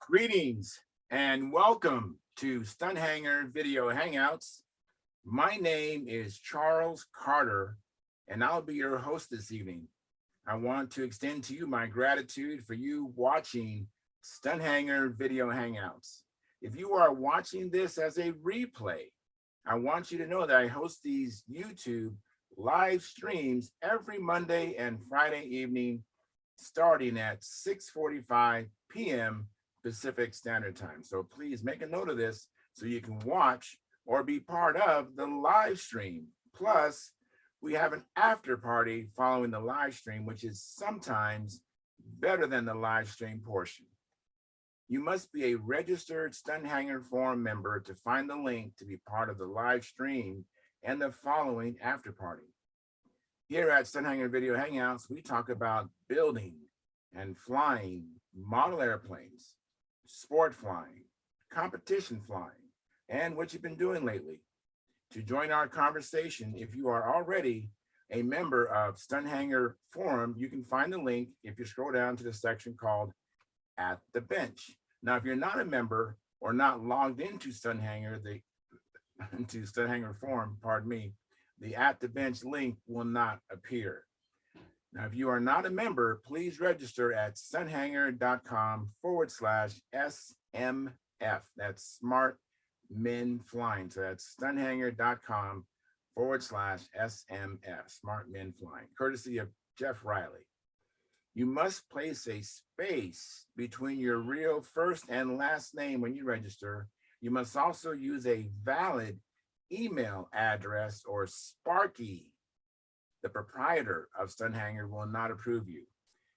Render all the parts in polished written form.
Greetings and welcome to Stunthangar Video Hangouts. My name is Charles Carter, and I'll be your host this evening. I want to extend to you my gratitude for you watching Stunthangar Video Hangouts. If you are watching this as a replay, I want you to know that I host these YouTube live streams every Monday and Friday evening, starting at 6:45 p.m. Pacific Standard Time. So please make a note of this so you can watch or be part of the live stream. Plus, we have an after party following the live stream, which is sometimes better than the live stream portion. You must be a registered Stunthangar Forum member to find the link to be part of the live stream and the following after party. Here at Stunthangar Video Hangouts, we talk about building and flying model airplanes, sport flying, competition flying, and what you've been doing lately. To join our conversation, if you are already a member of Stunthangar Forum, you can find the link if you scroll down to the section called At the Bench. Now, if you're not a member or not logged into Stunthangar, into Stunthangar Forum, pardon me, the At the Bench link will not appear. Now, if you are not a member, please register at stunthangar.com/SMF. That's Smart Men Flying. So that's stunthangar.com/SMF, Smart Men Flying, courtesy of Jeff Riley. You must place a space between your real first and last name when you register. You must also use a valid email address, or Sparky. The proprietor of Stunthangar will not approve you.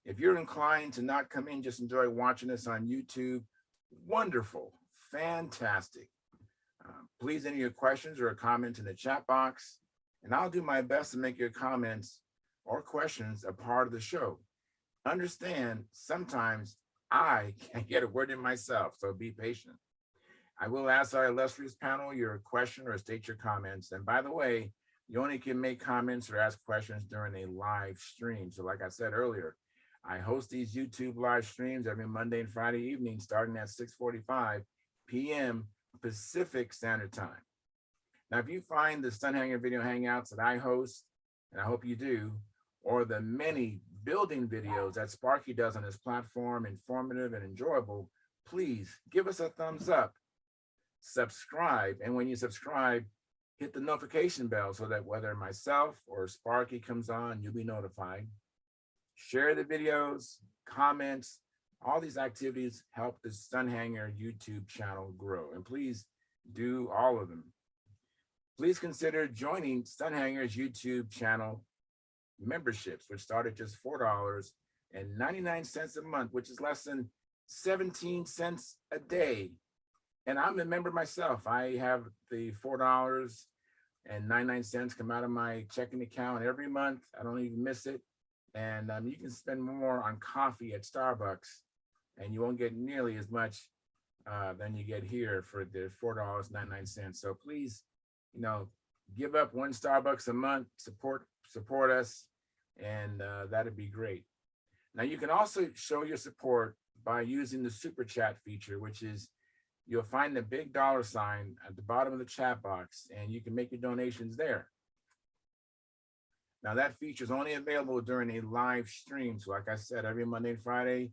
If you're inclined to not come in, just enjoy watching us on YouTube, wonderful, fantastic. Please enter your questions or comments in the chat box, and I'll do my best to make your comments or questions a part of the show. Understand, sometimes I can't get a word in myself, so be patient. I will ask our illustrious panel your question or state your comments. And by the way, you only can make comments or ask questions during a live stream. So like I said earlier, I host these YouTube live streams every Monday and Friday evening, starting at 6:45 p.m. Pacific Standard Time. Now, if you find the Stunthangar Video Hangouts that I host, and I hope you do, or the many building videos that Sparky does on his platform informative and enjoyable, please give us a thumbs up, subscribe, and when you subscribe, hit the notification bell so that whether myself or Sparky comes on, you'll be notified. Share the videos, comments, all these activities help the Stunthangar YouTube channel grow. And please do all of them. Please consider joining Stunthangar's YouTube channel memberships, which start at just $4.99 a month, which is less than 17 cents a day. And I'm a member myself. I have the $4.99 come out of my checking account every month. I don't even miss it. And you can spend more on coffee at Starbucks, and you won't get nearly as much than you get here for the $4.99. So please, give up one Starbucks a month, support us, and that'd be great. Now, you can also show your support by using the super chat feature, which is, you'll find the big $ at the bottom of the chat box, and you can make your donations there. Now, that feature is only available during a live stream. So like I said, every Monday and Friday,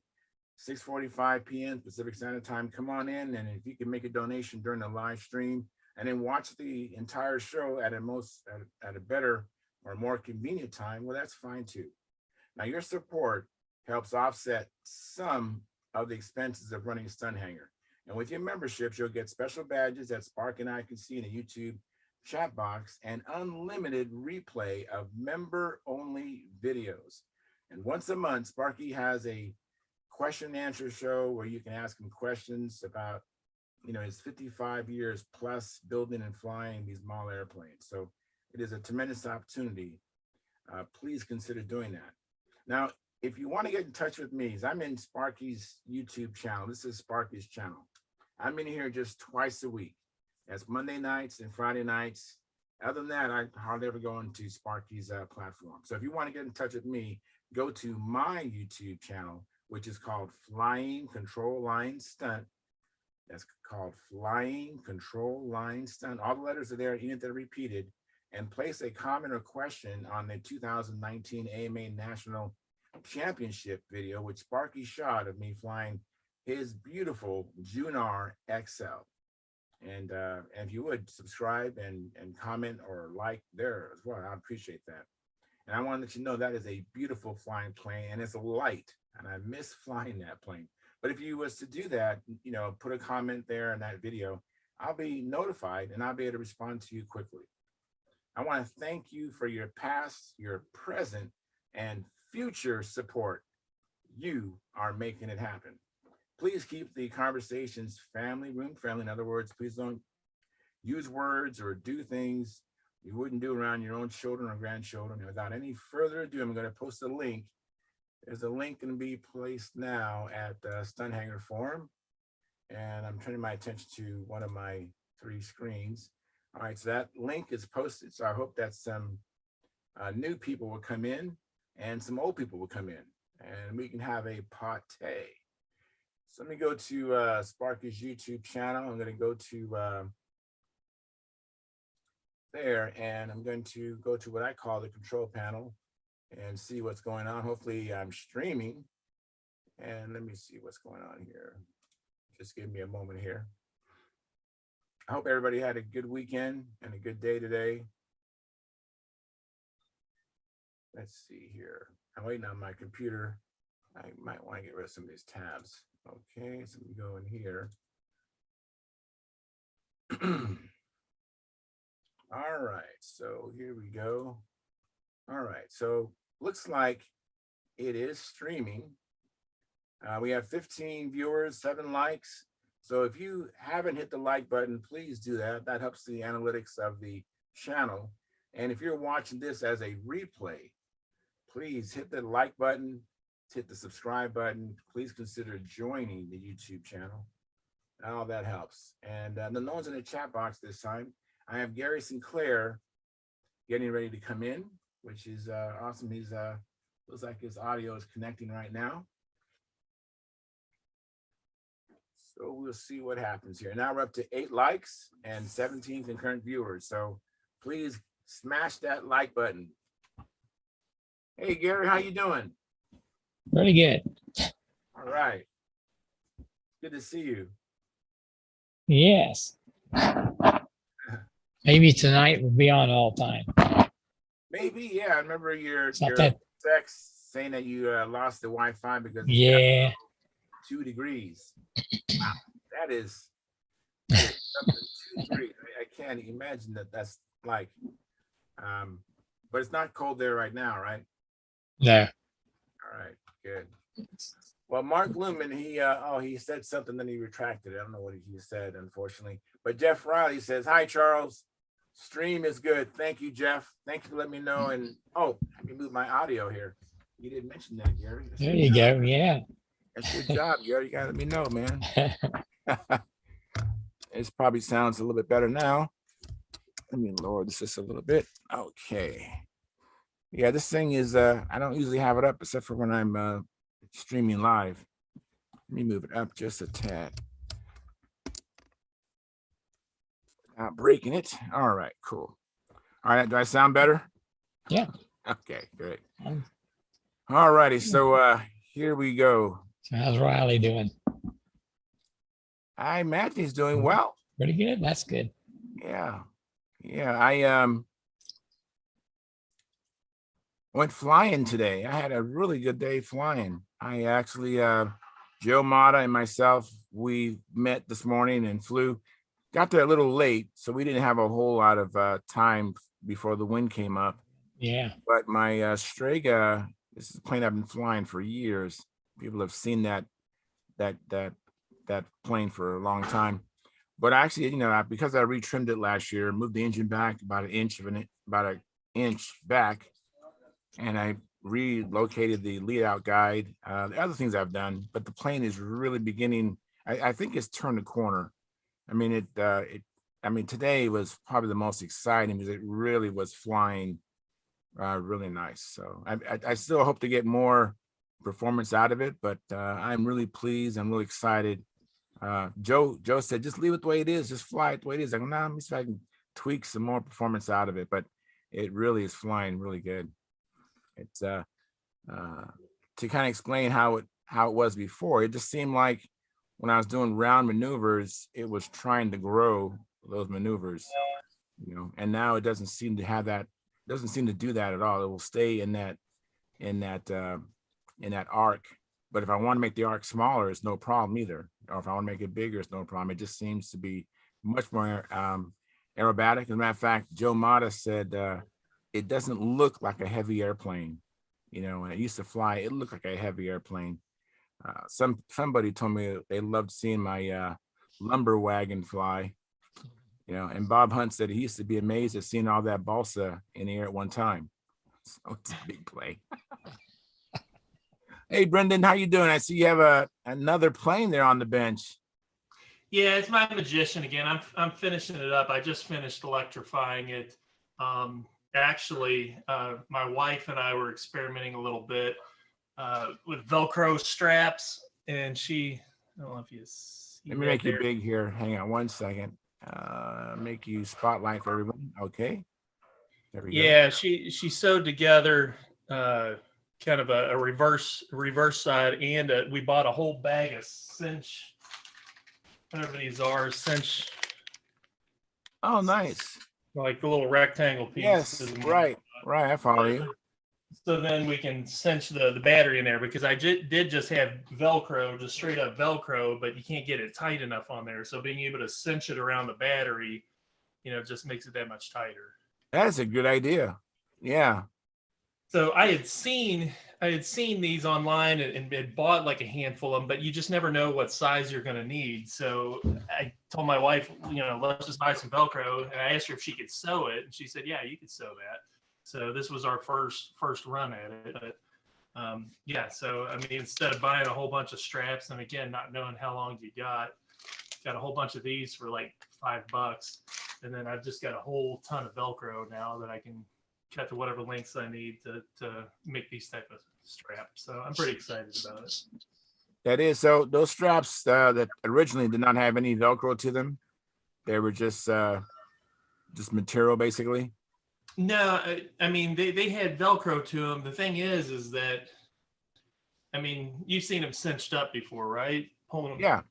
6:45 p.m. Pacific Standard Time, come on in, and if you can make a donation during the live stream and then watch the entire show at a better or more convenient time, well, that's fine too. Now, your support helps offset some of the expenses of running Stunthangar. And with your memberships, you'll get special badges that Spark and I can see in the YouTube chat box and unlimited replay of member-only videos. And once a month, Sparky has a question and answer show where you can ask him questions about, his 55 years plus building and flying these model airplanes. So it is a tremendous opportunity. Please consider doing that. Now, if you want to get in touch with me, I'm in Sparky's YouTube channel. This is Sparky's channel. I'm in here just twice a week. That's Monday nights and Friday nights. Other than that, I hardly ever go into Sparky's platform. So if you want to get in touch with me, go to my YouTube channel, which is called Flying Control Line Stunt. That's called Flying Control Line Stunt. All the letters are there, even if they're repeated. And place a comment or question on the 2019 AMA National Championship video, which Sparky shot of me flying his beautiful Junar XL. And if you would subscribe and comment or like there as well, I appreciate that. And I want to let you know that is a beautiful flying plane, and it's a light, and I miss flying that plane. But if you was to do that, you know, put a comment there in that video, I'll be notified and I'll be able to respond to you quickly. I want to thank you for your past, your present, and future support. You are making it happen. Please keep the conversations family room friendly. In other words, please don't use words or do things you wouldn't do around your own children or grandchildren. And without any further ado, I'm going to post a link. There's a link going to be placed now at the Stunthangar forum. And I'm turning my attention to one of my 3 screens. All right, so that link is posted. So I hope that some new people will come in and some old people will come in and we can have a party. So let me go to Sparky's YouTube channel. I'm going to go to there, and I'm going to go to what I call the control panel and see what's going on. Hopefully I'm streaming, and let me see what's going on here. Just give me a moment here. I hope everybody had a good weekend and a good day today. Let's see here. I'm waiting on my computer. I might want to get rid of some of these tabs. Okay, so we go in here. All right, so here we go. All right, so looks like it is streaming. We have 15 viewers, 7 likes. So if you haven't hit the like button, please do that. That helps the analytics of the channel. And if you're watching this as a replay, please hit the like button, hit the subscribe button. Please consider joining the YouTube channel. All that helps. And the ones in the chat box this time, I have Gary Sinclair getting ready to come in, which is awesome. He's looks like his audio is connecting right now. So we'll see what happens here. Now we're up to 8 likes and 17 concurrent viewers. So please smash that like button. Hey Gary, how you doing? Pretty good. All right. Good to see you. Yes. Maybe tonight will be on all time. Maybe, yeah. I remember your Something. text saying that you lost the Wi-Fi because Yeah. 2 degrees. Wow, that is something. 2 degrees. I can't imagine that that's like. But it's not cold there right now, right? No. All right, good. Well, Mark Lumen, he said something, then he retracted it. I don't know what he said, unfortunately. But Jeff Riley says, "Hi, Charles. Stream is good. Thank you, Jeff. Thank you for letting me know." And let me move my audio here. You didn't mention that, Gary. That's There you go. Yeah. That's your job, Gary. You gotta let me know, man. It probably sounds a little bit better now. Let me lower this just a little bit. Okay. Yeah, this thing is I don't usually have it up except for when I'm streaming live. Let me move it up just a tad. Not breaking it. All right, cool. All right, do I sound better? Yeah. Okay, great. All righty, so here we go. So how's Riley doing? I imagine he's doing well. Pretty good. That's good. Yeah. I went flying today. I had a really good day flying. I actually Joe Mata and myself, we met this morning and flew. Got there a little late, so we didn't have a whole lot of time before the wind came up. Yeah. But my Strega, this is a plane I've been flying for years. People have seen that plane for a long time. But actually, because I retrimmed it last year, moved the engine back about an inch back, and I relocated the lead out guide. The other things I've done, but the plane is really beginning. I think it's turned the corner. I mean, today was probably the most exciting because it really was flying really nice. So I still hope to get more performance out of it, but I'm really pleased. I'm really excited. Joe said, just leave it the way it is. Just fly it the way it is. Like, nah, let me see if I can tweak some more performance out of it. But it really is flying really good. It's to kind of explain how it was before. It just seemed like when I was doing round maneuvers, it was trying to grow those maneuvers, and now it doesn't seem to have that. Doesn't seem to do that at all. It will stay in that arc. But if I want to make the arc smaller, it's no problem either. Or if I want to make it bigger, it's no problem. It just seems to be much more aerobatic. As a matter of fact, Joe Mata said it doesn't look like a heavy airplane. When it used to fly, it looked like a heavy airplane. Somebody told me they loved seeing my lumber wagon fly. And Bob Hunt said he used to be amazed at seeing all that balsa in the air at one time. So it's a big play. Hey, Brendan, how you doing? I see you have another plane there on the bench. Yeah, it's my Magician again. I'm finishing it up. I just finished electrifying it. Actually, my wife and I were experimenting a little bit with Velcro straps, and I don't know if you see. Let me make you big here. Hang on one second. Make you spotlight for everyone. Okay. There we go. Yeah, she sewed together kind of a reverse side, and we bought a whole bag of cinch, whatever these are, cinch. Oh, nice. Like the little rectangle piece. Yes, right. I follow you. So then we can cinch the battery in there, because I did just have Velcro, just straight up Velcro, but you can't get it tight enough on there. So being able to cinch it around the battery, just makes it that much tighter. That's a good idea. Yeah. So I had seen these online and had bought like a handful of them, but you just never know what size you're going to need. So I told my wife, let's just buy some Velcro. And I asked her if she could sew it. And she said, yeah, you could sew that. So this was our first run at it. But yeah, so I mean, instead of buying a whole bunch of straps, and again, not knowing how long you got a whole bunch of these for like $5. And then I've just got a whole ton of Velcro now that I can cut to whatever lengths I need to make these type of straps. So I'm pretty excited about it. That is. So those straps that originally did not have any Velcro to them, they were just material basically. No, I mean, they had Velcro to them. The thing is that, I mean, you've seen them cinched up before, right? Pulling them, yeah.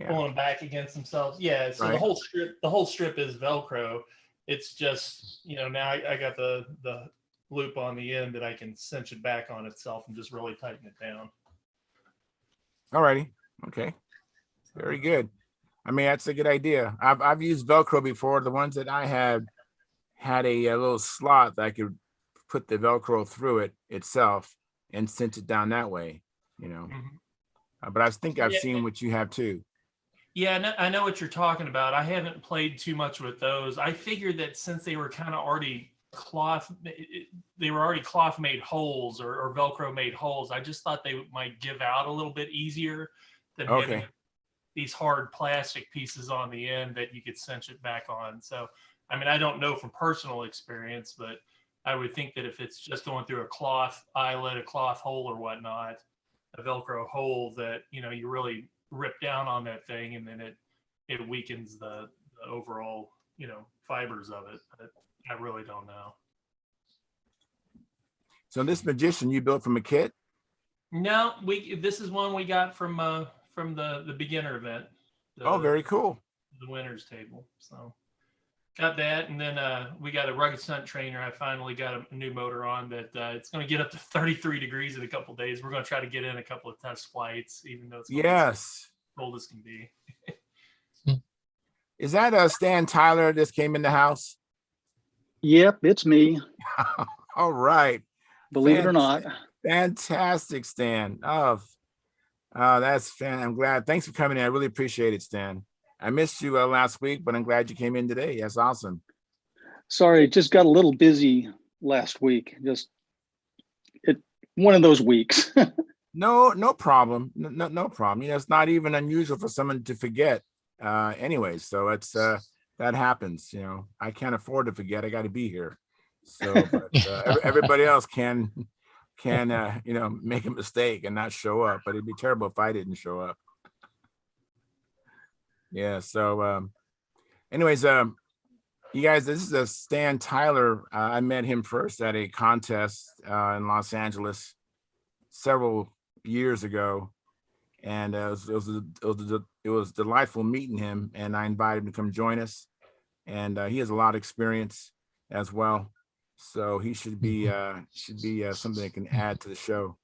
Pulling them back against themselves. Yeah. So right. the whole strip is Velcro. It's just, now I got the loop on the end that I can cinch it back on itself and just really tighten it down. All righty. Okay. Very good. I mean, that's a good idea. I've used Velcro before. The ones that I had a little slot that I could put the Velcro through it itself and cinch it down that way, Mm-hmm. But I think I've seen what you have too. Yeah, I know what you're talking about. I haven't played too much with those. I figured that since they were kind of already cloth made holes or Velcro made holes, I just thought they might give out a little bit easier than having these hard plastic pieces on the end that you could cinch it back on. So, I mean, I don't know from personal experience, but I would think that if it's just going through a cloth eyelet, a cloth hole or whatnot, a Velcro hole, that, you really rip down on that thing, and then it weakens the overall fibers of it. But I really don't know. So this Magician you built from a kit? No, this is one we got from the beginner event. Very cool. The winner's table. So got that, and then we got a rugged stunt trainer. I finally got a new motor on that. It's going to get up to 33 degrees in a couple of days. We're going to try to get in a couple of test flights, even though it's cold as can be. Is that Stan Tyler just came in the house? Yep, it's me. All right. Believe it or not. Fantastic, Stan. Oh, that's fan. I'm glad. Thanks for coming in. I really appreciate it, Stan. I missed you last week, but I'm glad you came in today. That's awesome. Sorry, just got a little busy last week. One of those weeks. No problem. No problem. It's not even unusual for someone to forget. Anyways, so it's that happens. I can't afford to forget. I got to be here. So, but everybody else can can make a mistake and not show up, but it'd be terrible if I didn't show up. Yeah. So anyways, you guys, this is a Stan Tyler. I met him first at a contest in Los Angeles several years ago, and it was delightful meeting him. And I invited him to come join us, and he has a lot of experience as well, so he should be something that can add to the show.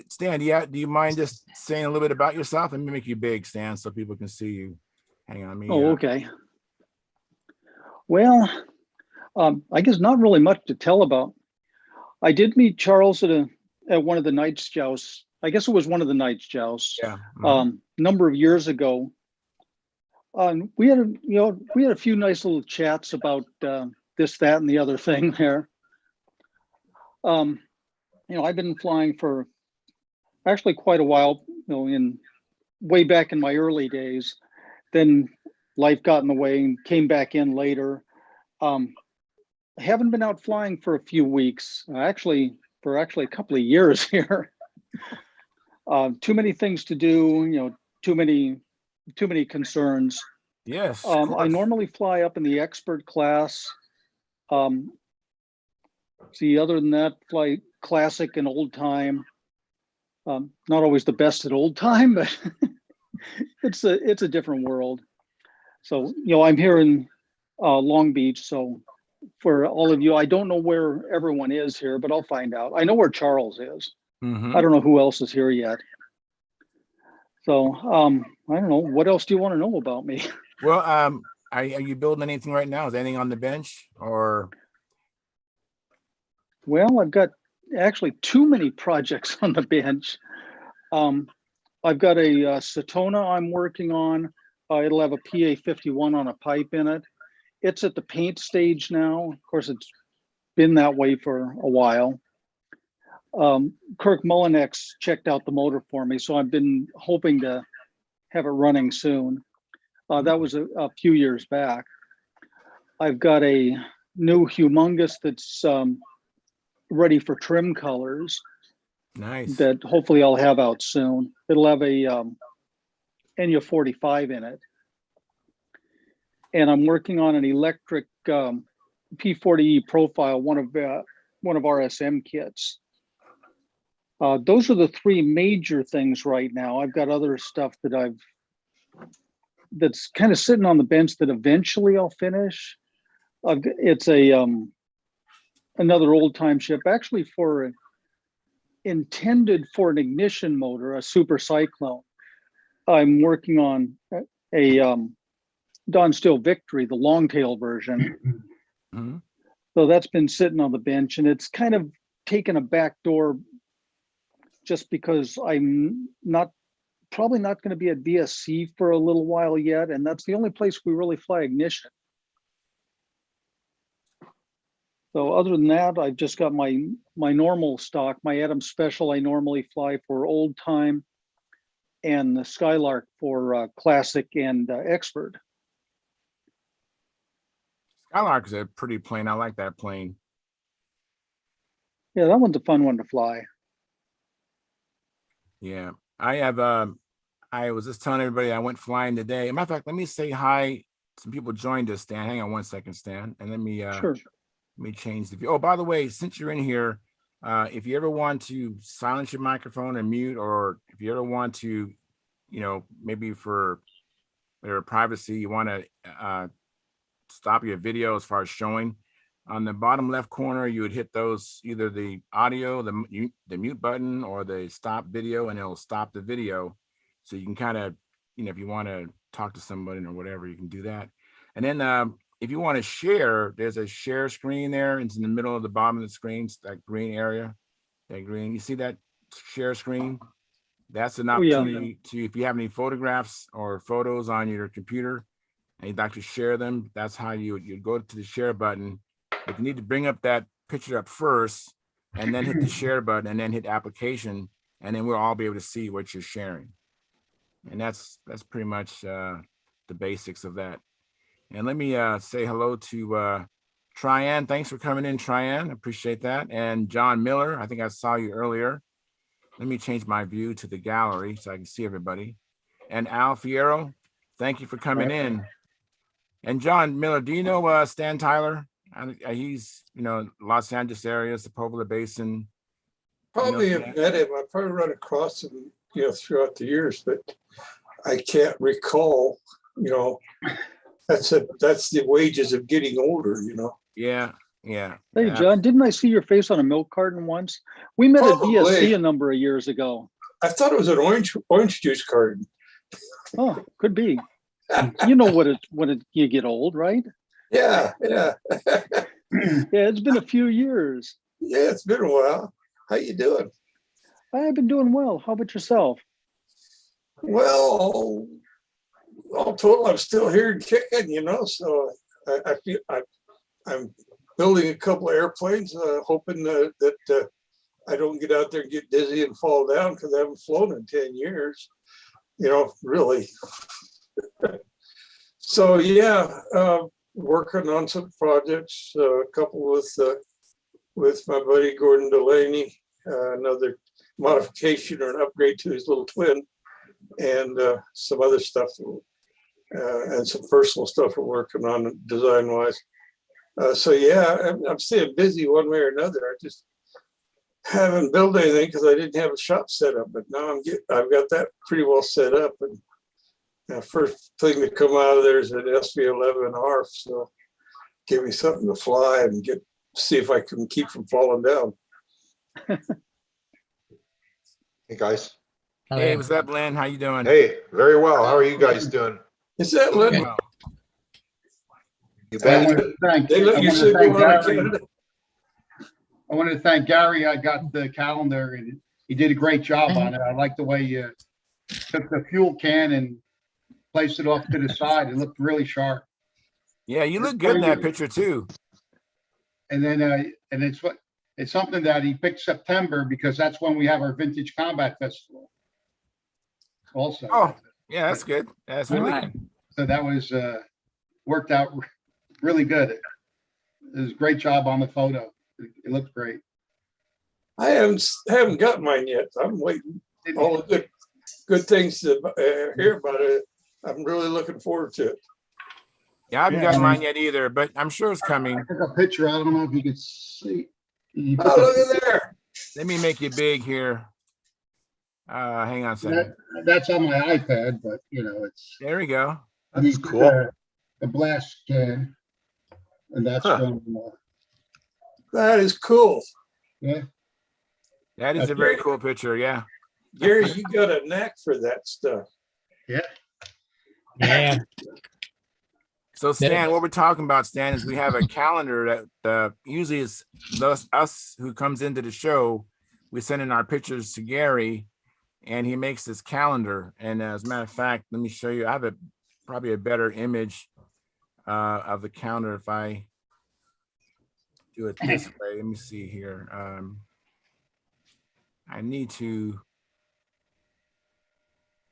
Stan, do you mind just saying a little bit about yourself? Let me make you big, Stan, so people can see you. Hang on, me. Oh, okay. Well, I guess not really much to tell about. I did meet Charles at one of the Knights jousts. I guess it was one of the Knights jousts. Yeah. Number of years ago. We had a few nice little chats about this, that, and the other thing there. I've been flying for actually quite a while. Way back in my early days. Then life got in the way and came back in later. I haven't been out flying for a few weeks, for a couple of years here. Too many things to do, too many concerns. Yes. I normally fly up in the expert class. Other than that, fly classic and old time. Not always the best at old time, but it's a different world. So, I'm here in Long Beach. So for all of you, I don't know where everyone is here, but I'll find out. I know where Charles is. Mm-hmm. I don't know who else is here yet. So I don't know. What else do you want to know about me? Well, are you building anything right now? Is anything on the bench or? Well, I've got actually too many projects on the bench. I've got a Satona I'm working on. It'll have a PA-51 on a pipe in it. It's at the paint stage now. Of course, it's been that way for a while. Kirk Mullinex checked out the motor for me, so I've been hoping to have it running soon. That was a few years back. I've got a new Humongous that's ready for trim colors. Nice. That hopefully I'll have out soon. It'll have a Enya 45 in it. And I'm working on an electric P40E profile, one of RSM kits. Those are the three major things right now. I've got other stuff that's kind of sitting on the bench that eventually I'll finish. It's another old time ship, actually intended for an ignition motor, a Super Cyclone. I'm working on a Don Steele Victory, the long-tail version. Mm-hmm. So that's been sitting on the bench, and it's kind of taken a back door just because I'm probably not going to be at VSC for a little while yet, and that's the only place we really fly ignition. So other than that, I've just got my normal stock, my Adam Special I normally fly for old time, and the Skylark for classic and expert. Skylark is a pretty plane. I like that plane. Yeah, that one's a fun one to fly. Yeah, I have. I was just telling everybody I went flying today. As a matter of fact, let me say hi. Some people joined us, Stan. Hang on one second, Stan, and let me Sure. Let me change the view. Oh, by the way, since you're in here, if you ever want to silence your microphone and mute, or if you ever want to, maybe for their privacy, you want to stop your video as far as showing. On the bottom left corner, you would hit those, either the audio, the mute button, or the stop video, and it'll stop the video. So you can kind of, if you want to talk to somebody or whatever, you can do that. And then if you want to share, there's a share screen there. It's in the middle of the bottom of the screen, that green area, that green. You see that share screen? That's an opportunity to, if you have any photographs or photos on your computer and you'd like to share them, that's how you'd go to the share button. But you need to bring up that picture up first, and then hit the share button, and then hit application, and then we'll all be able to see what you're sharing. And that's pretty much the basics of that. And let me say hello to Tryon, thanks for coming in, Tryon. Appreciate that. And John Miller, I think I saw you earlier. Let me change my view to the gallery so I can see everybody. And Al Fierro, thank you for coming in. And John Miller, do you know Stan Tyler? He's, Los Angeles area, Sepulveda Basin. Probably have met him. I've probably run across him, throughout the years, but I can't recall, that's the wages of getting older, Yeah. Hey, John, didn't I see your face on a milk carton once? We met at Probably. DSC a number of years ago. I thought it was an orange juice carton. Oh, could be. You know you get old, right? Yeah. Yeah, it's been a few years. Yeah, it's been a while. How you doing? I've been doing well. How about yourself? Well, all told, I'm still here and kicking, so I feel I'm building a couple of airplanes, hoping that I don't get out there and get dizzy and fall down because I haven't flown in 10 years, really. So yeah, working on some projects, a couple with my buddy Gordon Delaney, another modification or an upgrade to his little twin, and some other stuff, and some personal stuff we're working on design-wise. So yeah, I'm staying busy one way or another. I just haven't built anything because I didn't have a shop set up, but now I've got that pretty well set up. And first thing to come out of there is an SV11 ARF, so give me something to fly and see if I can keep from falling down. Hey guys. Hey, what's up, Lynn? How you doing? Hey, very well. How are you guys doing? Is that Lynn? Well, You I bet. wanted to thank, They let you I sit wanted to go thank around Gary. Canada? I wanted to thank Gary. I got the calendar and he did a great job on it. I like the way you took the fuel can and placed it off to the side. It looked really sharp. yeah, you look good in that picture too. And then, and it's something that he picked September because that's when we have our Vintage Combat Festival. Also. Oh, yeah, that's good. That's All really right. good. So that was, worked out really good. It was a great job on the photo. It looked great. I haven't got mine yet. I'm waiting. All the good things to hear about it. I'm really looking forward to it. Yeah, I haven't Yeah, got I mine mean- yet either, but I'm sure it's coming. I took a picture. I don't know if you could see. Oh, look at there. Let me make it big here. Hang on a second. That's on my iPad, but it's. There we go. That's cool. The blast can. And that's Huh. from, That is cool. yeah. That is a very cool picture. Yeah. Gary, you got a knack for that stuff. Yeah. So Stan, what we're talking about, Stan, is we have a calendar that usually is us who comes into the show. We send in our pictures to Gary, and he makes this calendar. And as a matter of fact, let me show you. I have probably a better image of the calendar if I do it this way. Let me see here. I need to.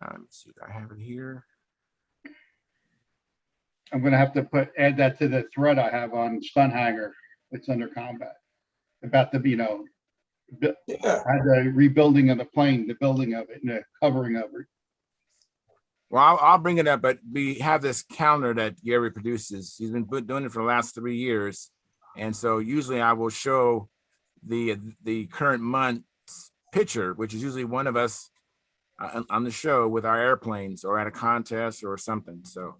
Let's see. I have it here. I'm gonna have to add that to the thread I have on Stunthangar. It's under combat. About the, Yeah. the rebuilding of the plane, the building of it and the covering of it. Well, I'll bring it up, but we have this calendar that Gary produces. He's been doing it for the last 3 years. And so usually I will show the current month's picture, which is usually one of us on the show with our airplanes or at a contest or something. So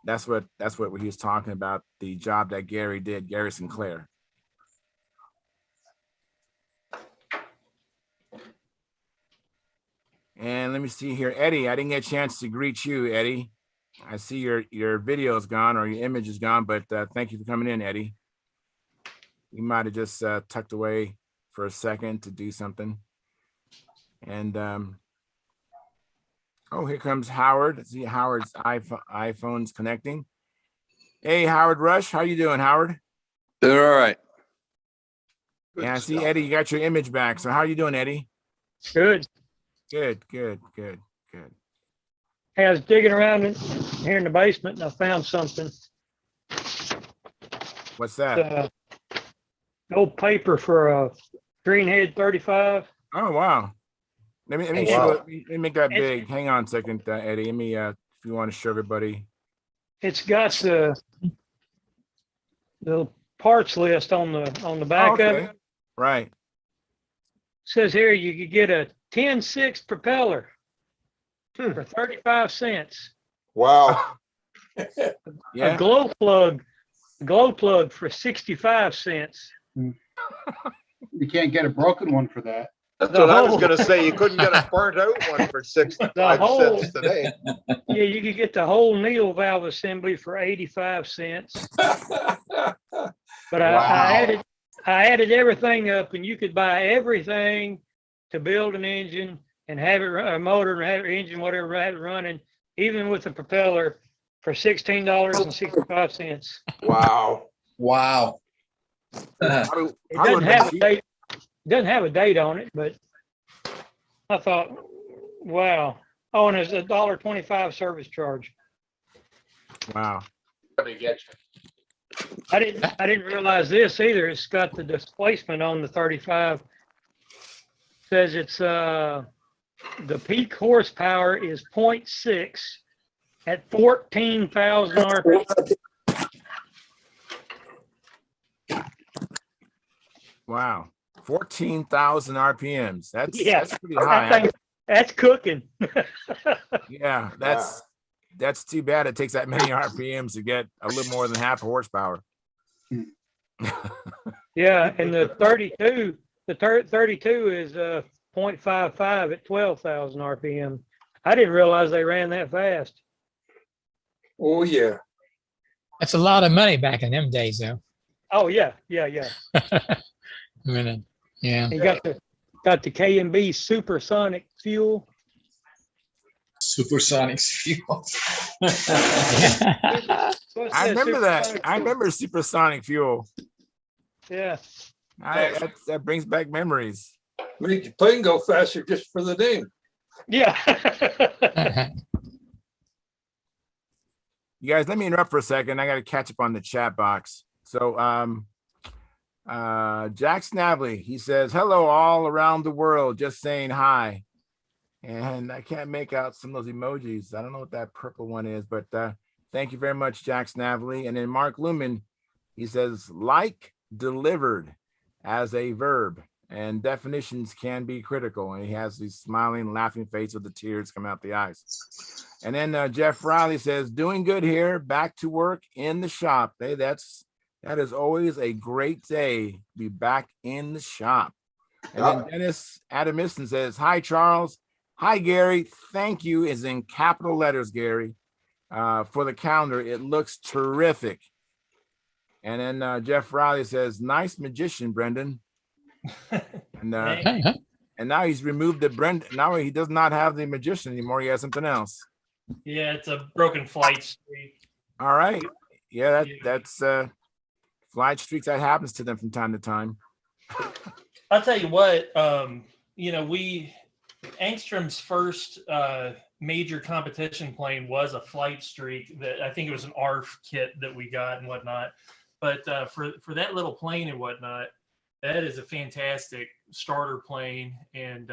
that's what he was talking about, the job that Gary did, Gary Sinclair. And let me see here, Eddie, I didn't get a chance to greet you, Eddie. I see your video is gone or your image is gone, but thank you for coming in, Eddie. You might have just tucked away for a second to do something. And oh, here comes Howard. I see Howard's iPhone's connecting. Hey, Howard Rush, how you doing, Howard? Doing all right. And I see Eddie, you got your image back. So how you doing, Eddie? Good. Good. Hey, I was digging around here in the basement and I found something. What's that? Old paper for a Greenhead 35. Oh, wow. Let me Hey, show wow. let me make that It's- big. Hang on a second, Eddie. Let me if you want to show everybody. It's got the parts list on the back of it. Right. Says here you could get a 10-6 propeller for 35 cents. Wow. A Yeah. glow plug for 65 cents. You can't get a broken one for that. That's The what I was whole- gonna say. You couldn't get a burnt out one for 65 whole- cents today. Yeah, you could get the whole needle valve assembly for 85 cents. But I added everything up, and you could buy everything to build an engine and have it run, a motor and have an engine, whatever, have it running, even with the propeller, for $16.65. Wow. Wow. It doesn't have a date. Doesn't have a date on it, but I thought, wow. Oh, and there's a $1.25 service charge. Wow. I didn't realize this either. It's got the displacement on the 35. Says it's the peak horsepower is 0.6 at 14,000 RPM. Wow. 14,000 RPMs. That's pretty that high. thing- that's cooking. Yeah, that's too bad. It takes that many RPMs to get a little more than half horsepower. Yeah, and the 32 is 0.55 at 12,000 RPM. I didn't realize they ran that fast. Oh, yeah. That's a lot of money back in them days, though. Oh yeah. I mean, yeah. You got the K&B supersonic fuel. Supersonic fuel. I remember that. I remember supersonic fuel. Yeah. That brings back memories. Make the plane go faster just for the name. Yeah. You guys, let me interrupt for a second. I got to catch up on the chat box. So, Jack Snavely, he says, hello all around the world, just saying hi. And I can't make out some of those emojis. I don't know what that purple one is, but thank you very much, Jack Snavely. And then Mark Lumen, he says, like delivered as a verb, and definitions can be critical. And he has these smiling, laughing face with the tears coming out the eyes. And then Jeff Riley says, doing good here, back to work in the shop. Hey, that is always a great day to be back in the shop. And then Dennis Adamison says, hi, Charles. Hi, Gary. Thank you is in capital letters, Gary, for the calendar. It looks terrific. And then Jeff Riley says, nice magician, Brendan. And now he's removed the Brendan. Now he does not have the magician anymore. He has something else. Yeah, it's a broken flight streak. All right. Yeah, that's flight streaks. That happens to them from time to time. I'll tell you what, Angstrom's first major competition plane was a flight streak that I think it was an ARF kit that we got and whatnot. But for that little plane and whatnot, that is a fantastic starter plane. And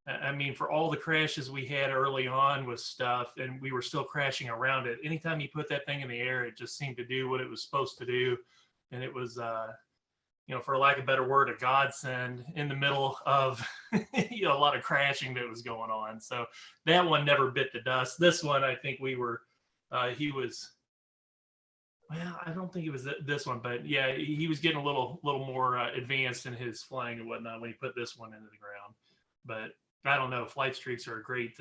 I mean, for all the crashes we had early on with stuff, and we were still crashing around it, anytime you put that thing in the air, it just seemed to do what it was supposed to do. And it was, for lack of a better word, a godsend in the middle of a lot of crashing that was going on. So that one never bit the dust. This one, I think he was, well, I don't think it was this one, but yeah, he was getting a little more advanced in his flying and whatnot when he put this one into the ground. But I don't know. Flight streaks are a great,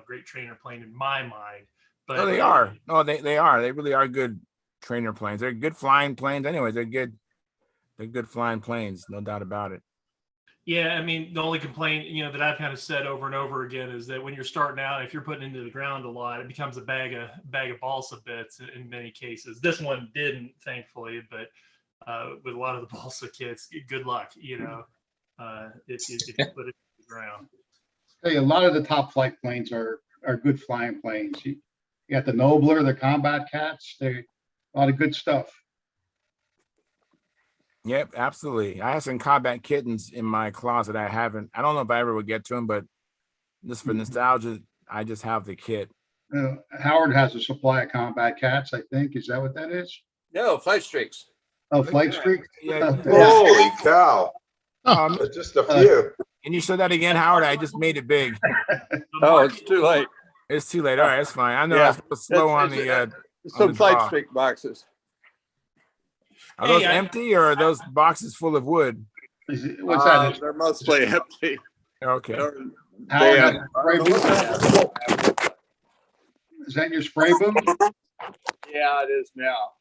great trainer plane in my mind. But they are. No, they are. They really are good trainer planes. They're good flying planes. Anyway, they're good. They're good flying planes, no doubt about it. Yeah, I mean, the only complaint, that I've kind of said over and over again is that when you're starting out, if you're putting into the ground a lot, it becomes a bag of balsa bits in many cases. This one didn't, thankfully, but with a lot of the balsa kits, good luck, if you put it in the ground. Hey, a lot of the top flight planes are good flying planes. You got the Nobler, the Combat Cats. They're a lot of good stuff. Yep, absolutely. I have some combat kittens in my closet. I don't know if I ever would get to them, but just for nostalgia, I just have the kit. Howard has a supply of combat cats, I think. Is that what that is? No, flight streaks. Oh, Flight Streak? Yeah. Holy cow. Um, Just a few. can you show that again, Howard? I just made it big. Oh, it's too late. It's too late. All right, that's fine. I know Yeah. I was slow on It's- the. Some the flight draw. streak boxes. Are those Hey, empty or are those boxes full of wood? What's that? They're mostly empty. Okay. They're- Howard they has have- a spray boom? Is that your spray boom? Yeah, it is now.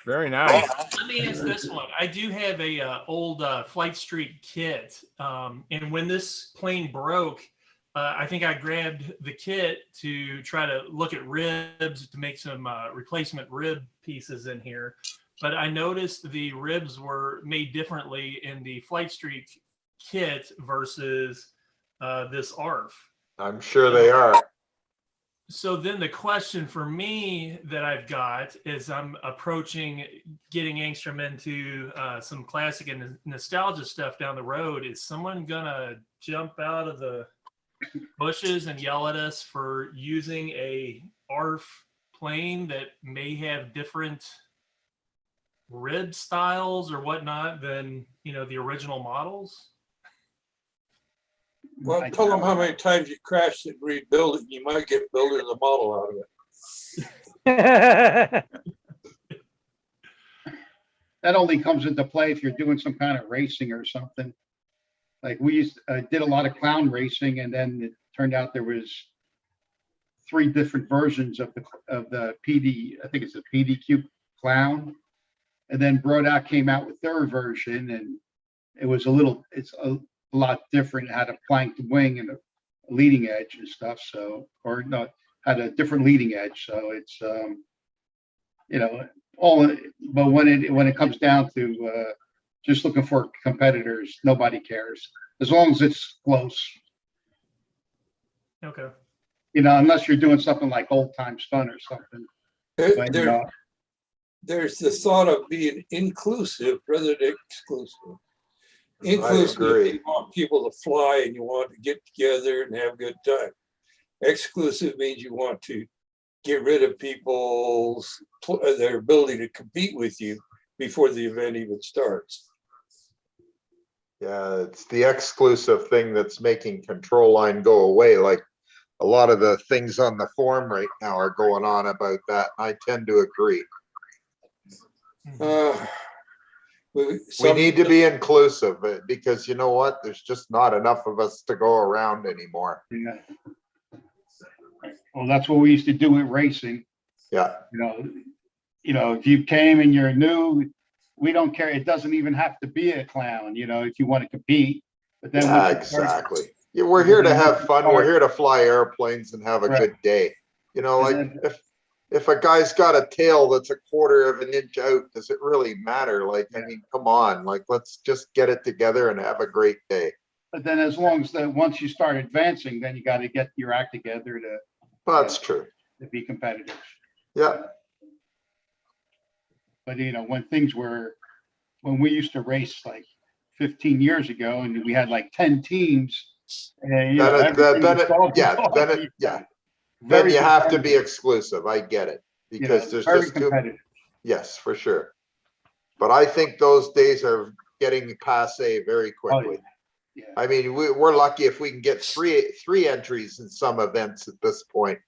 Very nice. Let me ask this one. I do have a old Flight Streak kit, and when this plane broke, I think I grabbed the kit to try to look at ribs to make some replacement rib pieces in here. But I noticed the ribs were made differently in the Flight Streak kit versus this ARF. I'm sure they are. So then the question for me that I've got is I'm approaching getting Angstrom into some classic and nostalgia stuff down the road. Is someone gonna jump out of the bushes and yell at us for using a ARF plane that may have different rib styles or whatnot than, you know, the original models? Well, tell them how many times you crashed it, rebuild it, you might get builder the model out of it. That only comes into play if you're doing some kind of racing or something. Like we did a lot of clown racing, and then it turned out there was 3 different versions of the PD. I think it's a PDQ clown, and then Brodout came out with their version, and it's a lot different. It had a planked wing and a leading edge and stuff. So, or no, had a different leading edge. So it's you know, but when it comes down to just looking for competitors, nobody cares as long as it's close. Okay. You know, unless you're doing something like old time stunt or something. But, you know, There's the thought of being inclusive rather than exclusive. I Inclusive, agree. you want people to fly and you want to get together and have a good time. Exclusive means you want to get rid of people's their ability to compete with you before the event even starts. Yeah, it's the exclusive thing that's making control line go away. Like a lot of the things on the forum right now are going on about that. I tend to agree. We need to be inclusive because you know what? There's just not enough of us to go around anymore. yeah. Well, that's what we used to do in racing. Yeah. You know, if you came and you're new, we don't care. It doesn't even have to be a clown, you know, if you want to compete. But then Yeah, exactly. Yeah, we're here to have fun. We're here to fly airplanes and have a good day. You know, like if a guy's got a tail that's a quarter of an inch out, does it really matter? Like, I mean, come on, like, let's just get it together and have a great day. But then as long as once you start advancing, then you got to get your act together to That's true. to be competitive. Yeah. But you know, when we used to race like 15 years ago and we had like 10 teams, and you know, then you have to be exclusive. I get it because there's just too. Yes, for sure. But I think those days are getting passe very quickly. Yeah. I mean, we're lucky if we can get three entries in some events at this point.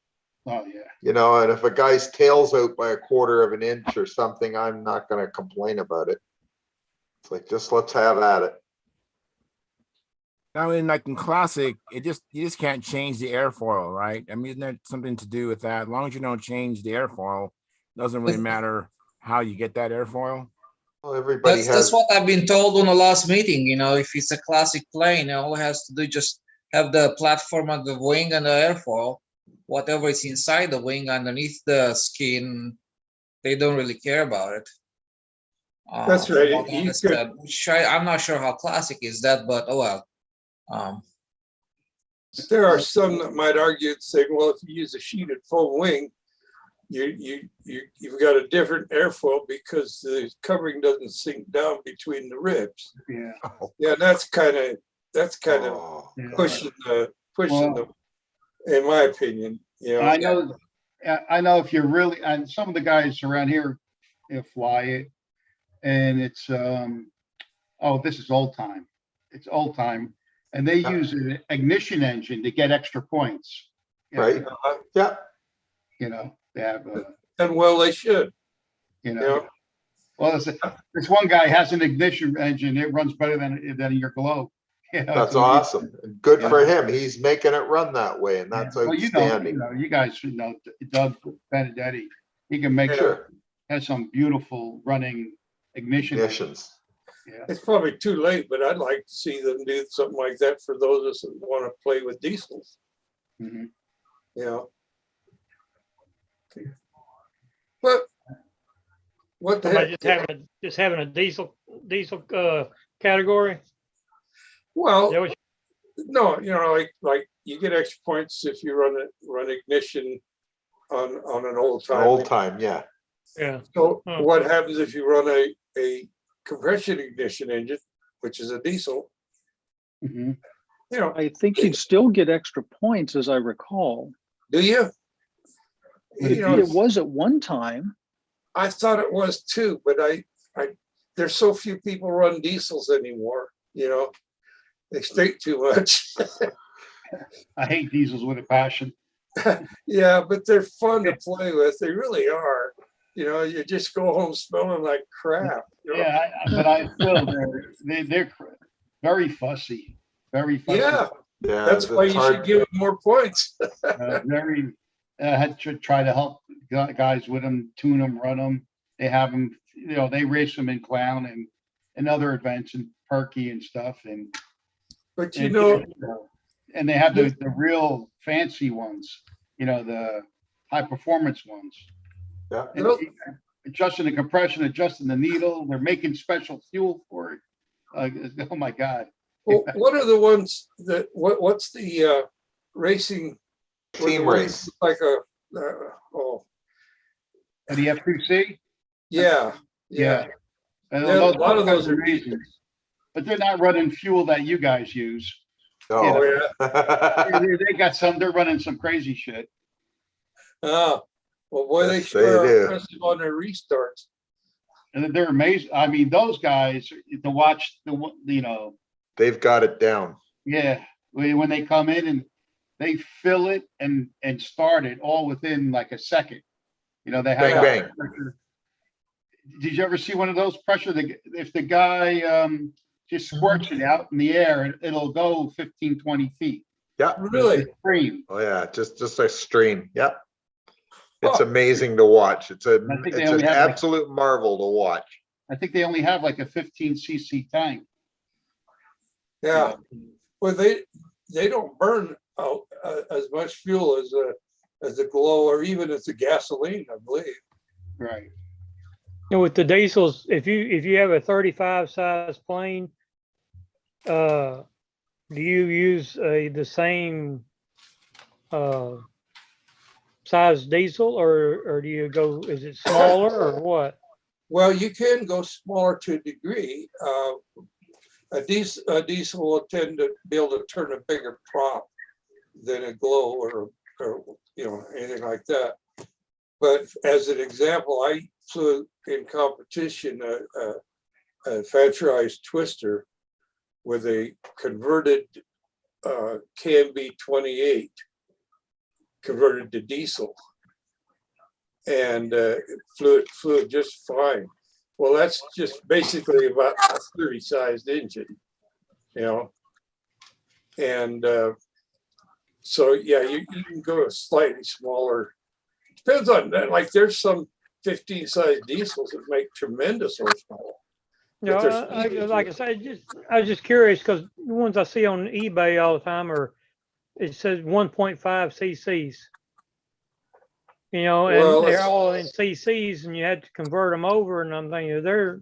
Oh yeah. You know, and if a guy's tail's out by a quarter of an inch or something, I'm not going to complain about it. It's like, just let's have at it. Now, in classic, you just can't change the airfoil, right? I mean, isn't that something to do with that? As long as you don't change the airfoil, it doesn't really matter how you get that airfoil. Well, everybody That's what I've been told on the last meeting. You know, if it's a classic plane, all it has to do just have the platform of the wing and the airfoil. Whatever is inside the wing, underneath the skin, they don't really care about it. That's right. I'm not sure how classic is that, but oh well. There are some that might argue saying, well, if you use a sheeted foam wing, you've got a different airfoil because the covering doesn't sink down between the ribs. Yeah. Yeah, that's kind of Oh, Yeah. pushing the Well, in my opinion. You know, I know if you're really, and some of the guys around here fly it, and it's oh, this is old time. It's old time, and they Yeah. use an ignition engine to get extra points. Yeah, right. Yeah. You know, they have and well, they should. you You know. know, Well, this one guy has an ignition engine. It runs better than your globe. You know, That's it's amazing. awesome. Good Yeah. for him. He's making it run that way, and that's Well, outstanding. you guys should know Doug Benedetti. He can make Sure. has some beautiful running ignition. Ignitions. Yeah. it's probably too late, but I'd like to see them do something like that for those of us that want to play with diesels. Mhm. You know, but what the Somebody heck? just having a diesel category. Well, That was- no, you know, like you get extra points if you run ignition on an old time. Old time, yeah. yeah. So Huh. what happens if you run a compression ignition engine, which is a diesel? Mhm. You know, I think you'd still get extra points, as I recall. do you? You know, It was at one time. I thought it was too, but I there's so few people run diesels anymore. You know, they stink too much. I hate diesels with a passion. Yeah, but they're fun to play with. They really are. You know, you just go home smelling like crap. You know? Yeah, but I feel they're very fussy, very fussy. Yeah, Yeah. that's why it's you hard. should give them more points. Very. I had to try to help guys with them, tune them, run them. They have them. You know, they race them in Clown and other events and Perky and stuff. But you know, and they have the real fancy ones. You know, the high performance ones. Yeah. And adjusting the compression, adjusting the needle. They're making special fuel for it. Oh my God. well, what are the ones that what's the racing where Team the ones race. look like a oh And the F2C? yeah. Yeah. Yeah, a lot of those are amazing. But they're not running fuel that you guys use. Oh No. yeah. They got some, they're running some crazy shit. Oh, well, boy, they Yes, sure they are do. impressive on their restarts. And they're amazing. I mean, those guys to watch you know, They've got it down. yeah, when they come in and they fill it and start it all within like a second. You know, they have Bang, bang. pressure. Did you ever see one of those pressure? If the guy just squirts it out in the air, it'll go 15, 20 feet. Yeah. Really? Stream. Oh yeah. Just a stream. Yep. It's Oh. amazing to watch. It's I think they an only have like- absolute marvel to watch. I think they only have like a 15cc tank. Yeah. Well, they don't burn out as much fuel as the glow or even as the gasoline, I believe. Right. You know, with the diesels, if you have a 35 size plane, do you use the same size diesel, or do you go? Is it smaller or what? Well, you can go smaller to a degree. A diesel will tend to be able to turn a bigger prop than a glow or you know, anything like that. But as an example, I flew in competition a Fancherized twister with a converted KMB 28 converted to diesel, and flew it just fine. Well, that's just basically about a 30 sized engine, you know. And so yeah, you can go a slightly smaller. Depends on that. Like there's some 15 size diesels that make tremendous horsepower. No, like I said, I was just curious because the ones I see on eBay all the time it says 1.5 cc's. You know, and Well, they're all in cc's, and you had to convert them over. And I'm thinking they're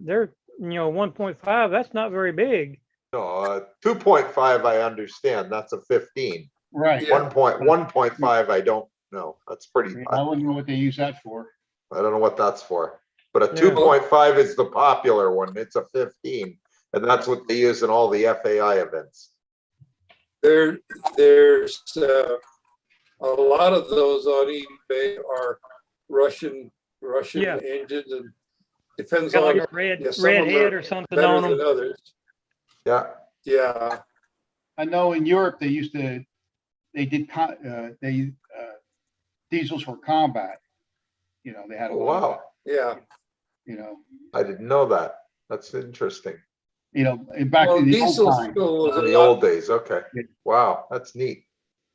1.5. That's not very big. No, 2.5, I understand. That's a 15. Right. Yeah. 1.5, I don't No, that's pretty, I wouldn't know what they use that for. I don't know what that's for. But a Yeah. 2.5 is the popular one. It's a 15. And that's what they use in all the FAI events. There's a lot of those on eBay are Russian Yeah. engines, and depends Got on, like a red yeah, some of them head are or something better on than them. others. Yeah. Yeah, I know in Europe, they did diesels for combat. You know, they had a lot of Wow. that, yeah. you know, I didn't know that. That's interesting. and back Well, in the diesel old time. fuel was In a the lot, old days. Okay. Wow. That's neat.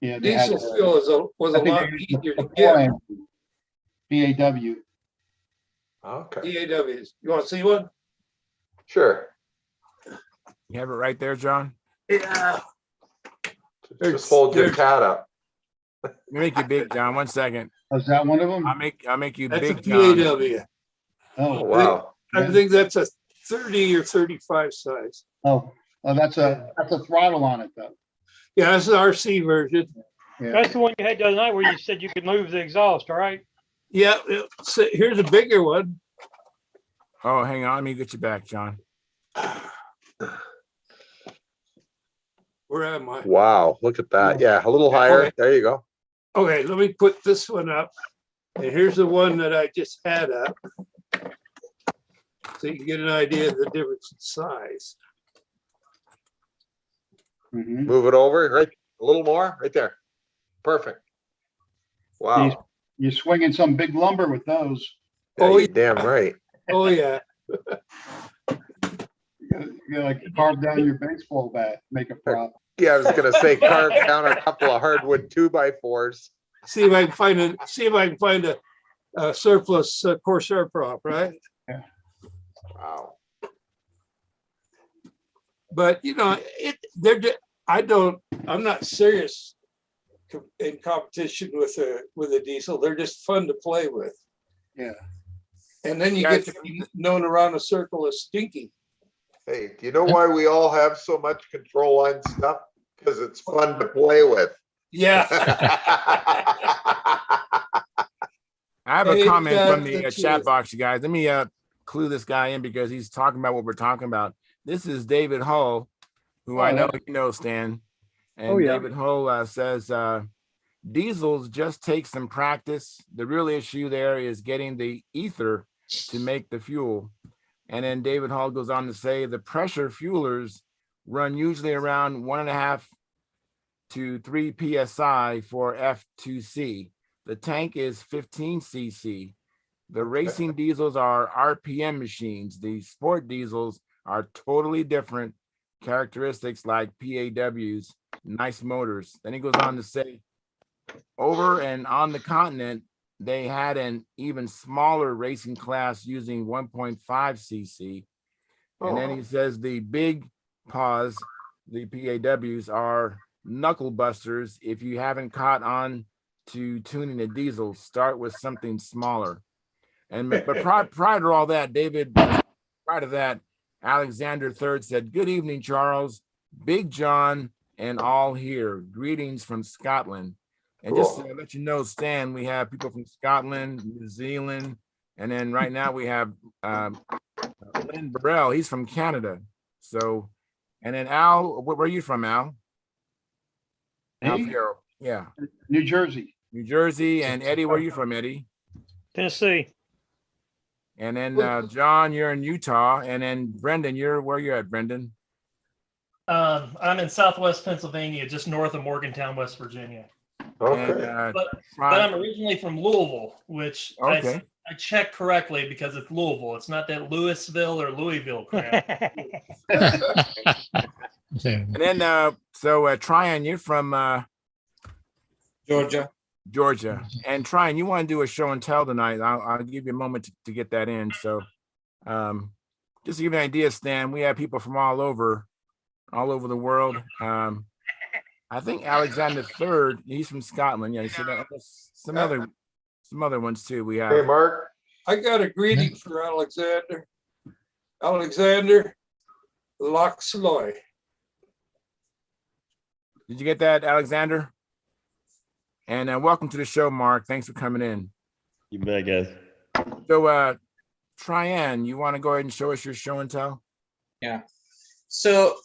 Yeah, they had, diesel fuel was I a think lot they used easier the to get. BAW. Okay. DAWs. You want to see one? Sure. You have it right there, John? Yeah. Just hold your there's- cat up. Let me make you big, John. 1 second. Was that one of them? I'll make you That's a big, John. PAW. Oh, Oh, wow. I think that's a 30 or 35 size. oh, that's a throttle on it though. Yeah, that's an RC version. Yeah. That's the one you had the other night where you said you could move the exhaust, all right? Yeah, so here's a bigger one. Oh, hang on. Let me get you back, John. Where am I? Wow. Look at that. Yeah. A little higher. Okay. There you go. Okay, let me put this one up. And here's the one that I just had up. So you can get an idea of the difference in size. Mhm. Move it over. Right. A little more. Right there. Perfect. Wow. You're swinging some big lumber with those. Yeah, Oh, you're damn right. Oh, yeah. You like carve down your baseball bat, make a prop. Yeah, I was gonna say carve down a couple of hardwood 2x4s. See if I can find a surplus Corsair prop, right? Wow. But you know, I'm not serious in competition with a diesel. They're just fun to play with. Yeah. And then you Guys- get to be known around a circle as Stinky. Hey, do you know why we all have so much control line stuff? Because it's fun to play with. Yeah. I have a comment from the That's chat it. box, you guys. Let me clue this guy in because he's talking about what we're talking about. This is David Hull, who I know you know, Stan. And Oh, yeah. David Hull says, diesels just take some practice. The real issue there is getting the ether to make the fuel. And then David Hull goes on to say the pressure fuelers run usually around 1.5 to 3 psi for F2C. The tank is 15 cc. The racing diesels are RPM machines. The sport diesels are totally different characteristics like PAWs, nice motors. Then he goes on to say, over and on the continent, they had an even smaller racing class using 1.5 cc. And then he says the big paws, the PAWs, are knuckle busters. If you haven't caught on to tuning a diesel, start with something smaller. And but prior to all that, David, prior to that, Alexander III said, "Good evening, Charles, Big John, and all here. Greetings from Scotland." And just to let you know, Stan, we have people from Scotland, New Zealand, and then right now we have Lynn Burrell. He's from Canada. So, and then Al, where are you from, Al? Al Me? Farrell. Yeah, New Jersey. New Jersey. And Eddie, where are you from, Eddie? Tennessee. And then John, you're in Utah. And then Brendan, where you at, Brendan? I'm in Southwest Pennsylvania, just north of Morgantown, West Virginia. Okay. And, But I'm originally from Louisville, which Okay. I checked correctly because it's Louisville. It's not that Louisville or Louisville crap. And then so Tryon, you're from Georgia. Georgia. And Tryon, you want to do a show and tell tonight. I'll give you a moment to get that in. So just to give you an idea, Stan, we have people from all over the world. I think Alexander III, he's from Scotland. Yeah, you see that? Some other ones too. We have Hey, Mark. I got a greeting for Alexander. Alexander Loxloy. Did you get that, Alexander? And welcome to the show, Mark. Thanks for coming in. You bet, guys. So, Tryon, you want to go ahead and show us your show and tell? Yeah. So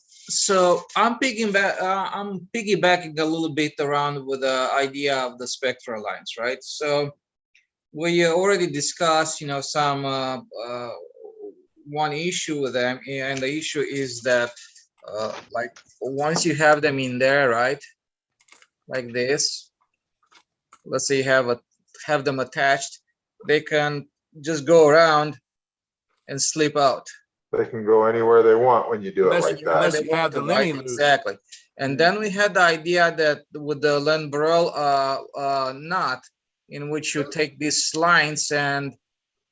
I'm piggybacking a little bit around with the idea of the spectral lines, right? So we already discussed, some one issue with them, and the issue is that like once you have them in there, right, like this, let's say you have them attached, they can just go around and slip out. They can go anywhere they want when you do it Unless- like that. unless you have the Lenny loop. Exactly. And then we had the idea that with the Len Burrell knot, in which you take these lines and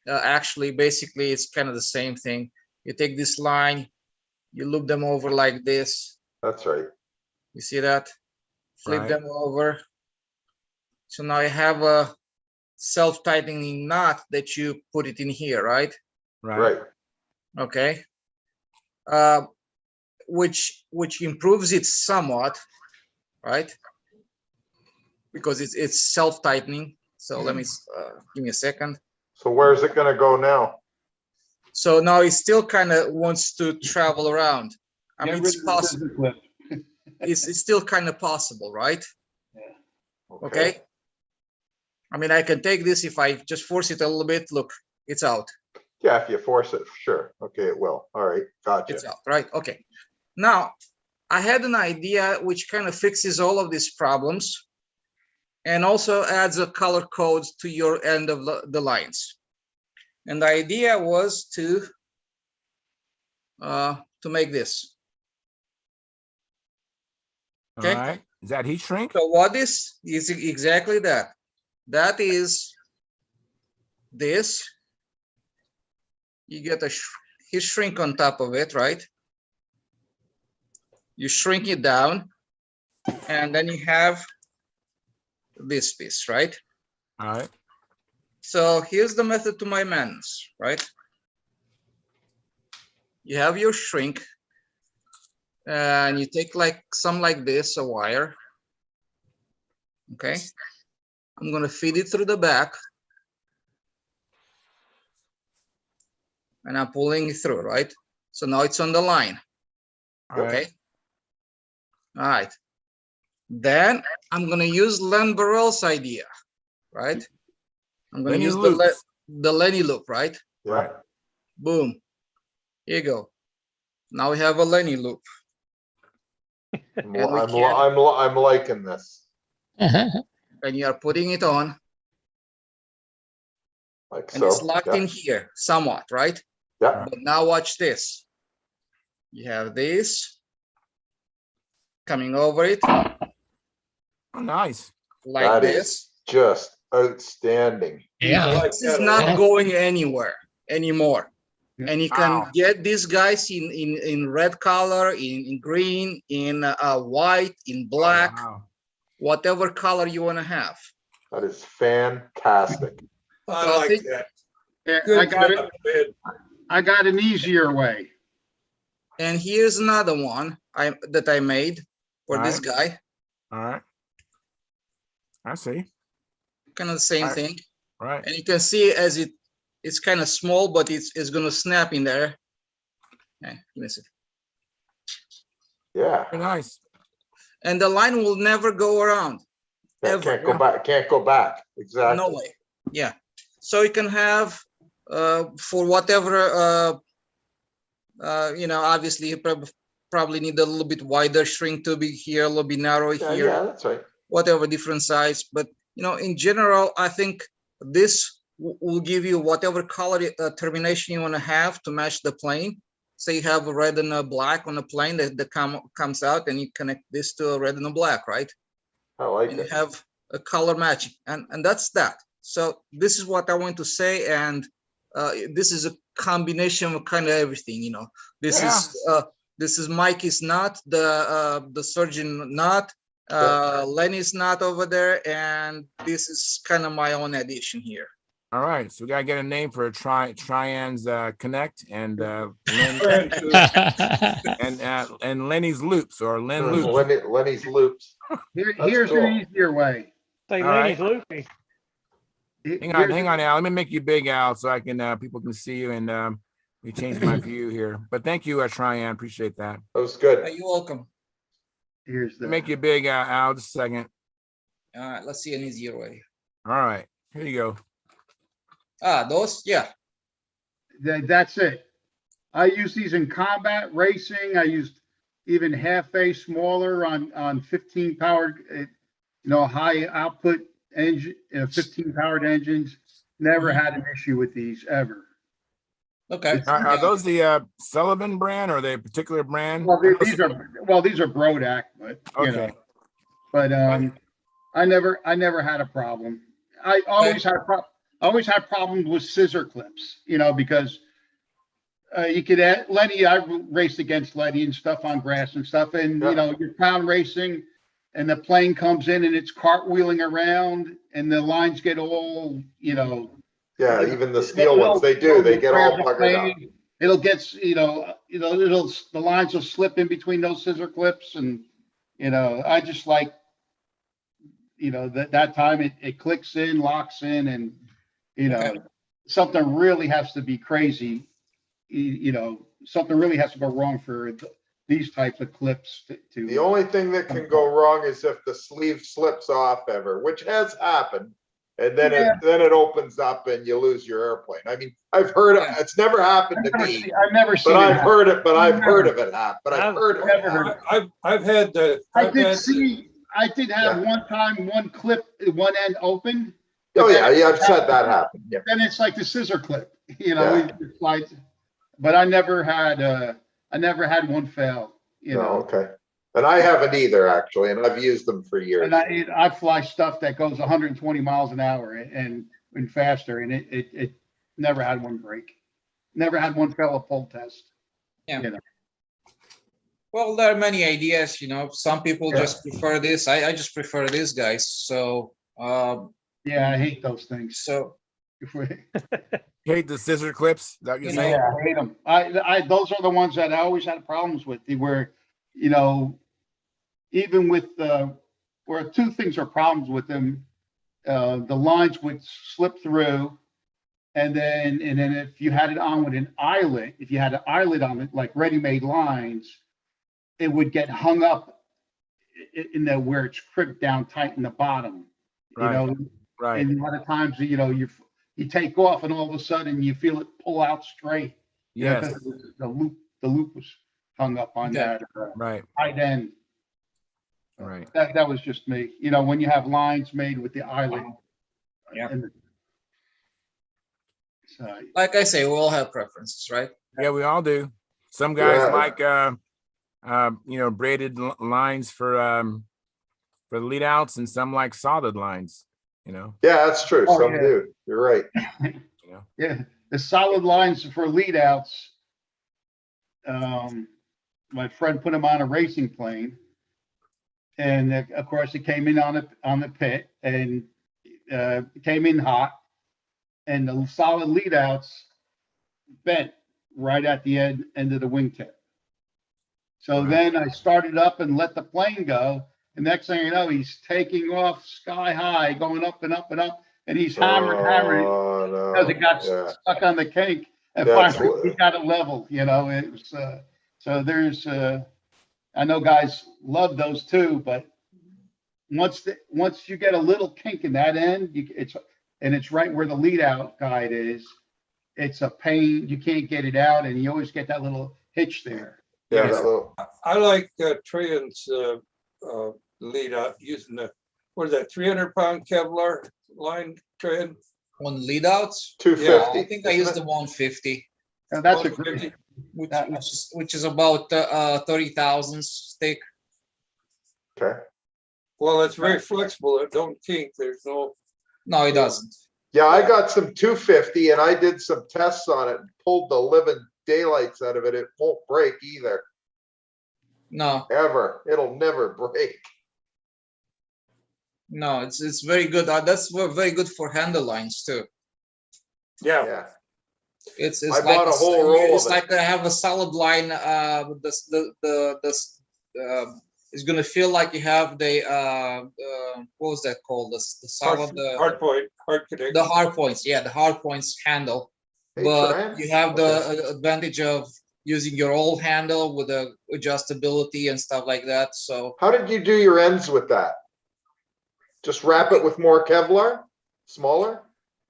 actually basically it's kind of the same thing. You take this line, you loop them over like this. That's right. You see that? Flip Right. them over. So now you have a self-tightening knot that you put it in here, right? Right. Okay. Which improves it somewhat, right? Because it's self-tightening. So let me give me a second. So where's it gonna go now? So now it still kind of wants to travel around. I mean, it's possible. It's still kind of possible, right? Okay. I mean, I can take this if I just force it a little bit. Look, it's out. Yeah, if you force it, sure. Okay, it will. All right, gotcha. It's out, right? Okay. Now, I had an idea which kind of fixes all of these problems and also adds a color code to your end of the lines. And the idea was to make this. Okay. All right. Is that heat shrink? So what is exactly that? That is this. You get a heat shrink on top of it, right? You shrink it down, and then you have this piece, right? All right. So here's the method to my madness, right? You have your shrink, and you take like this, a wire. Okay. I'm gonna feed it through the back. And I'm pulling it through, right? So now it's on the line. All Okay. right. All right. Then I'm gonna use Len Burrell's idea, right? I'm gonna Lenny use loops. the Lenny loop, right? Yeah. Boom. Here you go. Now we have a Lenny loop. I'm liking this. And you are putting it on, Like and so. it's locked Yeah. in here somewhat, right? Yeah. But now watch this. You have this coming over it Oh, nice. like That this. is just outstanding. Yeah. This is not going anywhere anymore. Yeah. And you can Wow. get these guys in red color, in green, in white, in black, Wow. whatever color you want to have. That is fantastic. I So I like think- that. Yeah, Good I got it. job, man. I got an easier way. And here's another one that I made for this Right. guy. All right. I see. Kind of the same Right. thing. Right. And you can see as it's kind of small, but it's going to snap in there. Okay, give me a second. Yeah. Very nice. And the line will never go around. That Ever. can't go back. Can't go back. Exactly. No way. Yeah. So you can have for whatever obviously you probably need a little bit wider shrink to be here, a little bit narrow Yeah, here, yeah, that's right. whatever different size. But in general, I think this will give you whatever color termination you want to have to match the plane. So you have a red and a black on a plane that comes out, and you connect this to a red and a black, right? I like And you it. have a color matching, and that's that. So this is what I want to say, and this is a combination of kind of everything. This is Mikey's knot, the surgeon knot, Lenny's knot over there, and this is kind of my own addition here. All right. So we gotta get a name for Tryon's Connect and and Lenny's Loops or Len Loops. Lenny's loops. Here's cool. an easier way. Say All right. Lenny's loopy. Hang on, Al. Let me make you big, Al, so I can people can see you and we change my view here. But thank you, Tryon. Appreciate that. That was good. You're welcome. Here's the. Make you big, Al. Just a second. All right, let's see an easier way. All right, here you go. Those, yeah. That's it. I use these in combat racing. I used even half a smaller on 15 powered, high output engine, 15 powered engines. Never had an issue with these ever. Okay. Are those the Sullivan brand or the particular brand? Well, these are Brodak, but Okay. But I never had a problem. I always had problems with scissor clips, because you could add Lenny. I raced against Lenny and stuff on grass and stuff, and you're pound racing, and the plane comes in and it's cartwheeling around, and the lines get all, Yeah, even the steel ones, they get all buggered up. It'll get, the lines will slip in between those scissor clips, and I just like, that time it clicks in, locks in, and something really has to be crazy. Something really has to go wrong for these types of clips to. The only thing that can go wrong is if the sleeve slips off ever, which has happened, and then it opens up and you lose your airplane. I mean, I've heard it. It's never happened to me. I've never seen but it I've happen. heard it. But I've heard of it happen. But I've heard of it. Happen. I've had the. I did have one time one clip, one end open. Oh yeah, I've said that happened. Yeah. Then it's like the scissor clip, it slides. But I never had one fail. Okay. And I haven't either, actually, and I've used them for years. And I fly stuff that goes 120 miles an hour and faster, and it never had one break. Never had one fail a pull test. Yeah. Well, there are many ideas, some people just prefer this. I just prefer this, guys. So I hate those things. So hate the scissor clips. That you saying? Yeah, I hate them. Those are the ones that I always had problems with. They were, even with where two things are problems with them. The lines would slip through, and then if you had it on with an eyelet, if you had an eyelet on it, like ready-made lines, it would get hung up in the where it's crimped down tight in the bottom. Right. Right. And a lot of times, you take off and all of a sudden you feel it pull out straight. Yes. The loop was hung up on that right tight end. Right. That was just me. When you have lines made with the eyelet. So, like I say, we all have preferences, right? Yeah, we all do. Some guys like braided lines for the lead outs, and some like solid lines. Yeah, that's true. Some do. You're right. Yeah, the solid lines for lead outs. My friend put them on a racing plane, and of course it came in on the pit, and it came in hot, and the solid lead outs bent right at the end of the wingtip. So then I started up and let the plane go. And next thing you know, he's taking off sky high, going up and up and up, and he's hammering because it got stuck on the kink. And finally, he got it leveled. It was so. There's I know guys love those too, but once you get a little kink in that end, it's right where the lead out guide is. It's a pain. You can't get it out, and you always get that little hitch there. Yeah, I like Trion's lead out using the 300-pound Kevlar line trend on lead outs. 250. I think I used the 150. That's a great. Which is about 30,000 stick. Okay. Well, it's very flexible. It don't kink. There's no. No, it doesn't. Yeah, I got some 250, and I did some tests on it and pulled the living daylights out of it. It won't break either. No. Ever. It'll never break. No, it's very good. That's very good for handle lines too. Yeah. It's I bought a whole roll. It's like I have a solid line with it's gonna feel like you have the what was that called? The solid hard connection. the hard points. Yeah, the hard points handle. Hey, But Trent. you have the Okay. advantage of using your old handle with the adjustability and stuff like that. So How did you do your ends with that? Just wrap it with more Kevlar, smaller?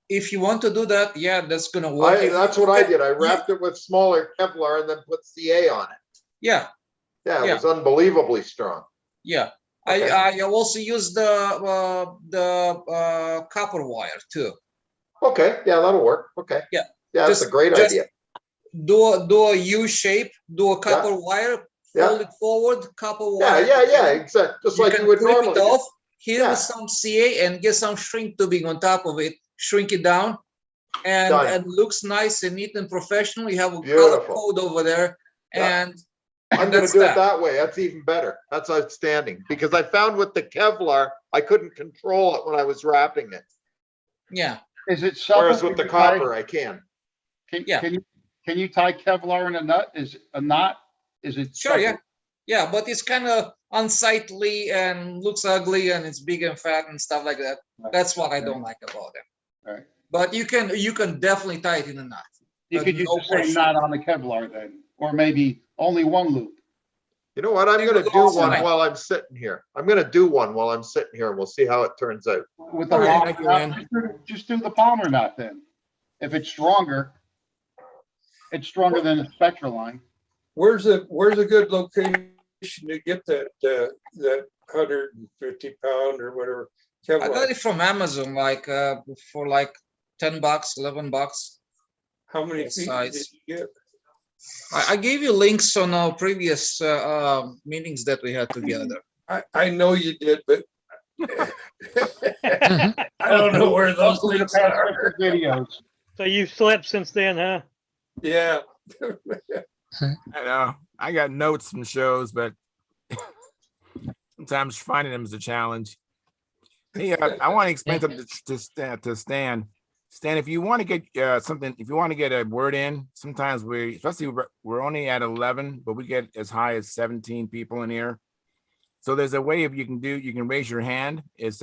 if you want to do that, yeah, that's gonna work. That's what I did. I wrapped it with smaller Kevlar and then put CA on it. Yeah, Yeah, it Yeah. was unbelievably strong. yeah. Okay. I also use the copper wire too. Okay, yeah, that'll work. Okay. Yeah. Yeah, that's a Just- great just- idea. Do a U shape, do a copper wire, Yeah. fold it forward, copper Yeah, wire. yeah, exactly. Just like can you would clip normally it do. off, hit it Yeah. with some CA and get some shrink tubing on top of it, shrink it down, and Done. and looks nice and neat and professional. You have a color Beautiful. code over there, Yeah. and I'm gonna that's do that. it that way. That's even better. That's outstanding. Because I found with the Kevlar, I couldn't control it when I was wrapping it. Yeah, Is it supple? Whereas with the Can you tie- copper, I can. Yeah. Can you tie Kevlar in a nut? Is a knot? Is it? sure, yeah, supple? yeah, but it's kind of unsightly and looks ugly and it's big and fat and stuff like that. That's what I don't like about them. Right. But you can definitely tie it in a knot. You could use No the same question. knot on the Kevlar then, or maybe only one loop. You know what? I'm gonna Think do of one awesome. while I'm sitting here. I'm gonna do one while I'm sitting here and we'll see how it turns out. With the All right, Palmer thank you, knot, Lynn. just do the Palmer knot then. If it's stronger than a Spectra line. Where's a good location to get that 150-pound or whatever I got Kevlar? it from Amazon, like for like $10, $11. How many Yes, feet size. did you get? I gave you links on our previous meetings that we had together. I know you did, but I don't know where those Those are the links past are. videos. So you've slept since then, huh? Yeah. I know. I got notes from shows, but sometimes finding them is a challenge. Hey, I want to explain something to Stan. Stan, if you want to get something, if you want to get a word in, sometimes we're only at 11, but we get as high as 17 people in here. So there's a way you can raise your hand. It's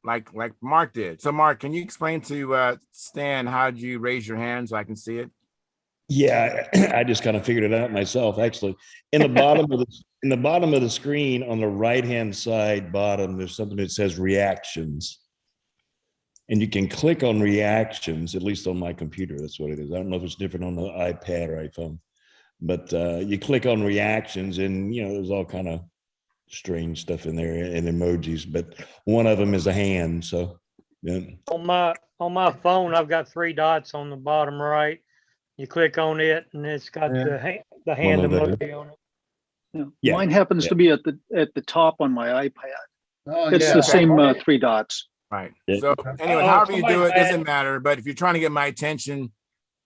like Mark did. So Mark, can you explain to Stan how do you raise your hand so I can see it? Yeah, I just kind of figured it out myself, actually. In the bottom of the screen on the right-hand side bottom, there's something that says reactions. And you can click on reactions, at least on my computer. That's what it is. I don't know if it's different on the iPad or iPhone. But you click on reactions and, there's all kind of strange stuff in there and emojis. But one of them is a hand. So, yeah. On my phone, I've got 3 dots on the bottom right. You click on it, and it's got the hand One of those. emoji on it. Yeah. Mine happens to be at the top on my iPad. Oh, It's yeah. the same 3 dots. Right. Yeah. So anyway, Uh-oh, however you somebody do it, bad. doesn't matter. But if you're trying to get my attention,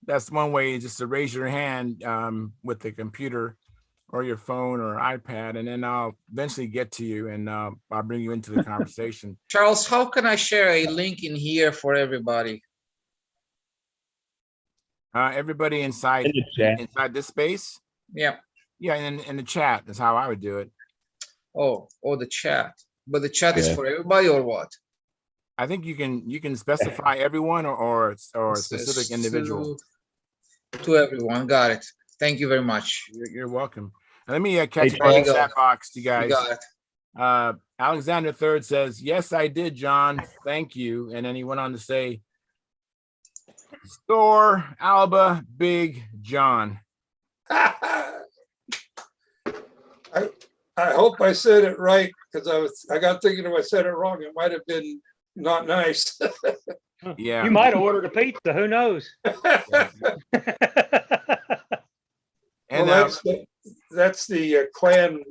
that's one way, just to raise your hand with the computer or your phone or iPad, and then I'll eventually get to you and I'll bring you into the conversation. Charles, how can I share a link in here for everybody? Everybody inside In the chat. this space. Yeah. Yeah, in the chat is how I would do it. Oh, the chat. But the chat is Yeah. for everybody or what? I think you can specify everyone or a specific individual. To everyone. Got it. Thank you very much. You're welcome. And let me catch Hey, up on the Charles. chat box, you You guys. got it. Alexander Third says, "Yes, I did, John. Thank you." And then he went on to say, "Store Alba Big John." I hope I said it right because I got thinking if I said it wrong, it might have been not nice. Yeah. You might have ordered a pizza. Who knows? And Well, that's the clan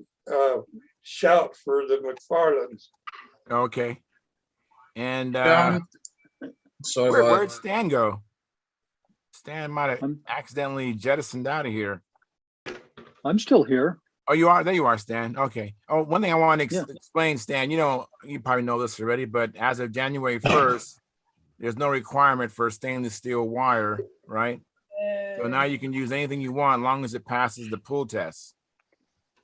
shout for the McFarlands. okay. And Sorry where'd about Stan go? Stan might have I'm- accidentally jettisoned out of here. I'm still here. Oh, you are? There you are, Stan. Okay. Oh, one thing I want to Yeah. explain, Stan, you probably know this already, but as of January 1st, there's no requirement for stainless steel wire, right? So now you can use anything you want as long as it passes the pull test.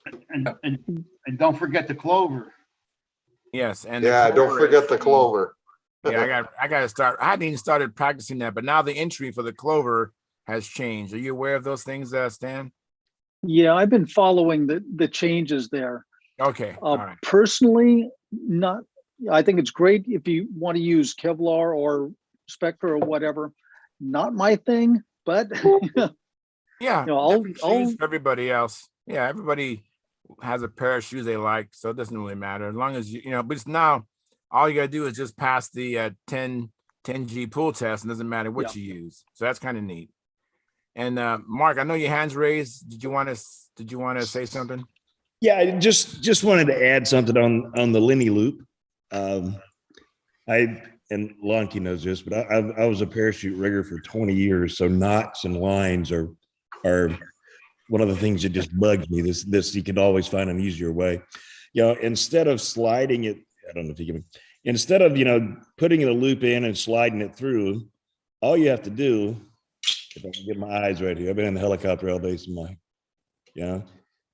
And don't forget the clover. Yes, and the Yeah, don't clover forget is the clover. Yeah, I got to start. I hadn't even started practicing that, but now the entry for the clover has changed. Are you aware of those things, Stan? Yeah, I've been following the changes there. Okay, all right. Personally, not. I think it's great if you want to use Kevlar or Spectra or whatever. Not my thing, but Yeah, I'll shoes for everybody else. Yeah, everybody has a pair of shoes they like, so it doesn't really matter as long as you know. But it's now all you gotta do is just pass the 10G pool test, and it doesn't matter what you use. So that's kind of neat. And Mark, I know your hand's raised. Did you want to say something? Yeah, I just wanted to add something on the Lenny loop. And Lonky knows this, but I was a parachute rigger for 20 years, so knots and lines are one of the things that just bugs me. This you could always find an easier way. Instead of sliding it, I don't know if you can. Instead of putting the loop in and sliding it through, all you have to do, if I can get my eyes right here, I've been in the helicopter all day, so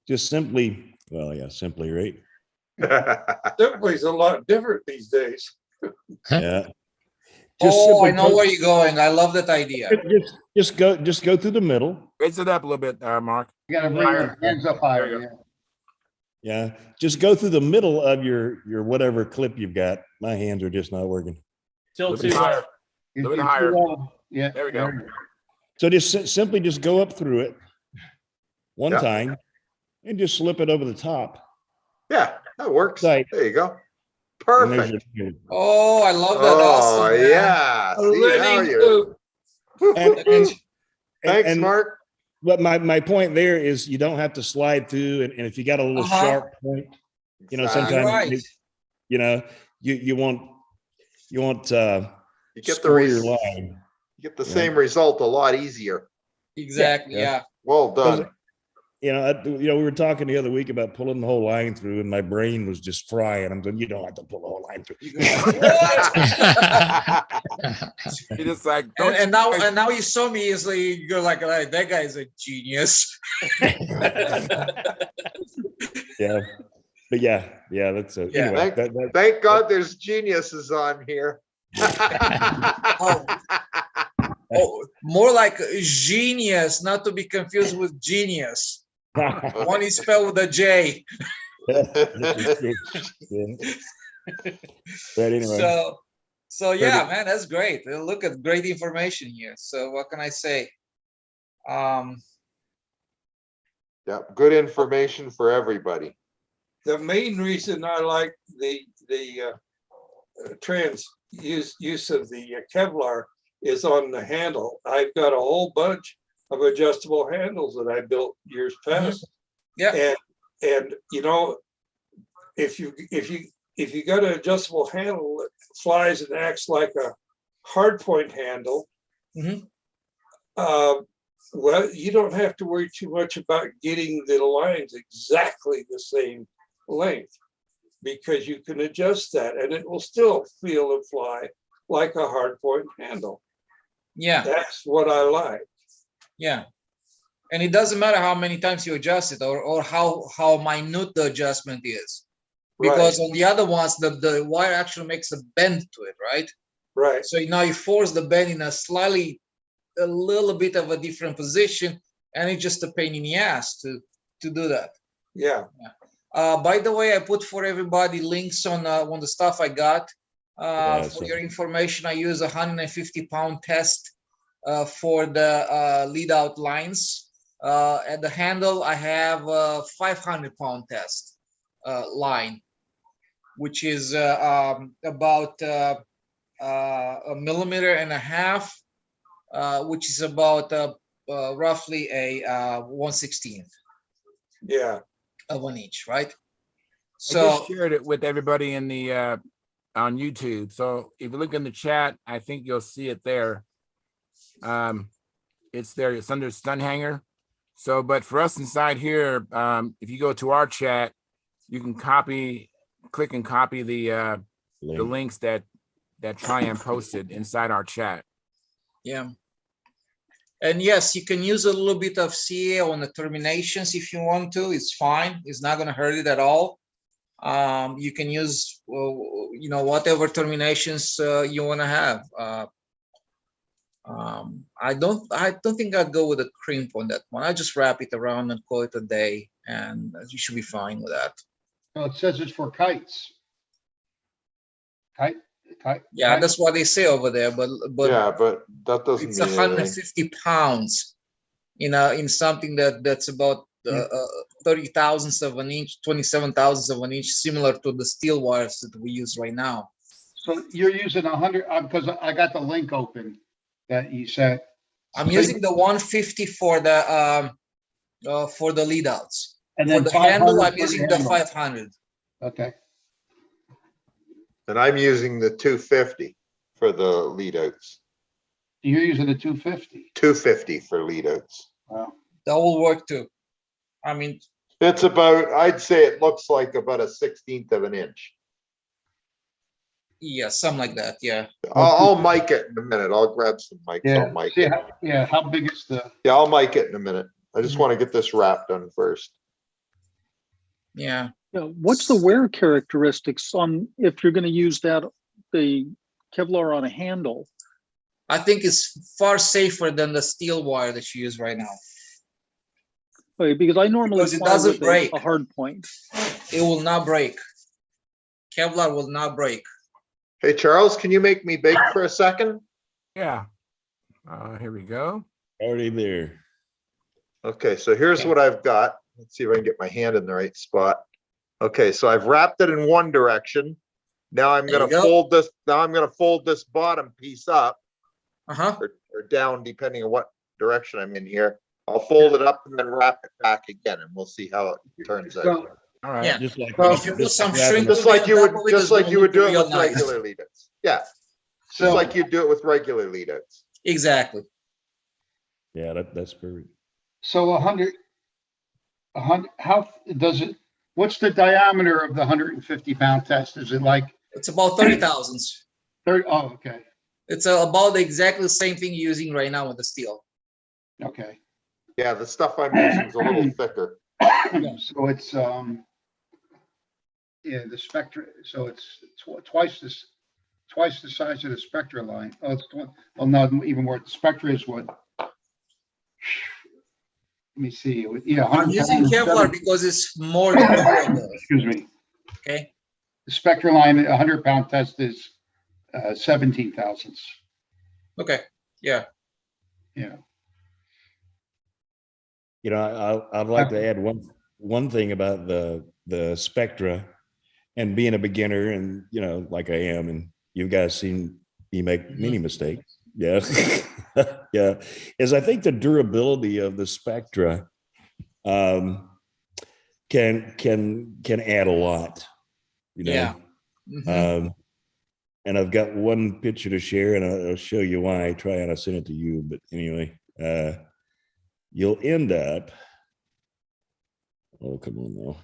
just simply, right? Simply's a lot different these days. Yeah. I know where you're going. I love that idea. Just go through the middle. Raise it up a little bit, Mark. You gotta bring your hands up higher. Yeah, just go through the middle of your whatever clip you've got. My hands are just not working. Tilt too higher. A little bit higher. Yeah, there we go. So simply go up through it one time and just slip it over the top. Yeah, that works. Right. There you go. Perfect. Oh, I love that. Oh, Awesome, man. yeah. See, now you're... Thanks, Mark. But my point there is you don't have to slide through, and if you got a little sharp point, sometimes you won't you get your line. You get the same result a lot easier. Exactly. Yeah. Well done. We were talking the other week about pulling the whole line through, and my brain was just frying. I'm going, you don't have to pull the whole line through. What? You're just like, and now you saw me. Is like you're like that guy is a genius. Yeah, but that's it. Yeah. Anyway, thank God there's geniuses on here. More like genius, not to be confused with genius. One is spelled with a J. But anyway. So yeah, man, that's great. Look at great information here. So what can I say? Yeah, good information for everybody. The main reason I like the use of the Kevlar is on the handle. I've got a whole bunch of adjustable handles that I built years past. Yeah. And if you got an adjustable handle that flies and acts like a hard point handle, well, you don't have to worry too much about getting the lines exactly the same length, because you can adjust that and it will still feel and fly like a hard point handle. Yeah. That's what I like. Yeah. And it doesn't matter how many times you adjust it or how minute the adjustment is. Because on the other ones, the wire actually makes a bend to it, right? Right. So now you force the bend in a little bit of a different position, and it's just a pain in the ass to do that. Yeah. By the way, I put for everybody links on the stuff I got. For your information, I use 150-pound test for the lead out lines. At the handle, I have a 500-pound test line, which is about 1.5 millimeters, which is about roughly a 1/16 of an inch, right? So I just shared it with everybody in the on YouTube. So if you look in the chat, I think you'll see it there. It's there. It's under Stunthangar. So, but for us inside here, if you go to our chat, you can click and copy the links that Tryon posted inside our chat. Yeah. And yes, you can use a little bit of CA on the terminations if you want to. It's fine. It's not going to hurt it at all. You can use, whatever terminations you want to have. I don't think I'd go with a crimp on that one. I just wrap it around and call it a day, and you should be fine with that. Well, it says it's for kites. Kite. Yeah, that's what they say over there, but Yeah, but that doesn't it's mean anything. 150 pounds, in something that's about 30 thousandths of an inch, 27 thousandths of an inch, similar to the steel wires that we use right now. So you're using 100, because I got the link open that you said. I'm using the 150 for the lead outs. And For then the handle, 500 I'm for the using the handle. 500. Okay. And I'm using the 250 for the lead outs. You're using the 250. 250 for lead outs. Wow. That will work too. I mean, It's about, I'd say it looks like about a 16th of an inch. yeah, something like that. Yeah. I'll mic it in a minute. I'll grab some mics. Yeah. I'll mic See it. how big is the? Yeah, I'll mic it in a minute. I just want to get this wrap done first. Yeah. What's the wear characteristics on if you're going to use the Kevlar on a handle? I think it's far safer than the steel wire that you use right now. Okay, because I normally Because it fly doesn't with break. a hard point. It will not break. Kevlar will not break. Hey, Charles, can you make me big for a second? Yeah. Here we go. Already there. Okay, so here's what I've got. Let's see if I can get my hand in the right spot. Okay, so I've wrapped it in one direction. Now I'm There gonna you go. fold this. Now I'm gonna fold this bottom piece up Uh-huh. or down, depending on what direction I'm in here. I'll fold it up and then wrap it back again, and we'll see how it turns out. So, All right. Yeah. Just like If you put some shrink, Just like you would, that way just it's like gonna you would look do it real with nice. regular lead outs. Yeah, just so like you do it with regular lead outs. Exactly. Yeah, that's perfect. so 100. How does it? What's the diameter of the 150-pound test? Is it like It's about 30 thousandths. 30? Oh, okay. It's about exactly the same thing you're using right now with the steel. Okay. Yeah, the stuff I'm using is a little thicker. So it's yeah, the Spectra. So it's twice the size of the Spectra line. Oh, it's well, not even more. The Spectra is what? Let me see. Yeah, I'm using 100 Kevlar because it's more durable. Excuse me. Okay. The Spectra line, 100-pound test is 17 thousandths. Okay. Yeah. Yeah. You know, I'd like to add one thing about the Spectra and being a beginner, and like I am, and you guys seen me make many mistakes. Yeah. Yeah. Is I think the durability of the Spectra can add a lot, Yeah. Mhm. And I've got one picture to share, and I'll show you why. Try and I'll send it to you. But anyway, you'll end up. Oh, come on now.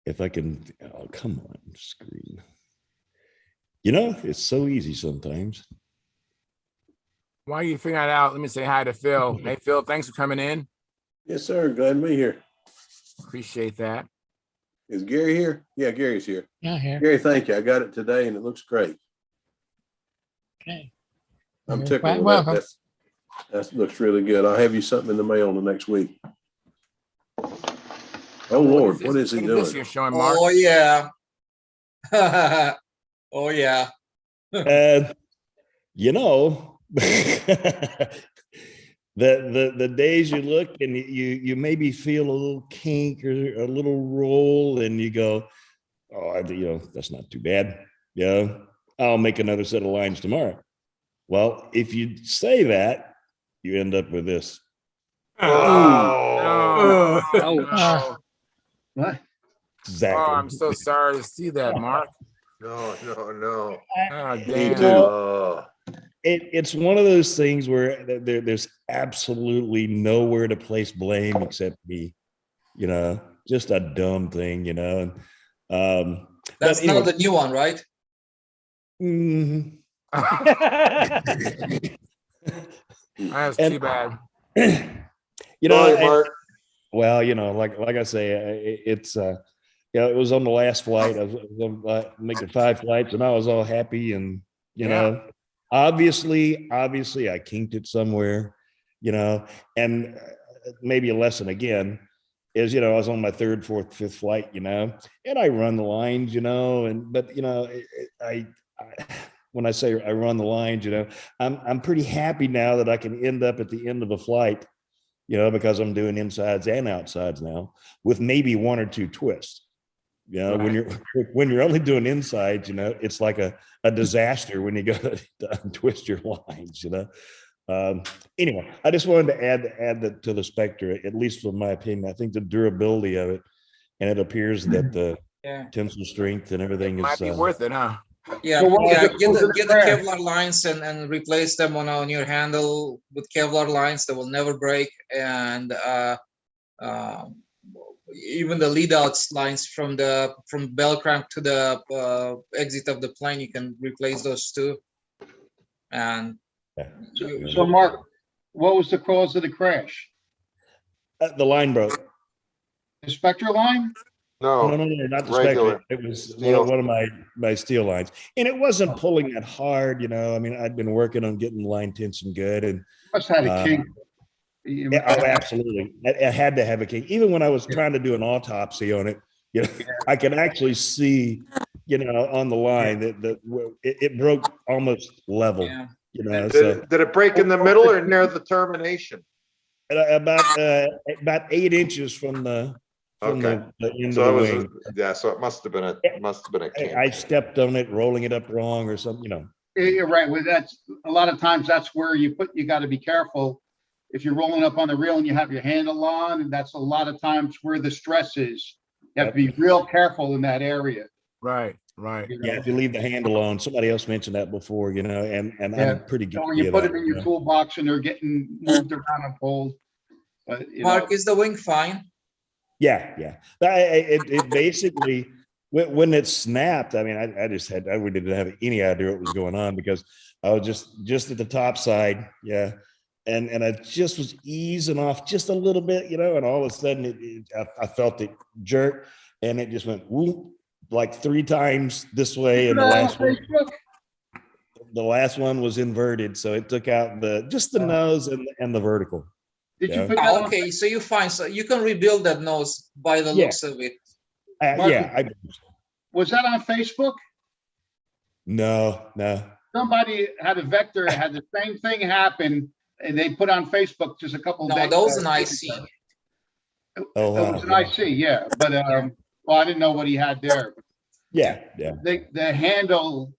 If I can, oh, come on, screen. It's so easy sometimes. While you figure it out, let me say hi to Phil. Hey, Phil, thanks for coming in. Yes, sir. Glad to be here. Appreciate that. Is Gary here? Yeah, Gary's here. Yeah, here. Gary, thank you. I got it today and it looks great. Okay. I'm You're tickled quite with welcome. that. That looks really good. I'll have you something in the mail in the next week. Oh, Lord, what is he This doing? you're showing, Mark. Oh yeah. Oh yeah. The days you look and you maybe feel a little kink or a little roll, and you go, oh, that's not too bad. Yeah, I'll make another set of lines tomorrow. Well, if you say that, you end up with this. Oh, Ouch. What? Exactly. Oh, I'm so sorry to see that, Mark. No. Oh, Me damn. too. Oh. It's one of those things where there's absolutely nowhere to place blame except me, just a dumb thing, That's but anyway, not the new one, right? Mhm. That's And- too bad. You know, Sorry, and- Mark. well, you know, like I say, it's you know, it was on the last flight. I was making 5 flights, and I was all happy, and you Yeah. know, obviously, I kinked it somewhere, you know, and maybe a lesson again is, you know, I was on my 3rd, 4th, 5th flight, you know, and I run the lines, you know, but you know, I when I say I run the lines, you know, I'm pretty happy now that I can end up at the end of a flight, you know, because I'm doing insides and outsides now with maybe 1 or 2 twists. You know, when you're only doing insides, you know, it's like a disaster when you go to untwist your lines, you know. Anyway, I just wanted to add that to the Spectre, at least from my opinion. I think the durability of it, and it appears that the Yeah. tensile strength and everything Might be is worth it, huh? Yeah, So what was yeah. the cause of the Get the crash? Kevlar lines and replace them on your handle with Kevlar lines that will never break, and even the lead outs lines from bell crank to the exit of the plane, you can replace those too. And So Mark, what was the cause of the crash? the line broke. The Spectre line? No, No, not the regular Spectre. It was steel. one of my steel lines, and it wasn't pulling that hard. You know, I mean, I'd been working on getting the line tension good, and Must have had a kink. yeah, oh, absolutely. I had to have a kink. Even when I was trying to do an autopsy on it, you know, I could actually see, you know, on the line that it broke almost level. yeah. You know, so Did it break in the middle or near the termination? about 8 inches from the Okay. the end So of it the was, wing. yeah, so it must have been a kink. I stepped on it, rolling it up wrong or something. You know. You're right. Well, that's a lot of times that's where you got to be careful. If you're rolling up on the reel and you have your handle on, and that's a lot of times where the stress is. You have to be real careful in that area. Right. You Yeah, know? if you leave the handle on, somebody else mentioned that before, you know, and Yeah. I'm pretty So guilty when you of put that, them in you your know. toolbox and they're getting moved around and pulled. But you Mark, know, is the wing fine? Yeah. It basically when it snapped. I mean, I really didn't have any idea what was going on because I was just at the top side, yeah, and I just was easing off just a little bit, you know, and all of a sudden I felt it jerk, and it just went whoop like 3 times this way, and the last one was inverted, so it took out just the nose and the vertical. Did you Yeah. put that on? Okay, so you find so you can rebuild that nose by the Yeah. looks of it. Yeah, Was that on Facebook? no. Somebody had a vector, had the same thing happen, and they put on Facebook just a couple of No, days. that was an IC. Oh, wow. It was an IC, yeah. But well, I didn't know what he had there. Yeah. The handle,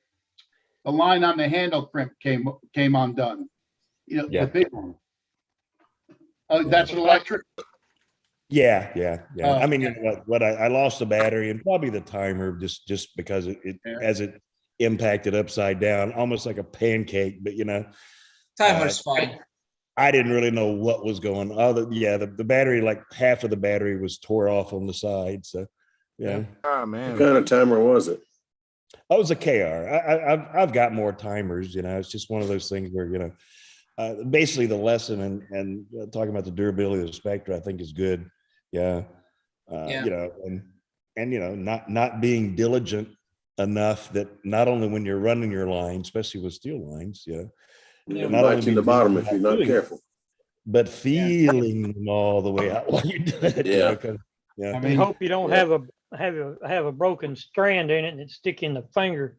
the line on the handle crimp came undone. You know, Yeah. the big one. Oh, that's an electric. Yeah. Oh, I mean, you know what I lost the battery and probably the timer just because it as it impacted upside down, almost like a pancake. But you know, Timer's fine. I didn't really know what was going on. The battery, like half of the battery was tore off on the side. So yeah. Oh man. What kind of timer was it? I was a KR. I've got more timers, you know, it's just one of those things where, you know, basically the lesson and talking about the durability of the Spectre, I think is good. Yeah. You know, and you know, not being diligent enough that not only when you're running your line, especially with steel lines, yeah. Yeah, Not bites only in the being bottom diligent if you're about not doing it, careful. but feeling them all the way out while you do it. You Yeah. know, 'cause, yeah. I mean, hope you don't have a broken strand in it and it's sticking the finger.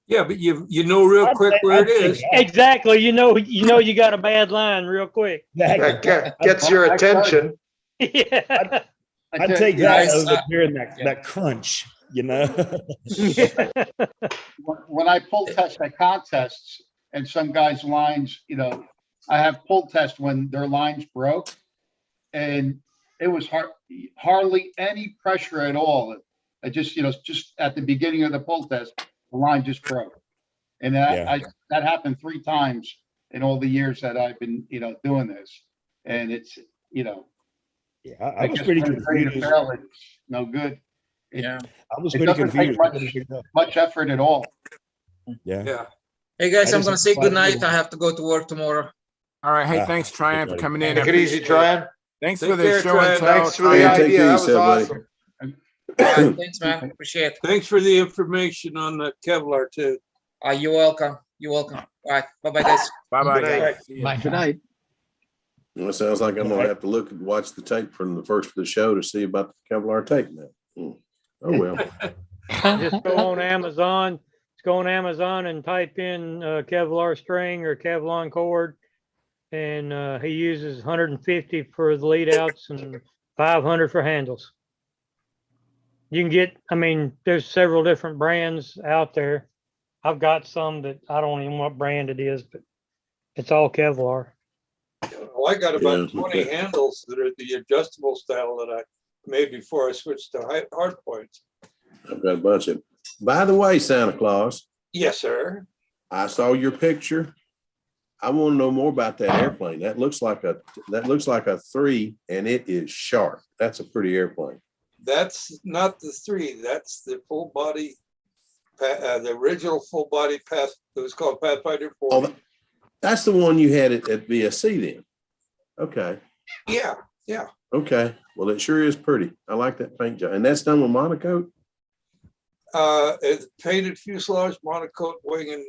Yeah, but you know real quick where it is. Exactly. You know you got a bad line real quick. That gets your attention. Yeah. I'd take that over during that crunch, you know. When I pull test at contests and some guys' lines, you know, I have pull test when their lines broke, and it was hardly any pressure at all. I just, you know, just at the beginning of the pull test, the line just broke, and that happened 3 times in all the years that I've been, you know, doing this, and it's, you know, Yeah, I was pretty confused. It's no good. Yeah, I was It pretty doesn't take confused. much effort at all. Yeah. Yeah. Hey guys, I I'm just gonna say have good fun. night. I have to go to work tomorrow. All right. Hey, Ah, thanks, Tryon, for buddy. coming in. I Take it easy, appreciate it. Tryon. Thanks Take for the care, show and Tryon. tell. Thanks for the Tryon. Take it idea. That easy, was everybody. awesome. All right, thanks, man. Appreciate it. Thanks for the information on the Kevlar too. You're welcome. You're welcome. All right. Bye-bye, guys. Bye-bye, Good night. guys. See ya. Bye. Good night. Well, it sounds like I'm gonna have to watch the tape from the first of the show to see about the Kevlar tape now. Oh, well. Just go on Amazon. Just go on Amazon and type in Kevlar string or Kevlar cord. And he uses 150 for the lead outs and 500 for handles. You can get, I mean, there's several different brands out there. I've got some that I don't even know what brand it is, but it's all Kevlar. Well, I got about Yeah, 20 okay. handles that are the adjustable style that I made before I switched to hard points. I've got a bunch of. By the way, Santa Claus, Yes, sir. I saw your picture. I want to know more about that airplane. That looks like a 3, and it is sharp. That's a pretty airplane. That's not the 3. That's the full body, the original full body path. It was called Pathfinder 40. Oh, that's the one you had at VSC then. Okay. Yeah, yeah. Okay. Well, it sure is pretty. I like that paint job. And that's done with monocoat? It's painted fuselage, monocoat, wing, and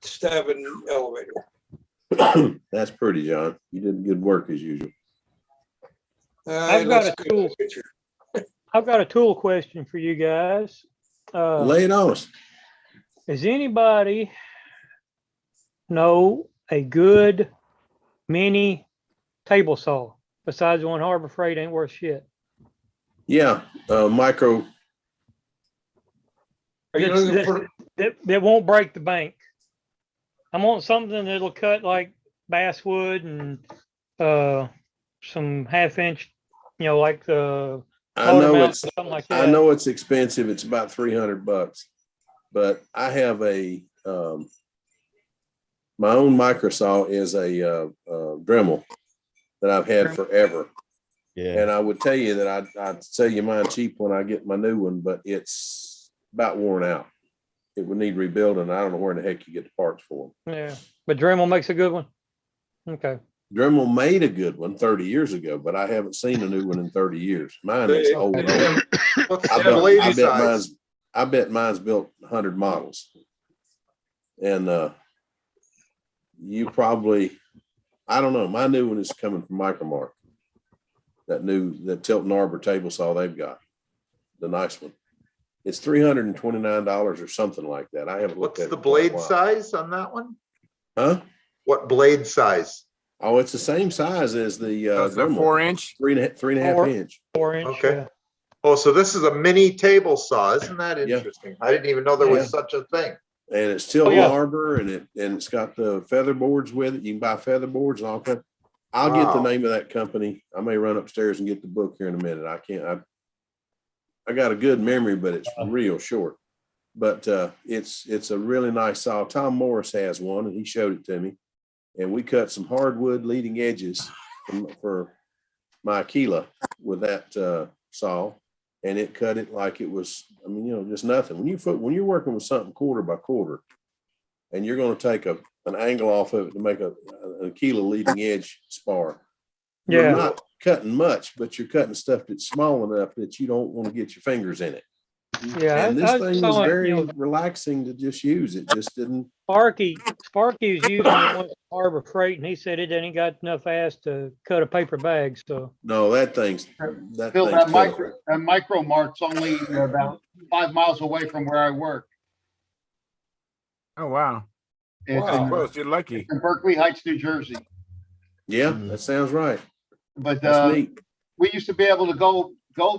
stab and elevator. That's pretty, John. You did good work as usual. I've got a tool. I've got a tool question for you guys. Lay it on us. Does anybody know a good mini table saw besides the one Harbor Freight ain't worth shit? Yeah, micro. Are you looking for? That won't break the bank. I want something that'll cut like basswood and some 1/2 inch, like the I know mount, it's something like that. I know it's expensive. It's about $300, but I have a my own micro saw is a Dremel that I've had forever. Yeah. And I would tell you that I'd sell you mine cheap when I get my new one, but it's about worn out. It would need rebuilding. I don't know where in the heck you get the parts for them. Yeah, but Dremel makes a good one. Okay. Dremel made a good one 30 years ago, but I haven't seen a new one in 30 years. Mine is old. What's the blade size? I bet mine's built 100 models. And you probably, I don't know. My new one is coming from Micromark. That Tilton Arbor table saw they've got, the nice one. It's $329 or something like that. I haven't looked What's at the it in quite a blade while. size on that one? Huh? What blade size? Oh, it's the same size as the That's a Dremel. 4-inch. 3.5 inch. 4-inch. Okay. Yeah. Oh, so this is a mini table saw. Isn't that interesting? I didn't even know there was such a thing. And it's Tilton yeah. Arbor, and it's got the feather boards with it. You can buy feather boards and all that. I'll get the Wow. name of that company. I may run upstairs and get the book here in a minute. I can't. I got a good memory, but it's real short. But it's a really nice saw. Tom Morris has one, and he showed it to me. And we cut some hardwood leading edges for my Aquila with that saw, and it cut it like it was. I mean, just nothing. When you're working with something quarter by quarter, and you're going to take an angle off of it to make an Aquila leading edge spar. Yeah. You're not cutting much, but you're cutting stuff that's small enough that you don't want to get your fingers in it. Yeah. And this I thing saw was it, very relaxing to just use. It just didn't. Sparky was using it with Harbor Freight, and he said it ain't got enough ass to cut a paper bag. So No, that thing's Phil, that micro mart's only about 5 miles away from where I work. Oh, wow. It's Wow. in, Close. You're lucky. in Berkeley Heights, New Jersey. Yeah, that sounds right. But That's neat. we used to be able to go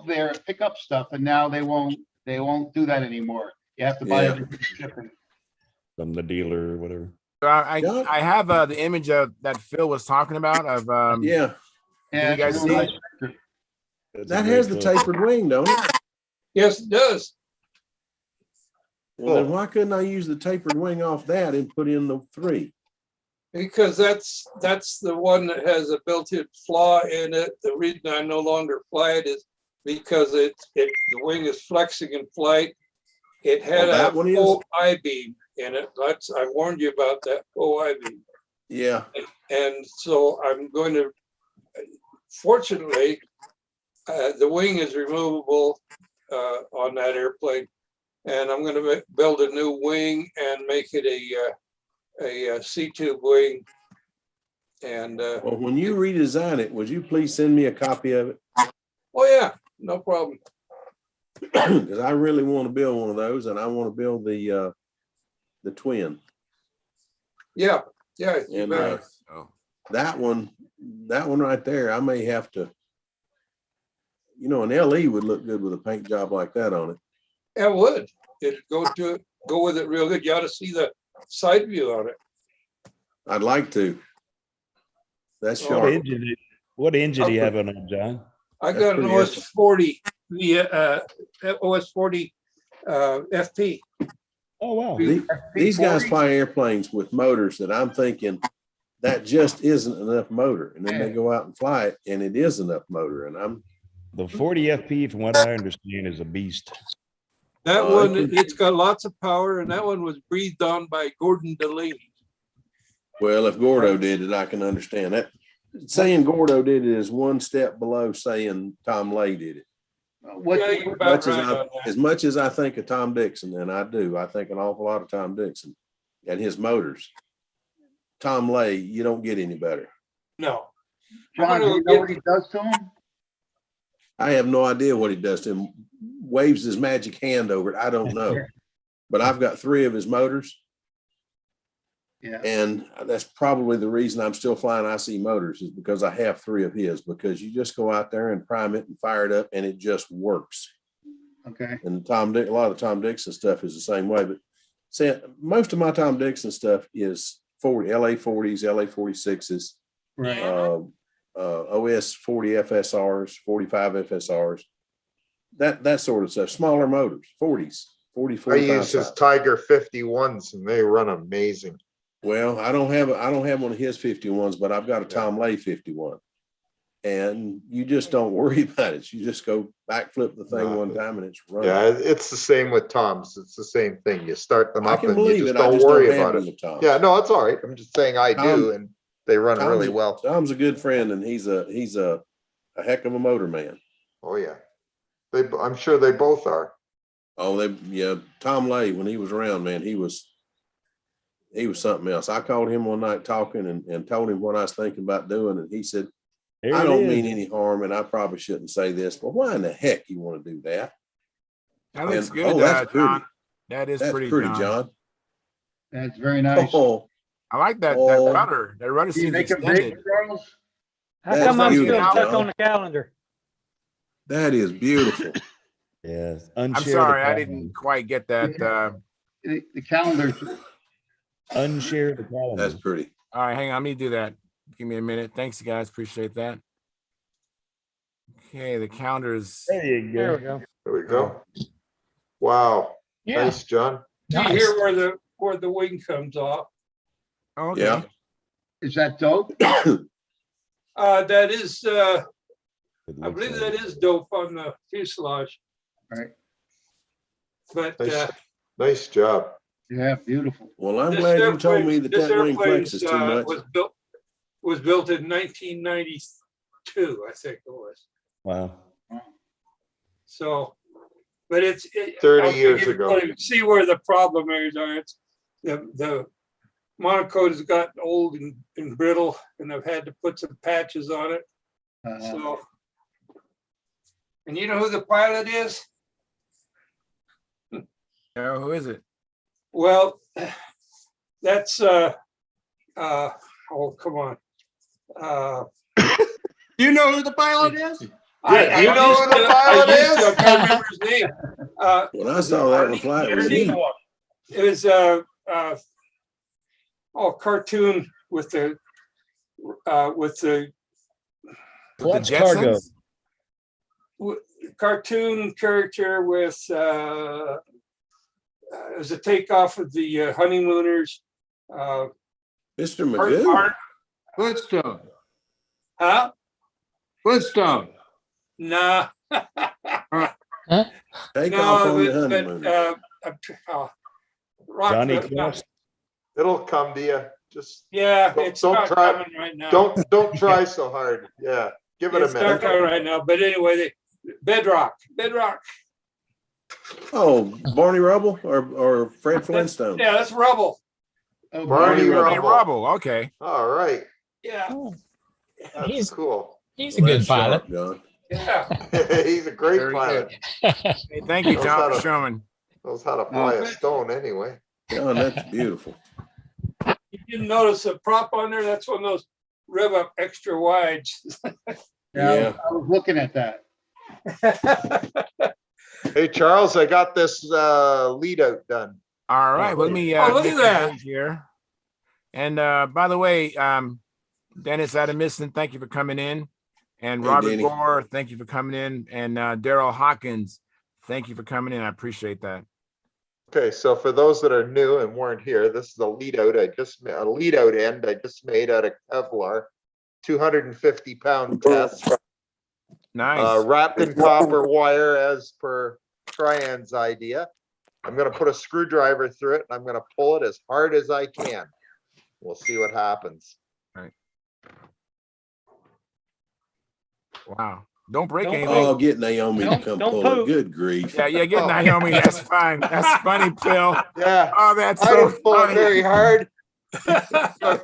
there and pick up stuff, and now they won't do that anymore. You have to buy Yeah. everything shipping. From the dealer or whatever. So I have the image of that Phil was talking about of Yeah, Can you guys it's a see really it? nice picture. That's a that great has the film. tapered wing, don't it? Yes, it does. Well, then why couldn't I use the tapered wing off that and put in the 3? Because that's the one that has a built-in flaw in it. The reason I no longer fly it is because the wing is flexing in flight. It had Oh, a that one is? full I-beam. in it. I warned you about that OIV. Yeah. And so I'm going to, fortunately, the wing is removable on that airplane. And I'm going to build a new wing and make it a C-tube wing. And Well, when you redesign it, would you please send me a copy of it? oh yeah, no problem. Because I really want to build one of those, and I want to build the twin. Yeah, yeah. You And bet. that one right there, I may have to, you know, an LE would look good with a paint job like that on it. It would. It'd go with it real good. You ought to see the side view on it. I'd like to. That's Oh. sharp. What engine do you have on it, John? I That's got an pretty OS 40, the OS 40 FP. Oh, wow. These guys fly airplanes with motors that I'm thinking that just isn't enough motor. And then they go out and fly it, and it is enough motor. And The 40 FP, from what I understand, is a beast. That one, it's got lots of power, and that one was breathed on by Gordon Delaney. well, if Gordo did it, I can understand that. Saying Gordo did it is one step below saying Tom Lay did it. Yeah, you're about right on that. As much as I think of Tom Dixon, and I do, I think an awful lot of Tom Dixon and his motors. Tom Lay, you don't get any better. No. John, do you know what he does to him? I have no idea what he does to him. Waves his magic hand over it. I don't know. But I've got 3 of his motors. Yeah. And that's probably the reason I'm still flying IC motors, is because I have 3 of his, because you just go out there and prime it and fire it up and it just works. Okay. And a lot of Tom Dixon stuff is the same way. But see, most of my Tom Dixon stuff is 40 LA 40s, LA 46s, Right. OS 40 FSRs, 45 FSRs, that sort of stuff. Smaller motors, 40s, 40, I 45. use his Tiger 51s and they run amazing. Well, I don't have one of his 51s, but I've got a Tom Lay 51. And you just don't worry about it. You just go backflip the thing one time and it's running. Yeah, it's the same with Toms. It's the same thing. You start them I up can and you believe just it. I don't just worry don't have about them it. with Toms. Yeah, no, it's all right. I'm just saying I do, and they run really well. Tom's a good friend, and he's a heck of a motor man. Oh yeah, I'm sure they both are. Oh, Tom Lay, when he was around, man, he was something else. I called him one night talking and told him what I was thinking about doing, and he said, I don't mean any harm, and I probably shouldn't say this, but why in the heck you want to do that? That looks good, that's pretty. John. That's pretty, John. That's very nice. Oh, I like that rudder. That rudder Do you seems make them extended. big, Charles? How come I'm still beautiful, stuck John. on the calendar? That is beautiful. Yes. I'm sorry, I didn't quite get that. The calendar. Unshare the calendar. That's pretty. All right, hang on. Let me do that. Give me a minute. Thanks, guys. Appreciate that. Okay, the calendar is. There you go. There we go. There we go. Wow, Yeah. nice, John. You hear where the wing comes off. Oh, okay. Yeah. Is that dope? That is, It I looks believe like that is dope on the fuselage. Right. But Nice job. Yeah, beautiful. Well, I'm this glad you told me this that wing airplane, flexes too much. was built in 1992, I think it was. Wow. So, but it's 30 I years think ago. you see where the problem areas are. It's the monocoque has gotten old and brittle, and I've had to put some patches on it. So, and you know who the pilot is? Oh, who is it? Well, that's oh, come on. You know who the pilot is? You know who the pilot is? I can't remember his name. When I saw that one fly, it was neat. It was cartoon with the Clutch cargo. cartoon character with it was a takeoff of the honeymooners. Mr. Magoo. Flintstone. Huh? Flintstone. Nah. Take No, off on the but, honeymoon. rock. Johnny that's not- Quest. It'll come to you. Just Yeah, Don't- it's don't not try- coming right now. don't try so hard. Yeah, give it a It's not minute. coming right now, but anyway, bedrock. Oh, Barney Rubble or Fred Flintstone? Yeah, that's rubble. Oh, Barney Barney Rubble. Rubble. Okay. All right, Yeah, Oh, that's He's- cool. he's a Well, good that's pilot. sharp, John. yeah. He's a great Very pilot. Hey, thank you, Knows John, how for to- showing. Knows how to fly a stone anyway. John, that's beautiful. You didn't notice a prop on there? That's one of those rev up extra wides. Yeah. I was looking at that. Hey, Charles, I got this lead out done. All right. Well, let me Oh, look make at a that. note here. And by the way, Dennis Adamison, thank you for coming in. And Hey, Robert Denny. Gore, thank you for coming in. And Daryl Hawkins, thank you for coming in. I appreciate that. Okay, so for those that are new and weren't here, this is a lead out. A lead out end I just made out of Kevlar, 250-pound test, Nice. wrapped in copper wire as per Trian's idea. I'm gonna put a screwdriver through it and I'm gonna pull it as hard as I can. We'll see what happens. Wow. Don't break Don't anything. Oh, get Naomi to Don't- come don't pull poke. it. Good grief. Yeah, get Oh. Naomi. That's fine. That's funny, Phil. Yeah, Oh, that's I so didn't pull it funny. very hard.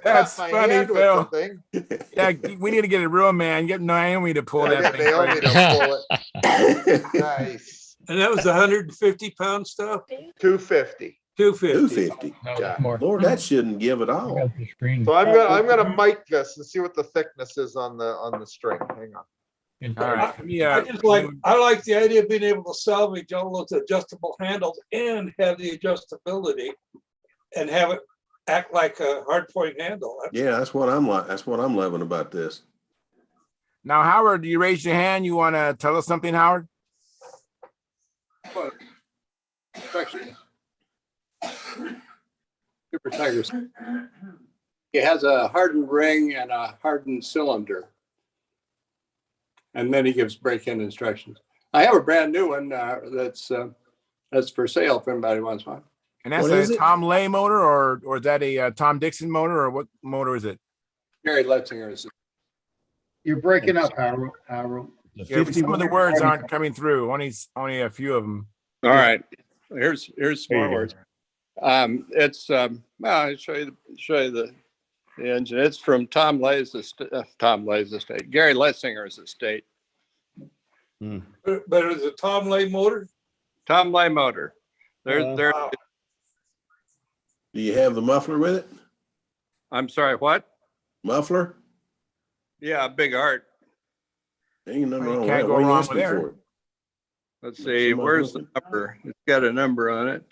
That's funny, Phil. Thing. Yeah, we need to get a real man. Get Naomi to pull that Get thing. for Naomi you. to pull it. Nice. And that was 150-pound stuff? 250. 250. 250. Yeah. More. Lord, that shouldn't give at all. Got the screen. So I'm gonna mic this and see what the thickness is on the string. Hang on. All right. Let me, I just I like the idea of being able to salvage all those adjustable handles and have the adjustability and have it act like a hard point handle. Yeah, that's what I'm like. That's what I'm loving about this. now, Howard, you raised your hand. You want to tell us something, Howard? Super Tigers. It has a hardened ring and a hardened cylinder. And then he gives break-in instructions. I have a brand new one that's for sale if anybody wants one. And that's What is a it? Tom Lay motor, or is that a Tom Dixon motor, or what motor is it? Gary Letzinger is. You're breaking up, Harold. The Yeah, some of the 51 words aren't coming through. Only a few of them. All right, here's There some more you words. It's well, I'll show you the engine. It's from Tom Lay's estate, Gary Letzinger's estate. Hmm. But it's a Tom Lay motor? Tom Lay motor. There. Do you have the muffler with it? I'm sorry, what? Muffler? Yeah, Big Art. Ain't nothing Well, you wrong with can't that. go What are you wrong asking with there. for? Let's see, Somebody's where's the looking. number? It's got a number on it.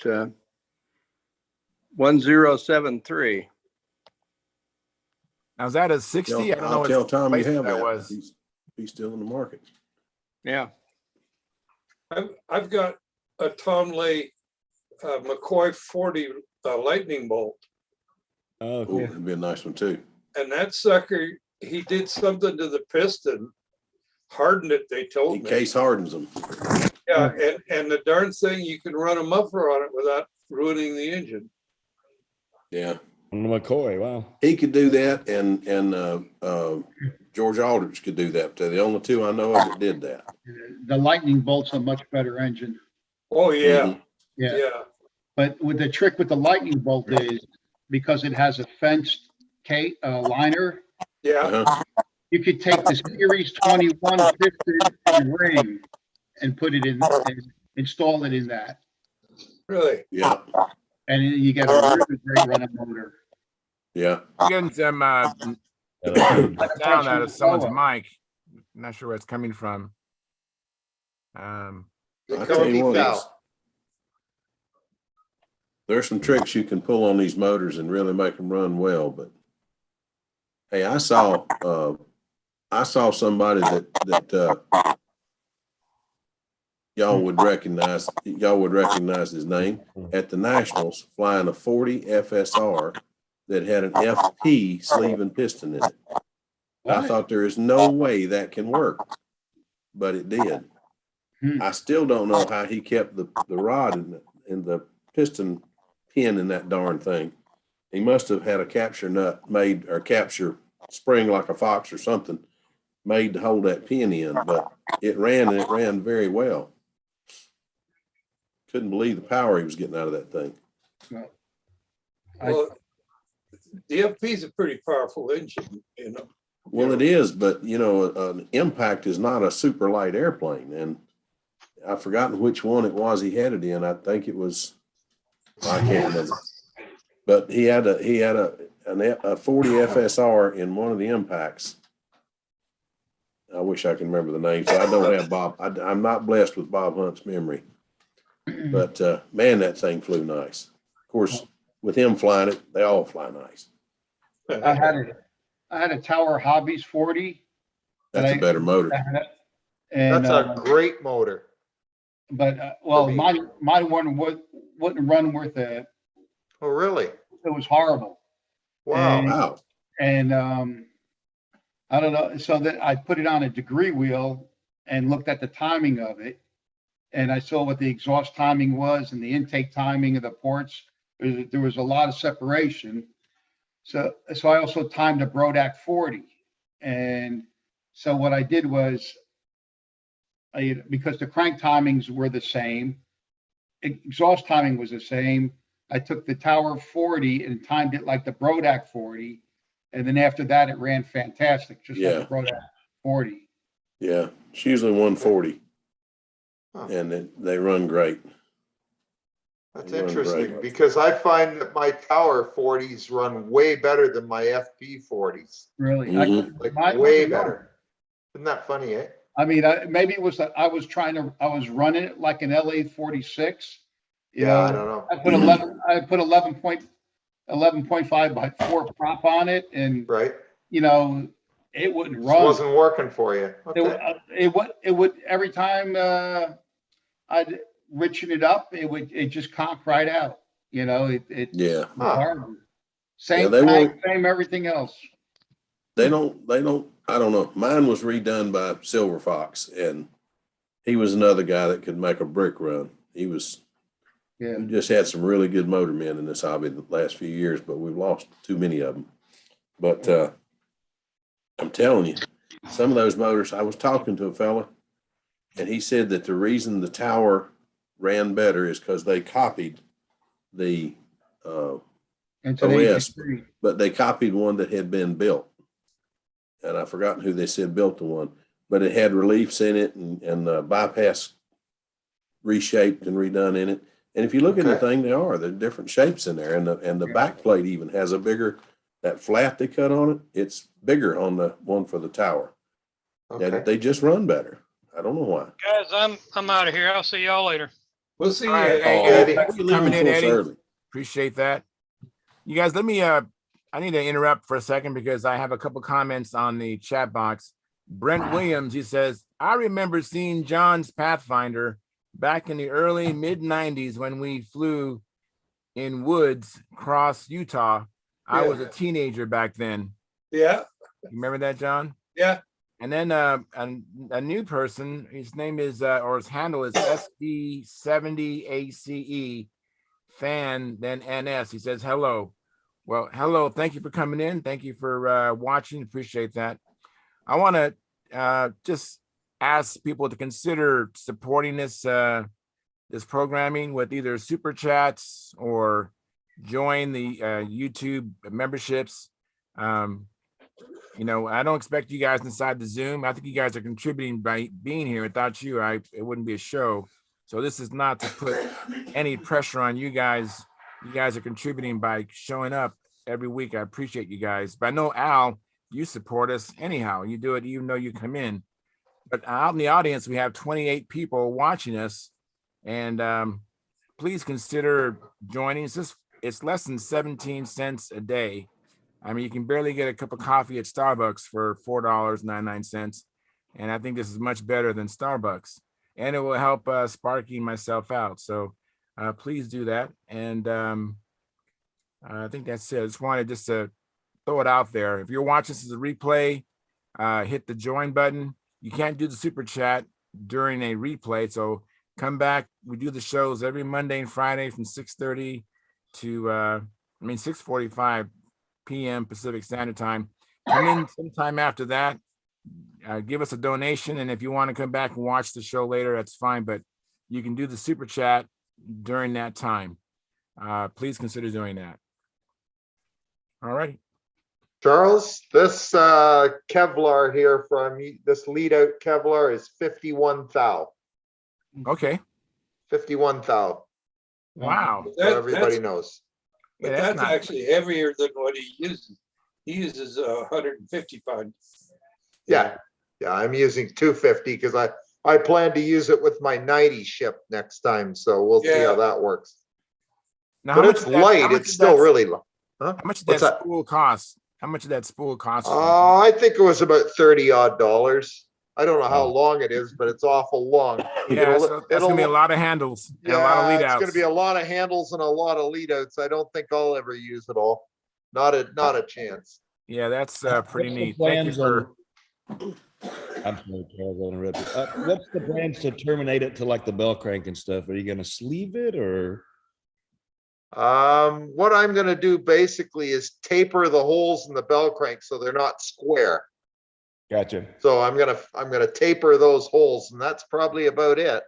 1073. Now, is that a 60? I don't know I'll what tell Tom you place have that that. was. He's still in the market. Yeah. I've got a Tom Lay McCoy 40 lightning bolt. Oh, Oh, cool. that'd be a nice one too. And that sucker, he did something to the piston, hardened it, they told In me. case hardens them. Yeah, and the darn thing, you can run a muffler on it without ruining the engine. Yeah. On the McCoy, wow. He could do that and George Aldrich could do that. They're the only two I know of that did that. The Lightning Bolt's a much better engine. Oh, yeah, Mhm. Yeah. yeah. But with the trick with the Lightning Bolt is because it has a fenced liner, Yeah, Uh-huh. you could take the Series 21 piston and ring and put it in, and install it in that. really. Yeah. And you get a really great running motor. Yeah. I'm getting some sound out of someone's mic. I'm not sure where it's coming from. I tell you what, there's some tricks you can pull on these motors and really make them run well. But hey, I saw somebody that y'all would recognize his name at the Nationals flying a 40 FSR that had an FP sleeve and piston in it. I thought there is no way that can work, but it did. I still don't know how he kept the rod in the piston pin in that darn thing. He must have had a capture nut made, or capture spring like a fox or something made to hold that pin in, but it ran, and it ran very well. Couldn't believe the power he was getting out of that thing. Well, the FP is a pretty powerful engine, you know. Well, it is, but you know, an Impact is not a super light airplane, and I've forgotten which one it was he had it in. I think it was, I can't remember, but he had a 40 FSR in one of the Impacts. I wish I can remember the name. So I don't have Bob. I'm not blessed with Bob Hunt's memory, but man, that thing flew nice. Of course, with him flying it, they all fly nice. I had a Tower Hobbies 40. That's a better motor. And, That's a great motor. But well, my one wouldn't run worth it. Oh, really? It was horrible. Wow. And, Wow. And I don't know. So that I put it on a degree wheel and looked at the timing of it, and I saw what the exhaust timing was and the intake timing of the ports. There was a lot of separation. So I also timed a Brodak 40, and so what I did was, because the crank timings were the same, exhaust timing was the same, I took the Tower 40 and timed it like the Brodak 40, and then after that it ran fantastic, just like the Brodak 40. Yeah, it's usually 140, Huh. and they run great. That's They run interesting great. because I find that my Tower 40s run way better than my FP 40s. Really? Mhm. Like way better. Isn't that funny, eh? I mean, maybe it was that I was running it like an LA 46. Yeah, I don't know. I put 11.5 by 4 prop on it, and Right. you know, it wouldn't It run. wasn't working for you. Okay. It would every time I'd richen it up, it just conk right out. You know, it Yeah. was horrible. Same Yeah, they tank, won't- same everything else. They don't, I don't know. Mine was redone by Silver Fox, and he was another guy that could make a brick run. We just had some really good motormen in this hobby the last few years, but we've lost too many of them. But I'm telling you, some of those motors, I was talking to a fella, and he said that the reason the Tower ran better is because they copied the And today's OS, degree. but they copied one that had been built. And I've forgotten who they said built the one, but it had reliefs in it and bypass reshaped and redone in it. And if you look at the thing, there are different shapes in there, and the back plate even has a bigger, that flat they cut on it, it's bigger on the one for the Tower. Okay. They just run better. I don't know why. Guys, I'm out of here. I'll see y'all later. We'll see you. All right, Hey, Eddie, Eddie. thanks for Leaving coming in, for us Eddie. early. Appreciate that. You guys, I need to interrupt for a second because I have a couple comments on the chat box. Brent Williams, he says, I remember seeing John's Pathfinder back in the early mid-90s when we flew in woods across Utah. I was a teenager back then. Yeah. You remember that, John? Yeah. And then a new person, his name is, or his handle is SD70ACE fan, then NS. He says, hello. Well, hello. Thank you for coming in. Thank you for watching. Appreciate that. I want to just ask people to consider supporting this programming with either super chats or join the YouTube memberships. You know, I don't expect you guys inside the Zoom. I think you guys are contributing by being here. Without you, it wouldn't be a show. So this is not to put any pressure on you guys. You guys are contributing by showing up every week. I appreciate you guys. But I know, Al, you support us anyhow. You do it even though you come in. But out in the audience, we have 28 people watching us. And please consider joining. It's less than 17 cents a day. I mean, you can barely get a cup of coffee at Starbucks for $4.99. And I think this is much better than Starbucks. And it will help Sparky and myself out. So please do that. And I think that's it. I just wanted to throw it out there. If you're watching this as a replay, hit the join button. You can't do the super chat during a replay. So come back. We do the shows every Monday and Friday from 6:30 to, 6:45 p.m. Pacific Standard Time. Come in sometime after that. Give us a donation, and if you want to come back and watch the show later, that's fine. But you can do the super chat during that time. Please consider doing that. All right. Charles, this Kevlar here from this lead out Kevlar is 51 thou. Okay. 51 thou. Wow. So everybody knows. But Yeah, that's not- actually heavier than what he uses. He uses 155. Yeah, I'm using 250 because I plan to use it with my 90 ship next time. So we'll see how Yeah. that works. Now, But how much it's did that- how light. much It's did still that- really low. Huh? How much did What's that that? spool cost? How much did that spool cost? I think it was about $30 odd. I don't know how Wow. long it is, but it's awful long. Yeah, so that's gonna be a lot of handles and a lot of lead It's outs. gonna be a lot of handles and a lot of lead outs. I don't think I'll ever use it all. Not a chance. Yeah, that's pretty What's the neat. Thank you plans for. I'm sorry, Charles, I interrupted. What's the plans to terminate it to like the bell crank and stuff? Are you gonna sleeve it or? What I'm gonna do basically is taper the holes in the bell crank so they're not square. Gotcha. So I'm gonna taper those holes, and that's probably about it.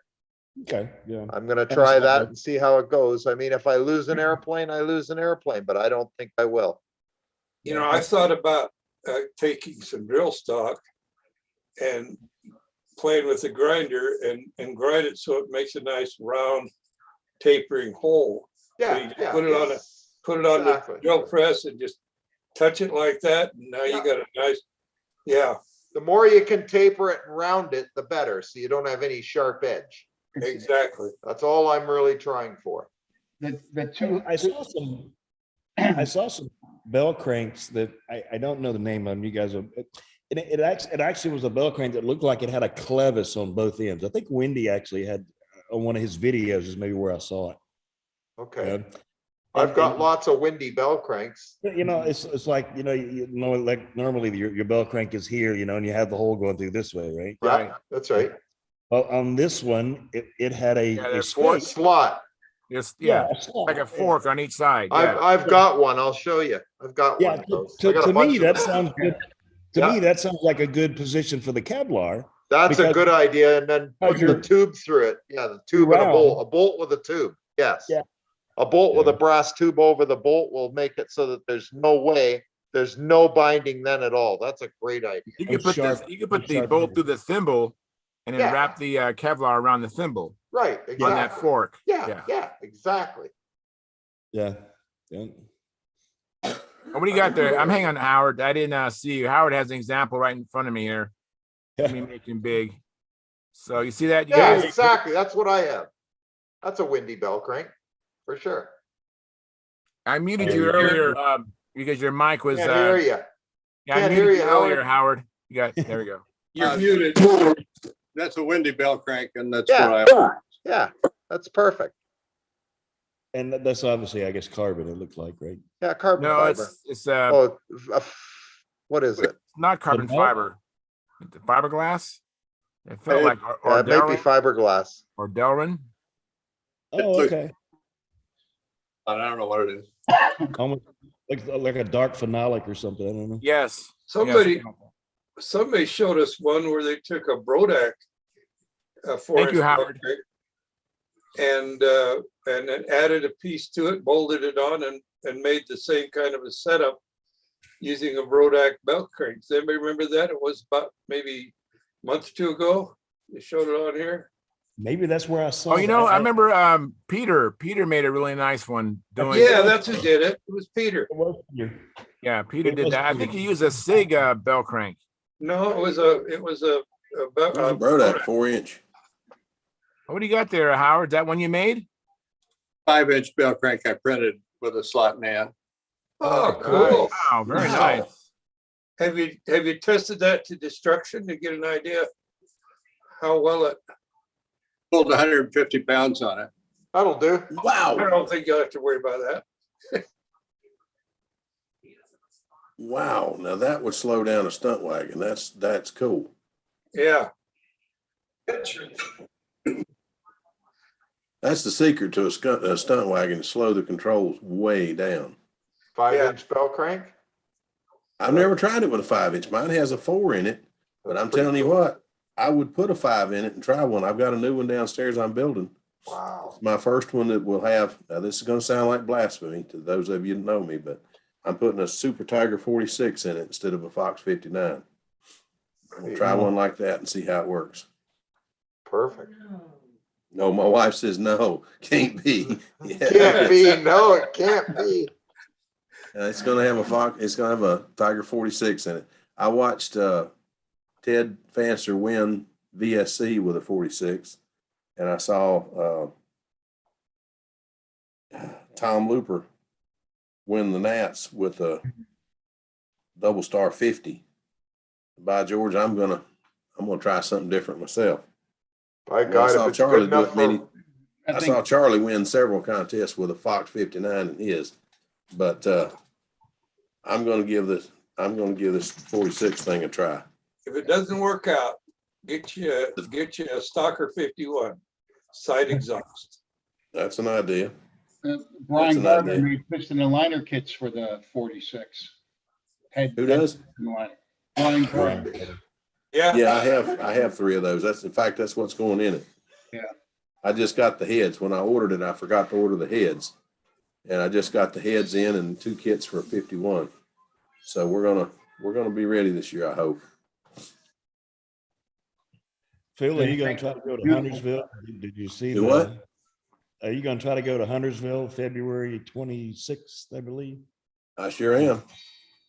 Okay, yeah. I'm gonna Kinda try sounds that like- and see how it goes. I mean, if I lose an airplane, I lose an airplane, but I don't think I will. You know, I thought about taking some drill stock and playing with the grinder and grind it so it makes a nice round tapering hole. So you Yeah, just yeah. put it on Exactly. the drill press and just touch it like that, and now you got a nice, yeah, The more you can taper it and round it, the better, so you don't have any sharp edge. exactly. That's all I'm really trying for. The two, I saw some bell cranks that I don't know the name of them. You guys, it actually was a bell crank that looked like it had a clevis on both ends. I think Wendy actually had on one of his videos is maybe where I saw it. Okay. I've got lots of windy bell cranks. You know, it's like, you know, like normally your bell crank is here, and you have the hole going through this way, right? Yeah, that's right. Well, on this one, it had a there's Fourth space. slot. Just Yeah, like a fork on each side. Yeah. I've got one. I'll show you. I've got Yeah, one of those. I got a to bunch me, of that them. sounds good. To me, that sounds like a good position for the Kevlar. That's a because- good idea. And then put the you're- tube through it. Yeah, the tube and a Round. bolt with a tube. Yes. Yeah. A bolt with Yeah. a brass tube over the bolt will make it so that there's no binding then at all. That's a great idea. You could put sharp- this. You could put the sharp bolt edges. through the thimble, and then Yeah. wrap the Kevlar around the thimble Right, on that exactly. fork. Yeah, exactly. Yeah. Yeah. What do you got there? I'm hanging on, Howard. I didn't see you. Howard has an example right in front of me here. Let me make him big. So you see that? You Yeah, guys? exactly. That's what I have. That's a windy bell crank, for sure. I muted Oh, you yeah. earlier because your mic was. Can't hear you. Yeah, I Can't muted hear you you, earlier, Howard. You got. There we go. You're muted. That's a windy bell crank, and that's Yeah. what I. Yeah, that's perfect. And that's obviously, I guess, carbon. It looks like, right? Yeah, carbon No, fiber. it's What is it? not carbon belt? fiber. The fiberglass. It felt like It may be Delrin fiberglass. or Delrin. Oh, looks- okay. I don't know what it is. Almost like a dark phenolic or something. I don't know. Yes. Somebody Yes. showed us one where they took a Brodak. Thank you, Howard. And then added a piece to it, bolted it on and made the same kind of a setup using a Brodak belt crank. Does anybody remember that? It was about maybe a month or two ago. They showed it on here. Maybe that's where I saw. Oh, you know, I remember Peter. Peter made a really nice one doing. Yeah, that's who did it. It was Peter. Yeah, Peter It did was that. I Peter. think he used a Sig bell crank. No, it was a Brodak 4-inch. What do you got there, Howard? Is that one you made? 5-inch bell crank I printed with a slot man. Oh, cool. Wow, very Wow. nice. Have you tested that to destruction to get an idea how well it? Pulled 150 pounds on it. That'll do. I Wow. don't think you'll have to worry about that. Wow. Now that would slow down a stunt wagon. That's cool. Yeah. That's the secret to a stunt wagon, slow the controls way down. 5-inch bell crank? I've never tried it with a 5-inch. Mine has a 4 in it, but That's I'm pretty telling you cool. what, I would put a 5 in it and try one. I've got a new one downstairs I'm building. Wow. It's my first one that will have, now this is going to sound like blasphemy to those of you that know me, but I'm putting a Super Tiger 46 in it instead of a Fox 59. We'll try one like that and see how it works. Perfect. No, my wife says no, can't be. Yeah. Can't be. No, it can't be. It's going to have a Fox. It's going to have a Tiger 46 in it. I watched Ted Fancer win VSC with a 46, and I saw Tom Looper win the Nats with a double star 50. By George, I'm gonna try something different myself. By God, if it's good enough for, I saw Charlie win several contests with a Fox 59 in his, but I'm gonna give this 46 thing a try. If it doesn't work out, get you a Stalker 51 side exhaust. That's an idea. Brian an Gardner idea. made piston and liner kits for the 46. Who does? Brian Gardner. Yeah. I have 3 of those. That's what's going in it. Yeah. I just got the heads. When I ordered it, I forgot to order the heads. And I just got the heads in and 2 kits for 51. So we're gonna be ready this year, I hope. Phil, are you going to try to go to Huntersville? Did you see Do what? Are you going to try to go to Huntersville February 26th, I believe? I sure am.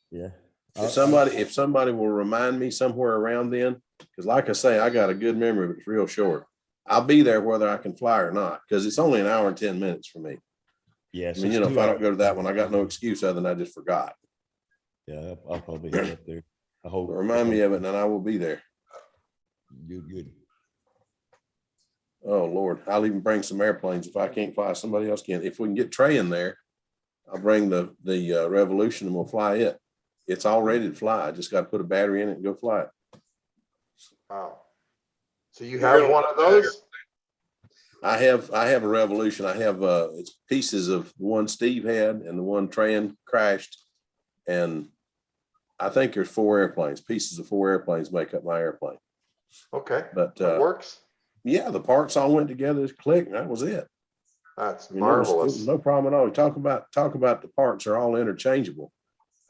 Yeah. If somebody will remind me somewhere around then, because like I say, I got a good memory, but it's real short. I'll be there whether I can fly or not, because it's only an hour and 10 minutes for me. Yes. I mean, if I don't go to that one, I got no excuse other than I just forgot. Yeah, I'll probably head up there. I hope. Remind me of it, and then I will be there. Good. Oh Lord, I'll even bring some airplanes if I can't fly. Somebody else can. If we can get Trey in there, I'll bring the Revolution and we'll fly it. It's all ready to fly. I just got to put a battery in it and go fly it. Wow. So you have one of those? I have a Revolution. I have it's pieces of the one Steve had and the one Tran crashed, and I think there's 4 airplanes. Pieces of 4 airplanes make up my airplane. Okay, but that works. Yeah, the parts all went together, just click, and that was it. That's marvelous. marvelous. It was no problem at all. Talk about the parts are all interchangeable.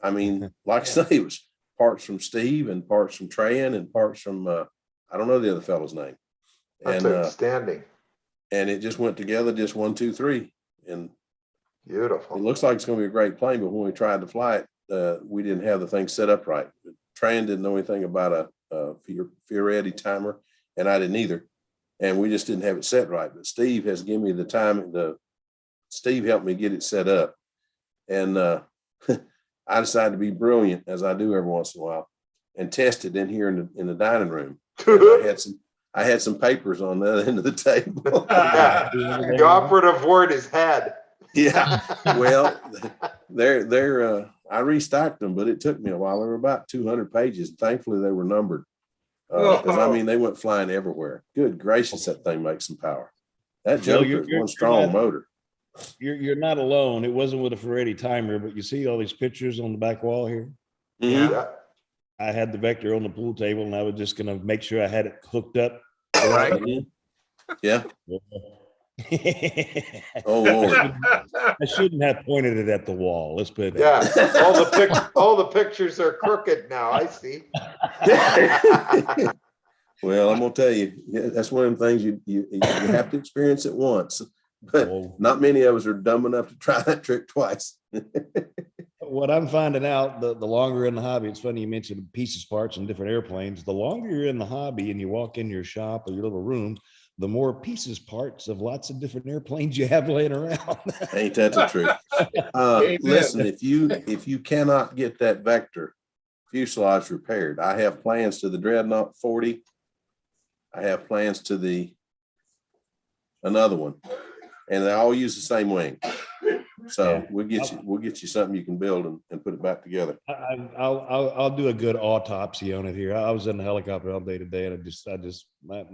I mean, like I say, it was parts from Steve and parts from Tran and parts from I don't know the other fellow's name. That's and outstanding. And it just went together, just 1, 2, 3, and beautiful. It looks like it's going to be a great plane, but when we tried to fly it, we didn't have the thing set up right. Tran didn't know anything about a Fioretti timer, and I didn't either. And we just didn't have it set right. But Steve has given me the time. Steve helped me get it set up. And I decided to be brilliant, as I do every once in a while, and test it in here in the dining room. I had some papers on the other end of the table. Yeah. The operative word is had. Yeah. Well, I restocked them, but it took me a while. They were about 200 pages. Thankfully, they were numbered. Because I mean, they went flying everywhere. Good gracious, that thing makes some power. That Joker is one strong motor. You're not alone. It wasn't with a Ferretti timer, but you see all these pictures on the back wall here. Yeah. I had the Vector on the pool table, and I was just going to make sure I had it hooked up. Right. Yeah. Oh Lord. I shouldn't have pointed it at the wall. Let's put it. Yeah. All the pictures are crooked now. I see. Well, I'm gonna tell you, that's one of the things you have to experience it once, but not many of us are dumb enough to try that trick twice. What I'm finding out, the longer in the hobby, it's funny you mentioned pieces, parts, and different airplanes. The longer you're in the hobby and you walk in your shop or your little room, the more pieces, parts of lots of different airplanes you have laying around. Ain't that the truth? Listen, if you cannot get that Vector fuselage repaired, I have plans to the Dreadnought 40. I have plans to another one, and they all use the same wing. So we'll get you something you can build and put it back together. I'll do a good autopsy on it here. I was in the helicopter all day today, and I just my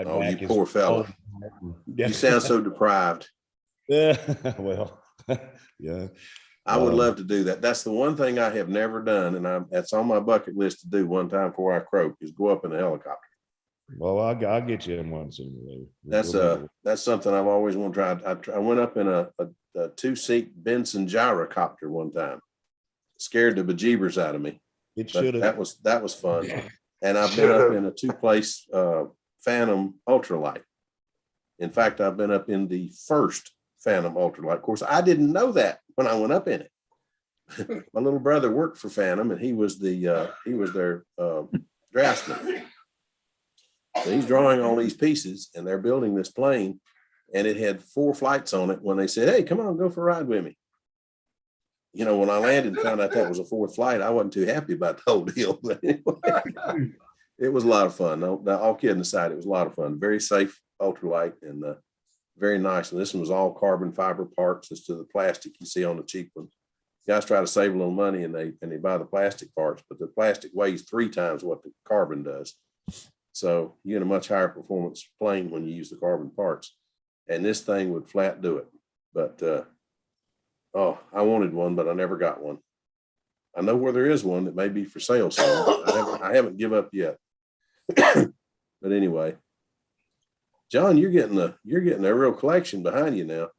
oh, back you poor fella. You sound so deprived. Yeah, well, yeah. I would love to do that. That's the one thing I have never done, and that's on my bucket list to do one time before I croak, is go up in a helicopter. Well, I'll get you in one sooner or later. That's something I've always wanted to try. I went up in a 2-seat Benson gyrocopter one time. Scared the bejeebers out of me. It should have. That was fun. And I've been up in a 2-place Phantom ultralight. In fact, I've been up in the first Phantom ultralight. Of course, I didn't know that when I went up in it. My little brother worked for Phantom, and he was their draftsman. So he's drawing all these pieces, and they're building this plane, and it had 4 flights on it. When they said, "Hey, come on, go for a ride with me," you know, when I landed and found out that was a 4th flight, I wasn't too happy about the whole deal. But anyway, it was a lot of fun. No, all kidding aside, it was a lot of fun. Very safe ultralight and very nice. And this one was all carbon fiber parts as to the plastic you see on the cheap ones. Guys try to save a little money and they buy the plastic parts, but the plastic weighs 3 times what the carbon does. So you get a much higher performance plane when you use the carbon parts. And this thing would flat do it. But I wanted one, but I never got one. I know where there is one that may be for sale soon. I haven't give up yet. But anyway, John, you're getting a real collection behind you now.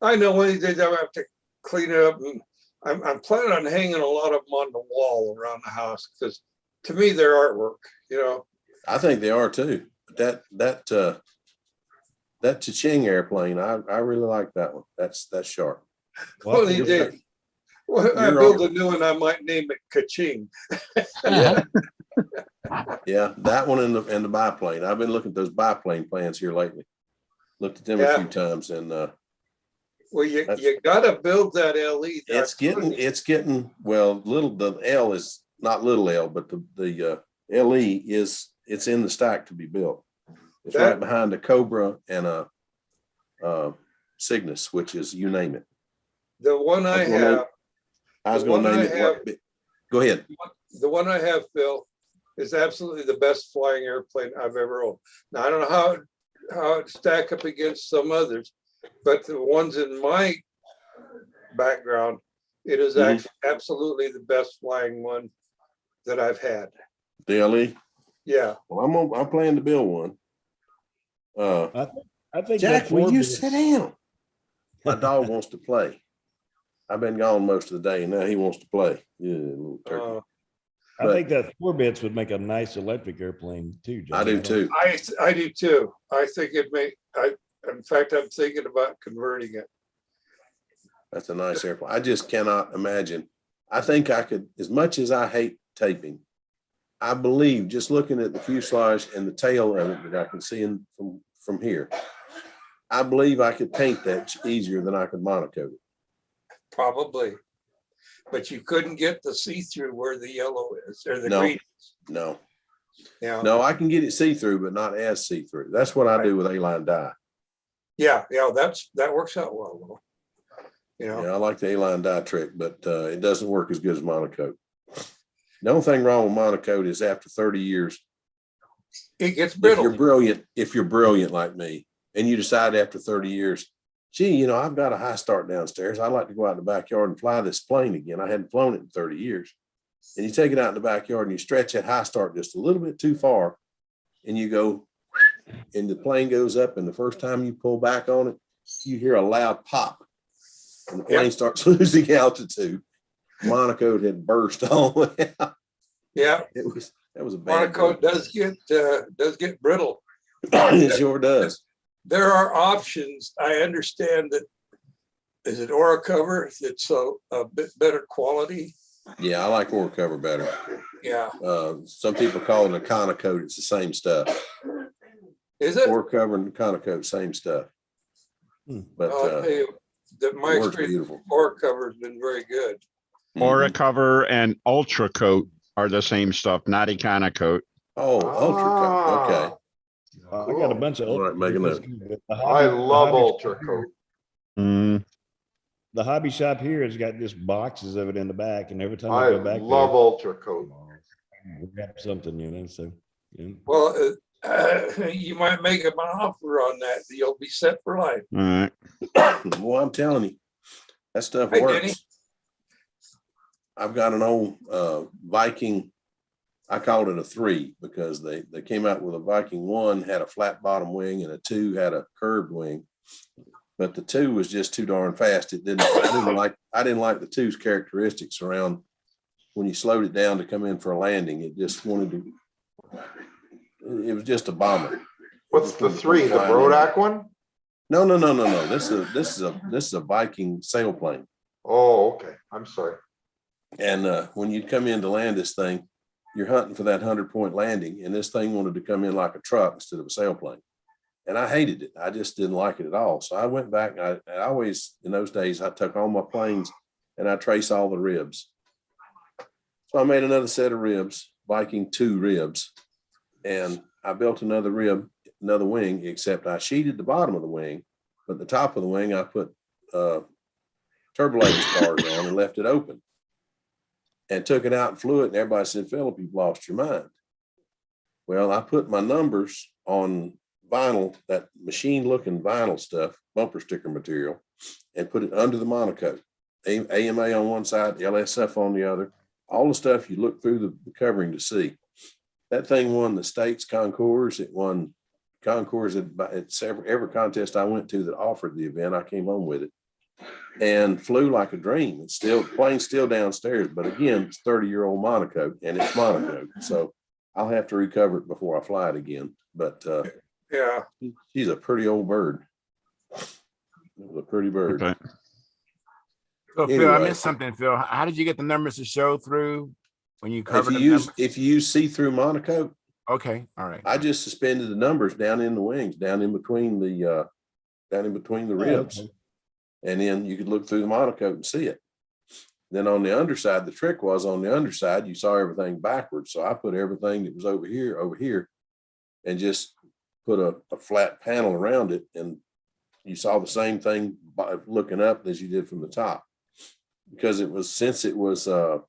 I know one of these days I have to clean it up, and I'm planning on hanging a lot of them on the wall around the house because to me they're artwork, you know. I think they are too. That Cha-Ching airplane, I really like that one. That's sharp. One of these days, I build a new one, I might name it Ka-Ching. Yeah. Yeah, that one and the biplane. I've been looking at those biplane plans here lately. Looked at them a few times, and well, you gotta build that LE. It's getting well. The L is not little L, but the LE it's in the stack to be built. It's right behind a Cobra and a Cygnus, which is you name it. The one I have. I was going to name it. Go ahead. The one I have, Phil, is absolutely the best flying airplane I've ever owned. Now I don't know how it stack up against some others, but the ones in my background, it is actually absolutely the best flying one that I've had. The LE? Yeah. Well, I'm planning to build one. I think Jack, will you sit down? My dog wants to play. I've been gone most of the day, and now he wants to play. Yeah, little turkey. I think that 4 bits would make a nice electric airplane too, Jack. I do too. I do too. I think in fact, I'm thinking about converting it. That's a nice airplane. I just cannot imagine. I think I could, as much as I hate taping, I believe just looking at the fuselage and the tail of it that I can see from here, I believe I could paint that easier than I could monocoat it. Probably. But you couldn't get the see-through where the yellow is or the green. No. Yeah. No, I can get it see-through, but not as see-through. That's what I do with A-line dye. Yeah, that works out well though. You know. Yeah, I like the A-line dye trick, but it doesn't work as good as monocoat. The only thing wrong with monocoat is after 30 years, it gets brittle. If you're brilliant like me, and you decide after 30 years, gee, I've got a high start downstairs. I'd like to go out in the backyard and fly this plane again. I hadn't flown it in 30 years. And you take it out in the backyard and you stretch that high start just a little bit too far, and you go, and the plane goes up, and the first time you pull back on it, you hear a loud pop, and the plane starts losing altitude. Monocoat had burst all the way out. Yeah, that was a bad monocoat does get brittle. It sure does. There are options. I understand that. Is it Aura cover? It's a bit better quality. Yeah, I like Aura cover better. Yeah. Some people call it a Conocoat. It's the same stuff. Is it? Aura cover and Conocoat, same stuff. But I'll tell you that my experience with Aura cover has been very good. Aura cover and Ultra Coat are the same stuff, not Econocoat. Oh, Ultra Coat. Okay. I got a bunch of. Right, make a note. I love Ultra Coat. The hobby shop here has got just boxes of it in the back, and every time I go back, love Ultra Coat. we got something, So. Yeah. Well, You might make him an offer on that. You'll be set for life. All right. Well, I'm telling you, that stuff Hey, works. Denny. I've got an old Viking. I called it a 3 because they came out with a Viking 1 had a flat bottom wing and a 2 had a curved wing, but the 2 was just too darn fast. I didn't like the 2's characteristics around when you slowed it down to come in for a landing. It just wanted to. It was just a bomber. What's the 3? The Brodak one? No. This is a Viking sailplane. Oh, okay. I'm sorry. And when you'd come in to land this thing, you're hunting for that 100-point landing, and this thing wanted to come in like a truck instead of a sailplane. And I hated it. I just didn't like it at all. So I went back. I always, in those days, I took all my planes and I trace all the ribs. So I made another set of ribs, Viking 2 ribs, and I built another rib, another wing, except I sheeted the bottom of the wing, but the top of the wing I put turbolating spars on and left it open. And took it out and flew it, and everybody said, Philip, you've lost your mind. Well, I put my numbers on vinyl, that machine-looking vinyl stuff, bumper sticker material, and put it under the monocoque. AMA on one side, LSF on the other, all the stuff you look through the covering to see. That thing won the state's concours. It won concours at every contest I went to that offered the event. I came home with it. And flew like a dream. It's still, plane's still downstairs, but again, it's 30-year-old monocoque, and it's monocoque. So I'll have to recover it before I fly it again. But Yeah. she's a pretty old bird. It was a pretty bird. Okay. So Phil, I Anyway. missed something, Phil. How did you get the numbers to show through when you covered the If numbers? you use see-through monocoque, Okay, all right. I just suspended the numbers down in the wings, down in between the ribs. okay. And then you could look through the monocoque and see it. Then on the underside, the trick was on the underside, you saw everything backwards. So I put everything that was over here, and just put a flat panel around it. And you saw the same thing by looking up as you did from the top. Because since it was that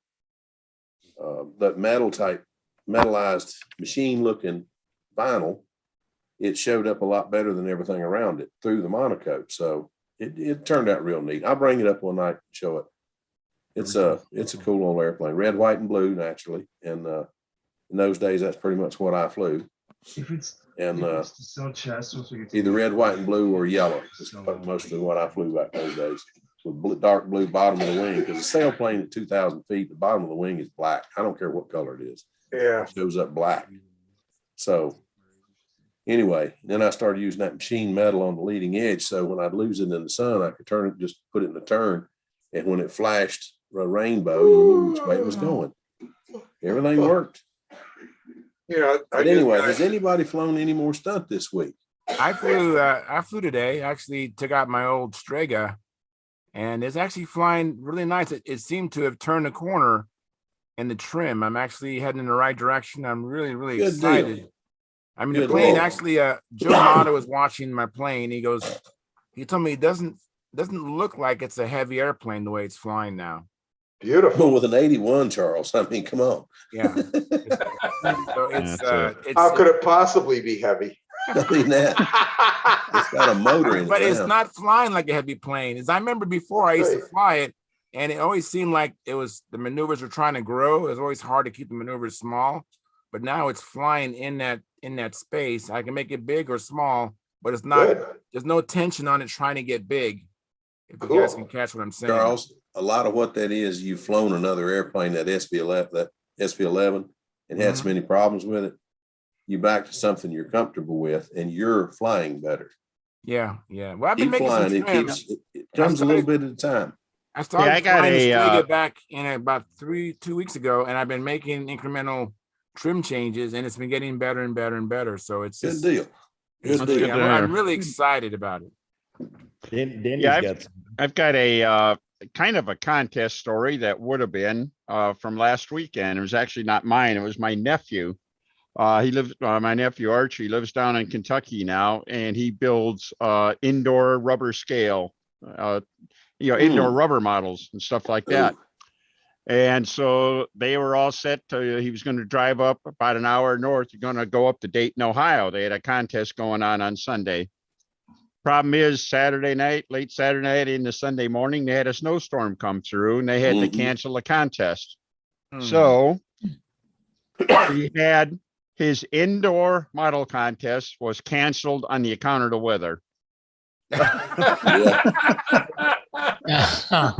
metallized machine looking vinyl, it showed up a lot better than everything around it through the monocoque. So it turned out real neat. I'll bring it up one night and show it. It's a cool old airplane, red, white, and blue naturally. And in those days, that's pretty much what I flew. And either red, white, and blue or yellow is mostly what I flew back those days. With dark blue bottom of the wing, because a sailplane at 2,000 feet, the bottom of the wing is black. I don't care what color it is. Yeah. It shows up black. So anyway, then I started using that machine metal on the leading edge. So when I'd lose it in the sun, I could turn it, just put it in the turn. And when it flashed a rainbow, you knew which way it was going. Everything worked. Yeah. But anyway, has anybody flown any more stunt this week? I flew today. I actually took out my old Strega, and it's actually flying really nice. It seemed to have turned the corner in the trim. I'm actually heading in the right direction. I'm really, really Good excited. deal. I mean, Good the plane deal. actually, Joe Mata was watching my plane. He told me it doesn't look like it's a heavy airplane the way it's flying now. Beautiful. With an 81, Charles. I mean, come on. Yeah. So How could it possibly be heavy? I mean that. It's got a motor in it. But it's now. not flying like a heavy plane. As I remember before, I used to Right. fly it, and it always seemed like the maneuvers were trying to grow. It was always hard to keep the maneuvers small. But now it's flying in that space. I can make it big or small, but it's not. Good. There's no tension on it trying to get big. If you Cool. guys can catch what I'm saying. Charles, a lot of what that is, you've flown another airplane, that SV11, and had so many problems with it. You back to something you're comfortable with, and you're flying better. Yeah. Well, I've been Keep making flying. some It trims. comes a little bit at a time. I started I got flying the a, Strega back in about 2 weeks ago, and I've been making incremental trim changes, and it's been getting better and better and better. So it's Good just, deal. it's Good really- deal. I'm really excited about it. Danny's Yeah, got some. I've got a kind of a contest story that would have been from last weekend. It was actually not mine. It was my nephew. My nephew Archie lives down in Kentucky now, and he builds indoor rubber scale, indoor rubber models and stuff like that. And so they were all set to, he was going to drive up about an hour north. You're going to go up to Dayton, Ohio. They had a contest going on Sunday. Problem is Saturday night, late Saturday night into Sunday morning, they had a snowstorm come through and they had to cancel the contest. So he had his indoor model contest was canceled on the account of the weather. Yeah.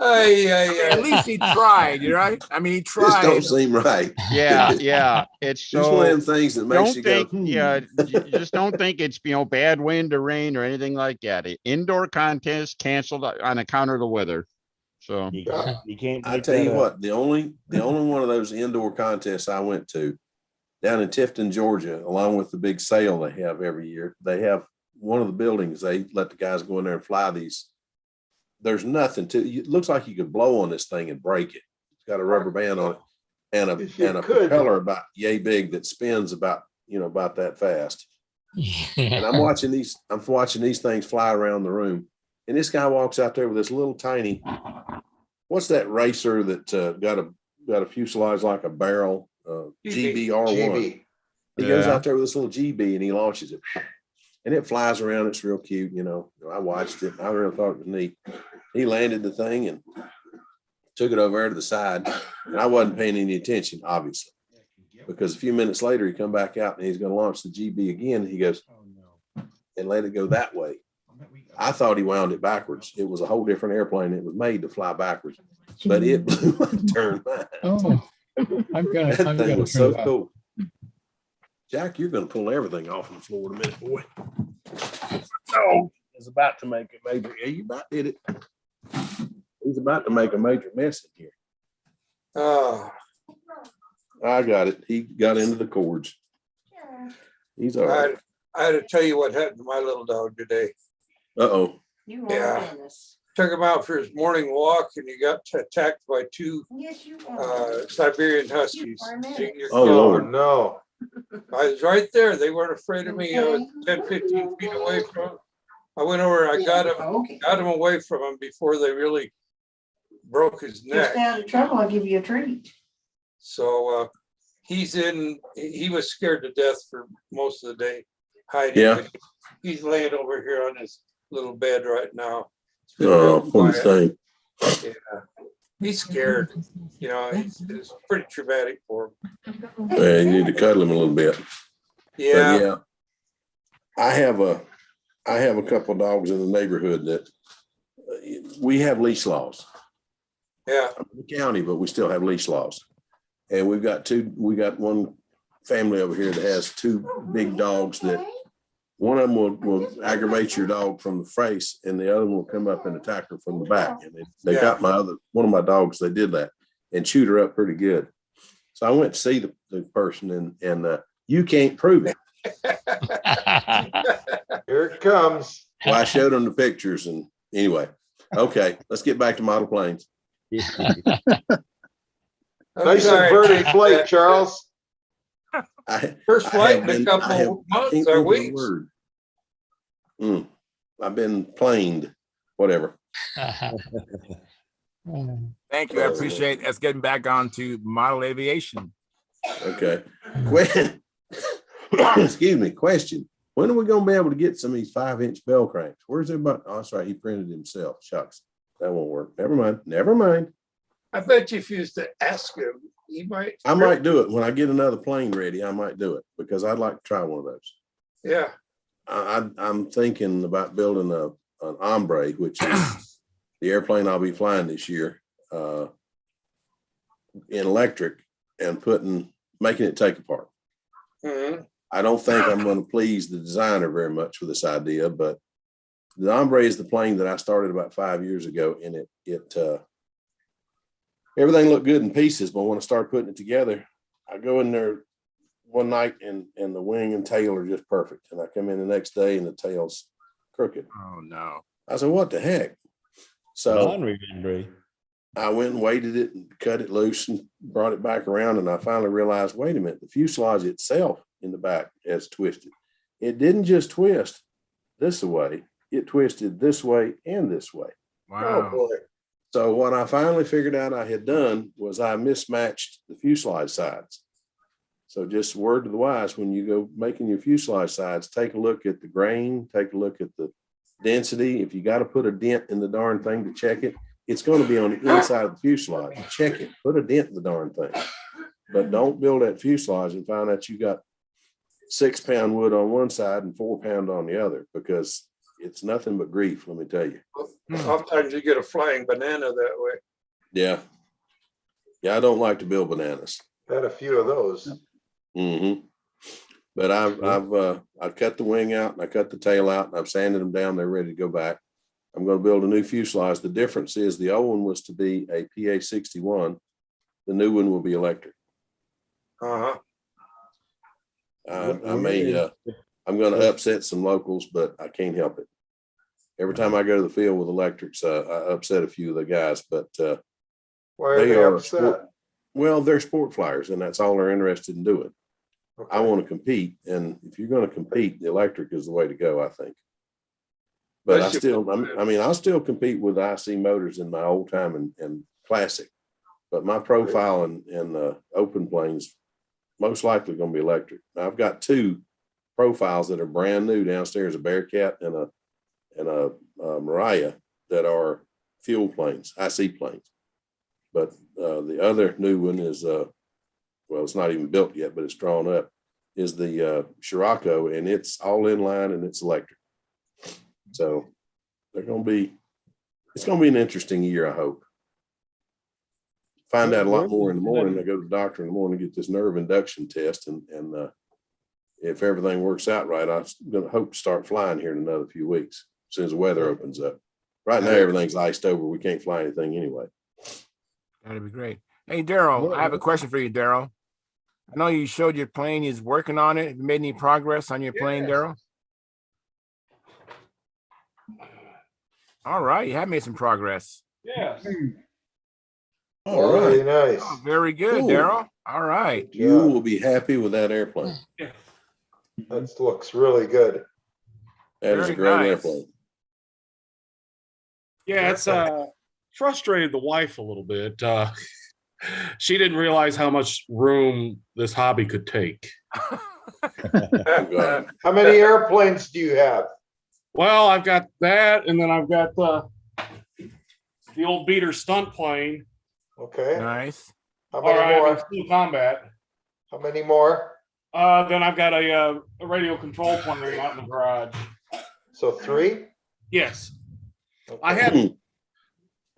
At least he tried, right? I mean, he This tried. don't seem right. Yeah. It's It's so, one of them things that makes don't you think, go, yeah, you just don't think it's, bad wind or rain or anything like that. The indoor contest canceled on account of the weather. So You can't. I make tell that you up. what, the only one of those indoor contests I went to down in Tifton, Georgia, along with the big sale they have every year, they have one of the buildings, they let the guys go in there and fly these. There's nothing to it. Looks like you could blow on this thing and break it. It's got a rubber band on it and a propeller about yay big that spins about that fast. And I'm watching these things fly around the room. And this guy walks out there with this little tiny, what's that racer that got a fuselage like a barrel, GBR1. He goes out there with this little GB and he launches it. And it flies around. It's real cute. I watched it. I really thought it was neat. He landed the thing and took it over there to the side. And I wasn't paying any attention, obviously, because a few minutes later, he come back out and he's going to launch the GB again. He goes and let it go that way. I thought he wound it backwards. It was a whole different airplane. It was made to fly backwards, but it blew my turn. Oh, That thing was so cool. Jack, you're going to pull everything off the floor in a minute, boy. Oh, he's about to make a major. Yeah, you about did it. He's about to make a major mess in here. Oh, I got it. He got into the cords. He's all right. I had to tell you what happened to my little dog today. Uh-oh. Yeah. Took him out for his morning walk and he got attacked by two Siberian Huskies. Oh, Lord. No. I was right there. They weren't afraid of me. I was 10, 15 feet away from him. I went over and I got him away from him before they really broke his neck. Stay out of trouble, I'll give you a treat. So he was scared to death for most of the day, hiding. Yeah. He's laying over here on his little bed right now. Oh, poor thing. Yeah. He's scared. It's pretty traumatic for him. Yeah, you need to cuddle him a little bit. Yeah. But yeah. I have a couple of dogs in the neighborhood that we have leash laws. Yeah. I'm in the county, but we still have leash laws. And we got one family over here that has two big dogs that one of them will aggravate your dog from the face and the other one will come up and attack her from the back. And they got one of my dogs, they did that and chewed her up pretty good. So I went to see the person and you can't prove it. Here it comes. Well, I showed them the pictures and anyway, okay, let's get back to model planes. Nice inverted plate, Charles. First flight in a couple months or weeks. I've been planed, whatever. Thank you. I appreciate us getting back on to model aviation. Okay. Excuse me. Question. When are we going to be able to get some of these 5-inch bell cranks? Where's everybody? Oh, that's right. He printed himself. Shucks. That won't work. Never mind. I bet you if you used to ask him, he might. I might do it when I get another plane ready. I might do it because I'd like to try one of those. Yeah. I'm thinking about building an Ombre, which is the airplane I'll be flying this year, in electric and making it take apart. Mm-hmm. I don't think I'm going to please the designer very much with this idea, but the Ombre is the plane that I started about 5 years ago, and it everything looked good in pieces, but when I started putting it together, I go in there one night and the wing and tail are just perfect. And I come in the next day and the tail's crooked. Oh no. I said, what the heck? So Non-remembering. I went and weighted it and cut it loose and brought it back around. And I finally realized, wait a minute, the fuselage itself in the back has twisted. It didn't just twist this way. It twisted this way and this way. Wow. Oh boy. So what I finally figured out I had done was I mismatched the fuselage sides. So just word to the wise, when you go making your fuselage sides, take a look at the grain, take a look at the density. If you got to put a dent in the darn thing to check it, it's going to be on the inside of the fuselage. Check it, put a dent in the darn thing. But don't build that fuselage and find out you got 6 pound wood on one side and 4 pound on the other, because it's nothing but grief, let me tell you. Sometimes you get a flying banana that way. Yeah. Yeah, I don't like to build bananas. Had a few of those. Mm-hmm. But I've cut the wing out and I cut the tail out and I've sanded them down. They're ready to go back. I'm going to build a new fuselage. The difference is the old one was to be a PA-61. The new one will be electric. Uh-huh. I'm going to upset some locals, but I can't help it. Every time I go to the field with electrics, I upset a few of the guys, but Why are they upset? Well, they're sport flyers and that's all they're interested in doing. Okay. I want to compete. And if you're going to compete, the electric is the way to go, I think. But I'll still compete with IC motors in my old time and classic. But my profile and open planes, most likely going to be electric. Now, I've got 2 profiles that are brand new downstairs, a Bearcat and a Mariah, that are fuel planes, IC planes. But the other new one is, well, it's not even built yet, but it's drawn up, is the Scirocco, and it's all inline and it's electric. So it's going to be an interesting year, I hope. Find out a lot more in the morning. I go to the doctor in the morning to get this nerve induction test, and if everything works out right, I'm going to hope to start flying here in another few weeks as soon as the weather opens up. Right now, everything's iced over. We can't fly anything anyway. That'd be great. Hey, Daryl, I have a question for you, Daryl. I know you showed your plane is working on it. Have you made any progress on your plane, Daryl? All right, you have made some progress. Yes. All Very right. nice. Oh, very good, Cool. Daryl. All right. You will be happy with that airplane. That looks really good. That is a Very great nice. airplane. Yeah, it's frustrated the wife a little bit. She didn't realize how much room this hobby could take. God. How many airplanes do you have? Well, I've got that, and then I've got the old beater stunt plane. Okay. Nice. How All many right, more? in full combat. How many more? Then I've got a radio control plane out in the garage. So 3? Yes, Okay.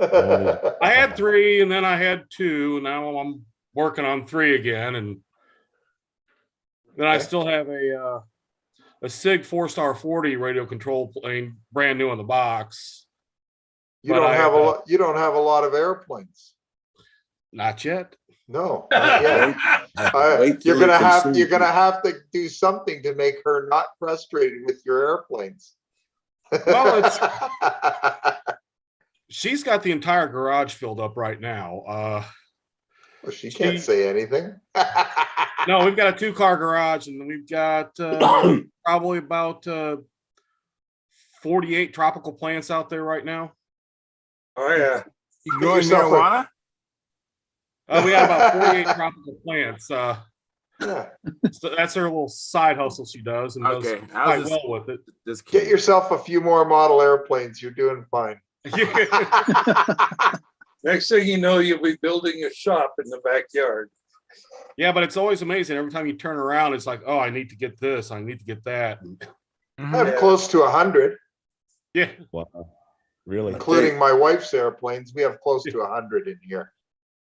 I had 3, and then I had 2, and now I'm working on 3 again, and then I still have a SIG 4-star 40 radio control plane, brand new in the box. You don't have a lot. You don't have a lot of airplanes. Not yet. No, not yet. You're gonna have to do something to make her not frustrated with your airplanes. Well, she's got the entire garage filled up right now. Well, she can't say anything. No, we've got a 2-car garage, and we've got probably about 48 tropical plants out there right now. Oh yeah. You growing marijuana? We got about 48 tropical plants. Yeah. So that's her little side hustle she does, and does quite well with it. Get yourself a few more model airplanes. You're doing fine. Next thing you know, you'll be building a shop in the backyard. Yeah, but it's always amazing. Every time you turn around, it's like, oh, I need to get this. I need to get that. I have close to 100. Yeah. Wow. Really? Including my wife's airplanes. We have close to 100 in here.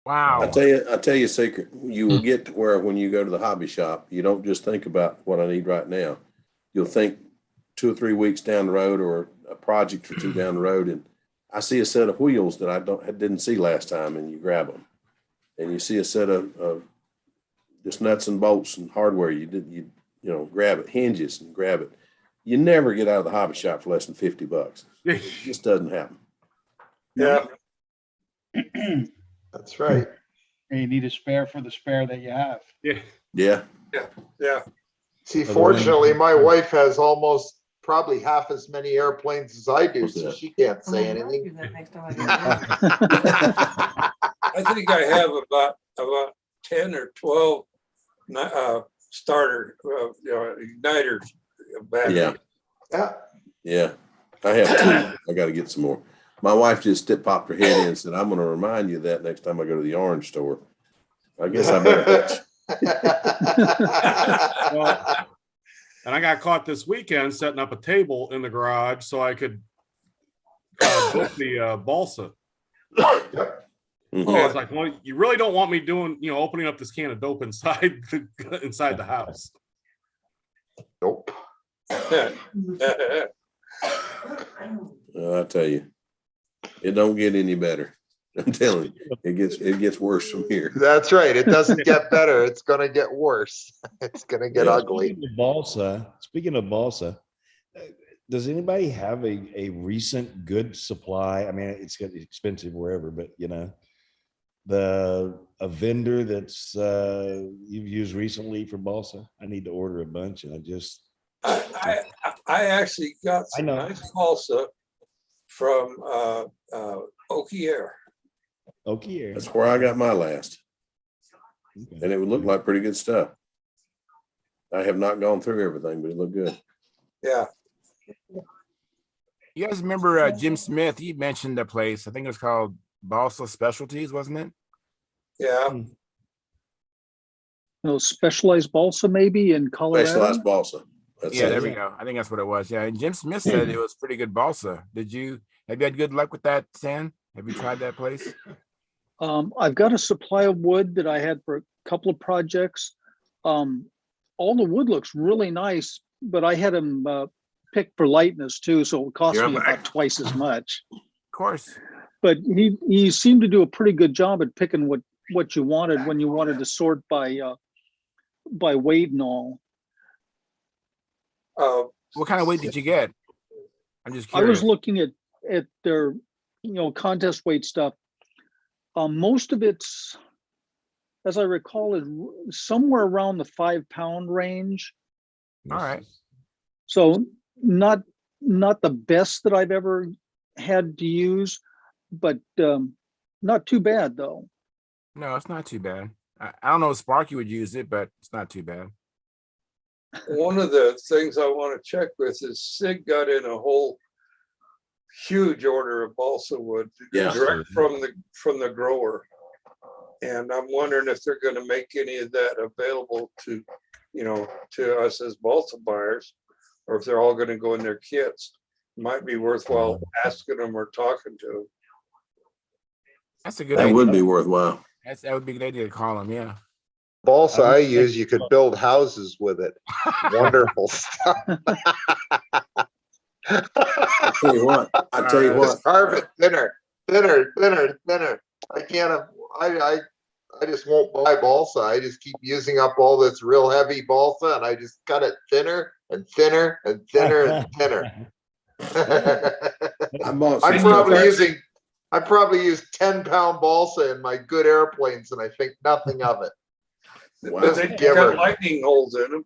Wow. I'll tell you a secret. You will get to where when you go to the hobby shop, you don't just think about what I need right now. You'll think 2 or 3 weeks down the road, or a project or 2 down the road, and I see a set of wheels that I didn't see last time, and you grab them. And you see a set of just nuts and bolts and hardware. You grab it, hinges, and grab it. You never get out of the hobby shop for less than $50. It just doesn't happen. Yeah. That's right. And you need a spare for the spare that you have. Yeah. Yeah. Yeah. See, fortunately, my wife has almost probably half as many airplanes as I do, What's so that? she can't Oh, say I'll do anything. that next time I I think I have about 10 or 12 starter, igniters back. Yeah. Yeah. Yeah, I have two. I got to get some more. My wife just popped her head in and said, I'm going to remind you of that next time I go to the orange store. I guess I better. Well, and I got caught this weekend setting up a table in the garage so I could dope the balsa. Yep. And I was like, well, you really don't want me doing, opening up this can of dope inside the house. Nope. I tell you, it don't get any better. I'm telling you, it gets worse from here. That's right. It doesn't get better. It's going to get worse. It's going to get ugly. Speaking of balsa, does anybody have a recent good supply? I mean, it's expensive wherever, but a vendor that's you've used recently for balsa? I need to order a bunch, and I actually got some nice balsa from Okie Air. Okie Air. That's where I got my last. Okay. And it would look like pretty good stuff. I have not gone through everything, but it looked good. Yeah. You guys remember Jim Smith? He mentioned a place. I think it was called Balsa Specialties, wasn't it? Yeah. Specialized balsa maybe in Colorado. Specialized balsa. There we go. I think that's what it was. Yeah. And Jim Smith said it was pretty good balsa. Have you had good luck with that, Sam? Have you tried that place? I've got a supply of wood that I had for a couple of projects. All the wood looks really nice, but I had him picked for lightness too, so it cost me about twice as much. Of course. But he seemed to do a pretty good job at picking what you wanted when you wanted to sort by weight and all. What kind of weight did you get? I'm just I curious. was looking at their contest weight stuff. Most of it's, as I recall, is somewhere around the 5 pound range. All right. So not the best that I've ever had to use, but not too bad though. No, it's not too bad. I don't know if Sparky would use it, but it's not too bad. One of the things I want to check with is Sig got in a whole huge order of balsa wood direct from the grower, and I'm wondering if they're going to make any of that available to us as balsa buyers, or if they're all going to go in their kits. Might be worthwhile asking them or talking to them. That's a good idea. idea. That would be worthwhile. That would be a good idea to call them. Yeah. Balsa I use, you could build houses with it. Wonderful stuff. I tell you what. Just carve it thinner. I can't. I just won't buy balsa. I just keep using up all this real heavy balsa, and I just cut it thinner and thinner and thinner and thinner. I probably use 10 pound balsa in my good airplanes, and I think nothing of it. Wow. They got lightning holes in them.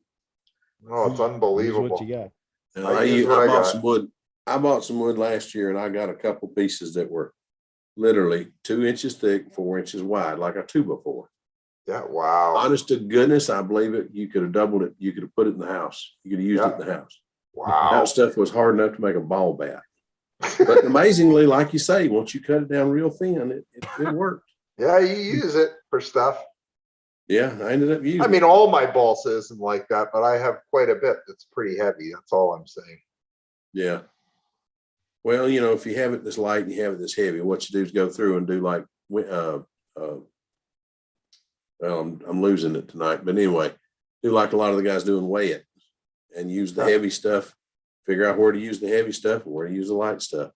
Oh, it's unbelievable. What you got? I bought some wood. I bought some wood last year, and I got a couple pieces that were literally 2 inches thick, 4 inches wide, like a 2x4. Yeah, wow. Honest to goodness, I believe it. You could have doubled it. You could have put it in the house. You could have used it in the house. Wow. That stuff was hard enough to make a ball bat. But amazingly, like you say, once you cut it down real thin, it worked. Yeah, you use it for stuff. Yeah, I ended up using I mean, all my balsa isn't like that, but I have quite a bit that's pretty heavy. That's all I'm saying. Yeah. Well, if you have it this light and you have it this heavy, what you do is go through and do like, well, I'm losing it tonight, but anyway, do like a lot of the guys do and weigh it and use the heavy stuff, figure out where to use the heavy stuff and where to use the light stuff.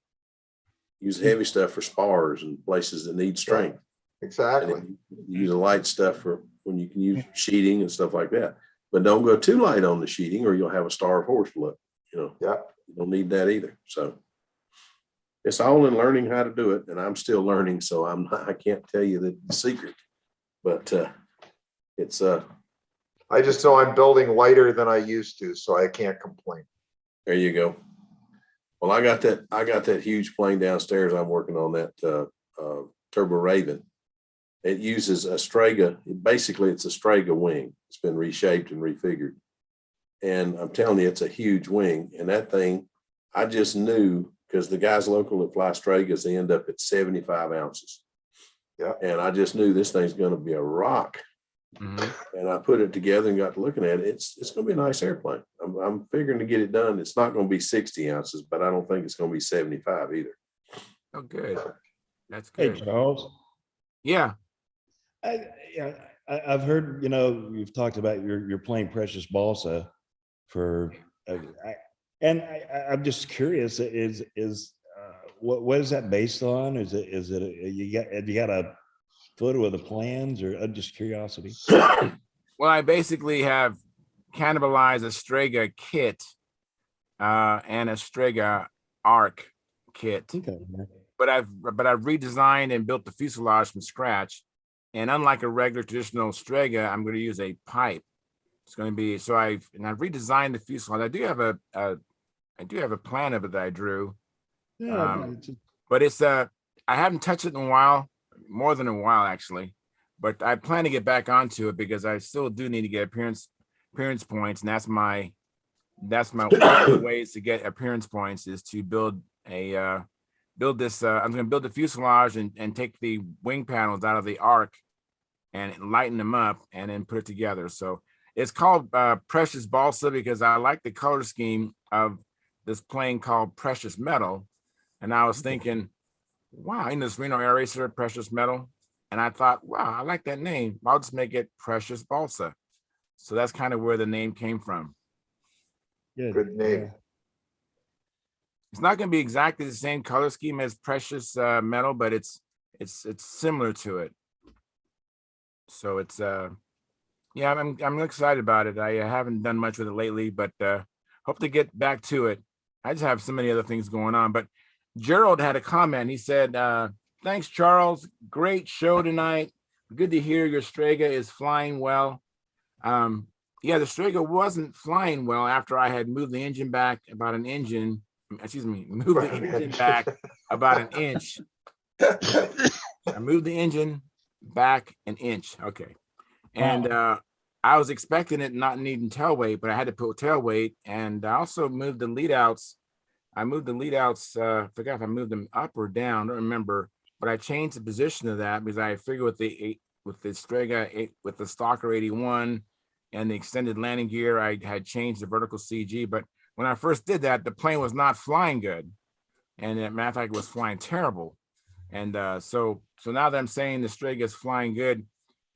Use the heavy stuff for spars and places that need strength. Exactly. Use the light stuff for when you can use sheeting and stuff like that. But don't go too light on the sheeting or you'll have a starved horse look. You don't need that either. So it's all in learning how to do it, and I'm still learning, so I can't tell you the secret. But it's I just know I'm building lighter than I used to, so I can't complain. There you go. Well, I got that huge plane downstairs. I'm working on that Turbo Raven. It uses a Strega. Basically, it's a Strega wing. It's been reshaped and refigured. And I'm telling you, it's a huge wing. And that thing, I just knew, because the guys local that fly Stregas, they end up at 75 ounces. Yeah. And I just knew this thing's going to be a rock. Mm-hmm. And I put it together and got to looking at it. It's going to be a nice airplane. I'm figuring to get it done. It's not going to be 60 ounces, but I don't think it's going to be 75 either. Oh, good. That's Hey, good. Charles. Yeah. I've heard, you've talked about you're playing Precious Balsa for, I'm just curious, what is that based on? Is it you got a photo of the plans, or just curiosity? Well, I basically have cannibalized a Strega kit and a Strega arc kit. Okay. But I've redesigned and built the fuselage from scratch. And unlike a regular traditional Strega, I'm going to use a pipe. It's going to be I've redesigned the fuselage. I do have a plan of it that I drew. Yeah, but it's I haven't touched it in a while, more than a while actually. But I plan to get back onto it because I still do need to get appearance points, and that's my one of the ways to get appearance points is to build this. I'm going to build the fuselage and take the wing panels out of the arc and lighten them up and then put it together. So it's called Precious Balsa because I like the color scheme of this plane called Precious Metal. And I was thinking, wow, in this Reno Air Racer, Precious Metal. And I thought, wow, I like that name. I'll just make it Precious Balsa. So that's kind of where the name came from. Good name. Yeah. It's not going to be exactly the same color scheme as Precious Metal, but it's similar to it. So it's yeah, I'm excited about it. I haven't done much with it lately, but hope to get back to it. I just have so many other things going on. But Gerald had a comment. He said, "Thanks, Charles. Great show tonight. Good to hear your Strega is flying well." Yeah, the Strega wasn't flying well after I had moved the engine back about an engine. Moved the engine back about an inch. I moved the engine back an inch. Okay. And I was expecting it not needing tail weight, but I had to put tail weight. And I also moved the lead outs. Forgot if I moved them up or down, I don't remember, but I changed the position of that because I figured with the Strega with the Stalker 81 and the extended landing gear, I had changed the vertical CG. But when I first did that, the plane was not flying good. And as a matter of fact, it was flying terrible. And so now that I'm saying the Strega is flying good,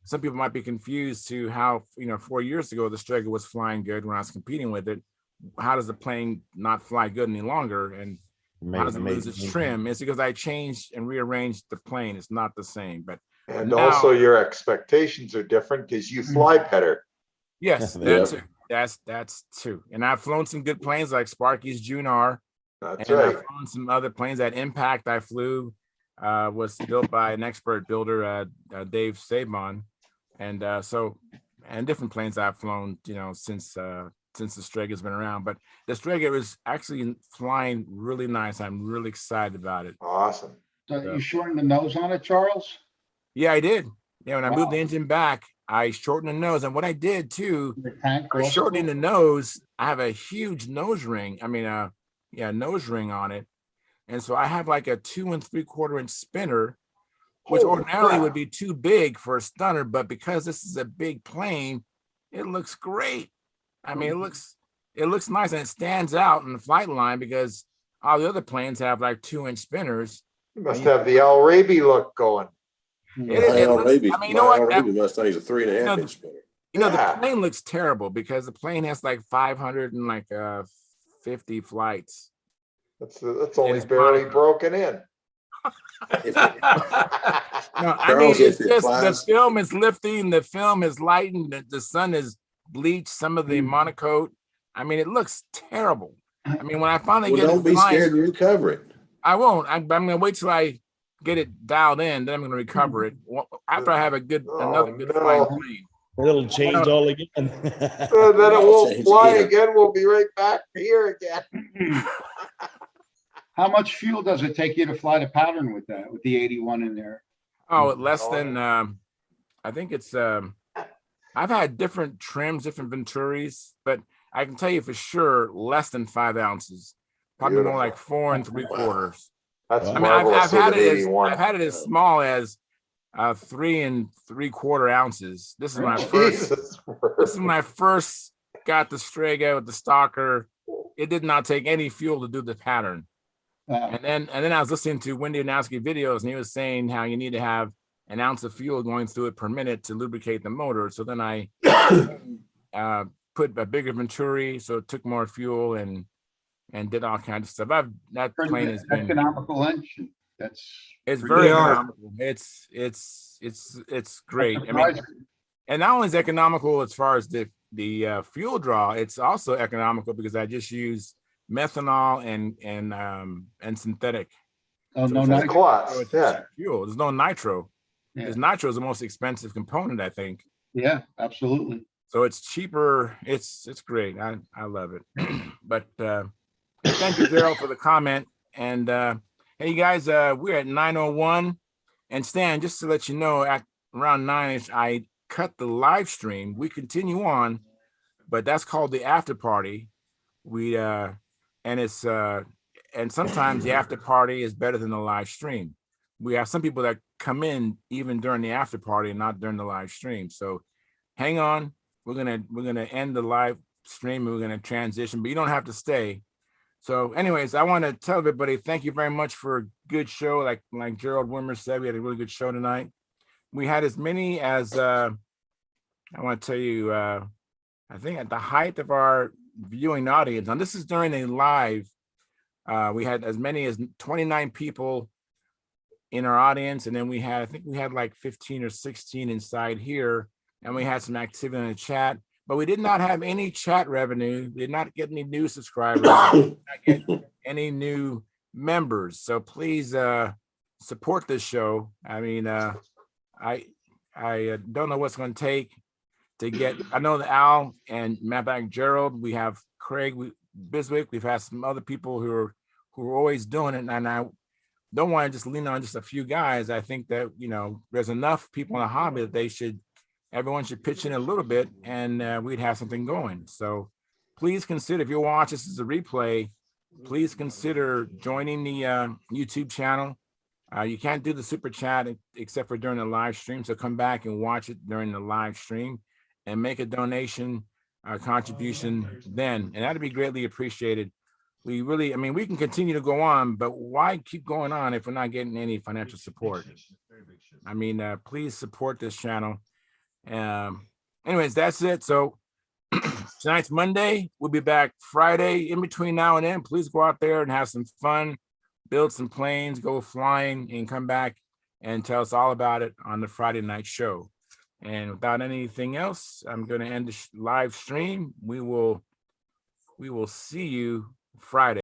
some people might be confused to how, 4 years ago, the Strega was flying good when I was competing with it. How does the plane not fly good any longer? And how does it lose its trim? It's because I changed and rearranged the plane. It's not the same. But And now, also your expectations are different because you fly better. yes, that's true. And I've flown some good planes like Sparky's Junar. That's and right. I've flown some other planes. That Impact I flew was built by an expert builder, Dave Sabon. And and different planes I've flown, since the Strega has been around. But the Strega is actually flying really nice. I'm really excited about it. Awesome. So you shortened the nose on it, Charles? Yeah, I did. Yeah, when I moved Wow. the engine back, I shortened the nose. And what I did too, The tank by also? shortening the nose, I have a huge nose ring. Nose ring on it. And so I have like a 2 3/4 inch spinner, which Holy ordinarily crap. would be too big for a stunner, but because this is a big plane, it looks great. I mean, it looks nice and it stands out in the flight line because all the other planes have like 2-inch spinners. You must have the Al Raby look going. Must think it's a 3.5 inch spinner. The plane looks terrible because the plane has like 550 flights. That's only barely broken in. It's just the film is lifting, the film is lightened, the sun is bleached some of the monocoat. I mean, it looks terrible. I mean, when I finally get don't it be flying, scared to recover it. I won't. I'm going to wait till I get it dialed in, then I'm going to recover it after I have another good flying plane. It'll change all again. And then it won't fly again. We'll be right back here again. How much fuel does it take you to fly the pattern with that, with the 81 in there? Oh, less than, I think it's, I've had different trims, different Venturis, but I can tell you for sure, less than 5 ounces. Probably more like 4 3/4. That's I mean, marvelous. I've had with it an as 81. I've had it as small as 3 3/4 ounces. This is when I Jesus this is when I first got the Strega with the stalker. It did not take any fuel to do the pattern. And then I was listening to Wendy Anowski videos, and he was saying how you need to have an ounce of fuel going through it per minute to lubricate the motor. So then I put a bigger Venturi, so it took more fuel and did all kinds of stuff. That plane has been economical engine. It's very hard. economical. It's great. I mean, and not only is it economical as far as the fuel draw, it's also economical because I just use methanol and synthetic. Oh, So no it's nitro. so it's cheap fuel. There's no nitro. Yeah. Because nitro is the most expensive component, I think. Yeah, absolutely. So it's cheaper. It's great. I love it. But thank you, Gerald, for the comment. And hey, you guys, we're at 9:01. And Stan, just to let you know, at around 9ish, I cut the live stream. We continue on, but that's called the after party. And sometimes the after party is better than the live stream. We have some people that come in even during the after party and not during the live stream. So hang on. We're gonna end the live stream and we're gonna transition, but you don't have to stay. So anyways, I want to tell everybody thank you very much for a good show. Like Gerald Wimmer said, we had a really good show tonight. We had as many as I want to tell you, I think at the height of our viewing audience, and this is during a live, we had as many as 29 people in our audience, and then I think we had like 15 or 16 inside here, and we had some activity in the chat, but we did not have any chat revenue. We did not get any new subscribers, not get any new members. So please support this show. I mean, I don't know what's going to take to get. I know that Al and matter of fact, Gerald, we have Craig Biswick. We've had some other people who are always doing it, and I don't want to just lean on just a few guys. I think that there's enough people in the hobby that everyone should pitch in a little bit, and we'd have something going. So please consider, if you watch this as a replay, please consider joining the YouTube channel. You can't do the super chat except for during the live stream. So come back and watch it during the live stream and make a donation, contribution then. And that'd be greatly appreciated. We really, I mean, we can continue to go on, but why keep going on if we're not getting any financial support? I mean, please support this channel. Anyways, that's it. So tonight's Monday. We'll be back Friday. In between now and then, please go out there and have some fun, build some planes, go flying, and come back and tell us all about it on the Friday night show. And without anything else, I'm going to end the live stream. We will see you Friday.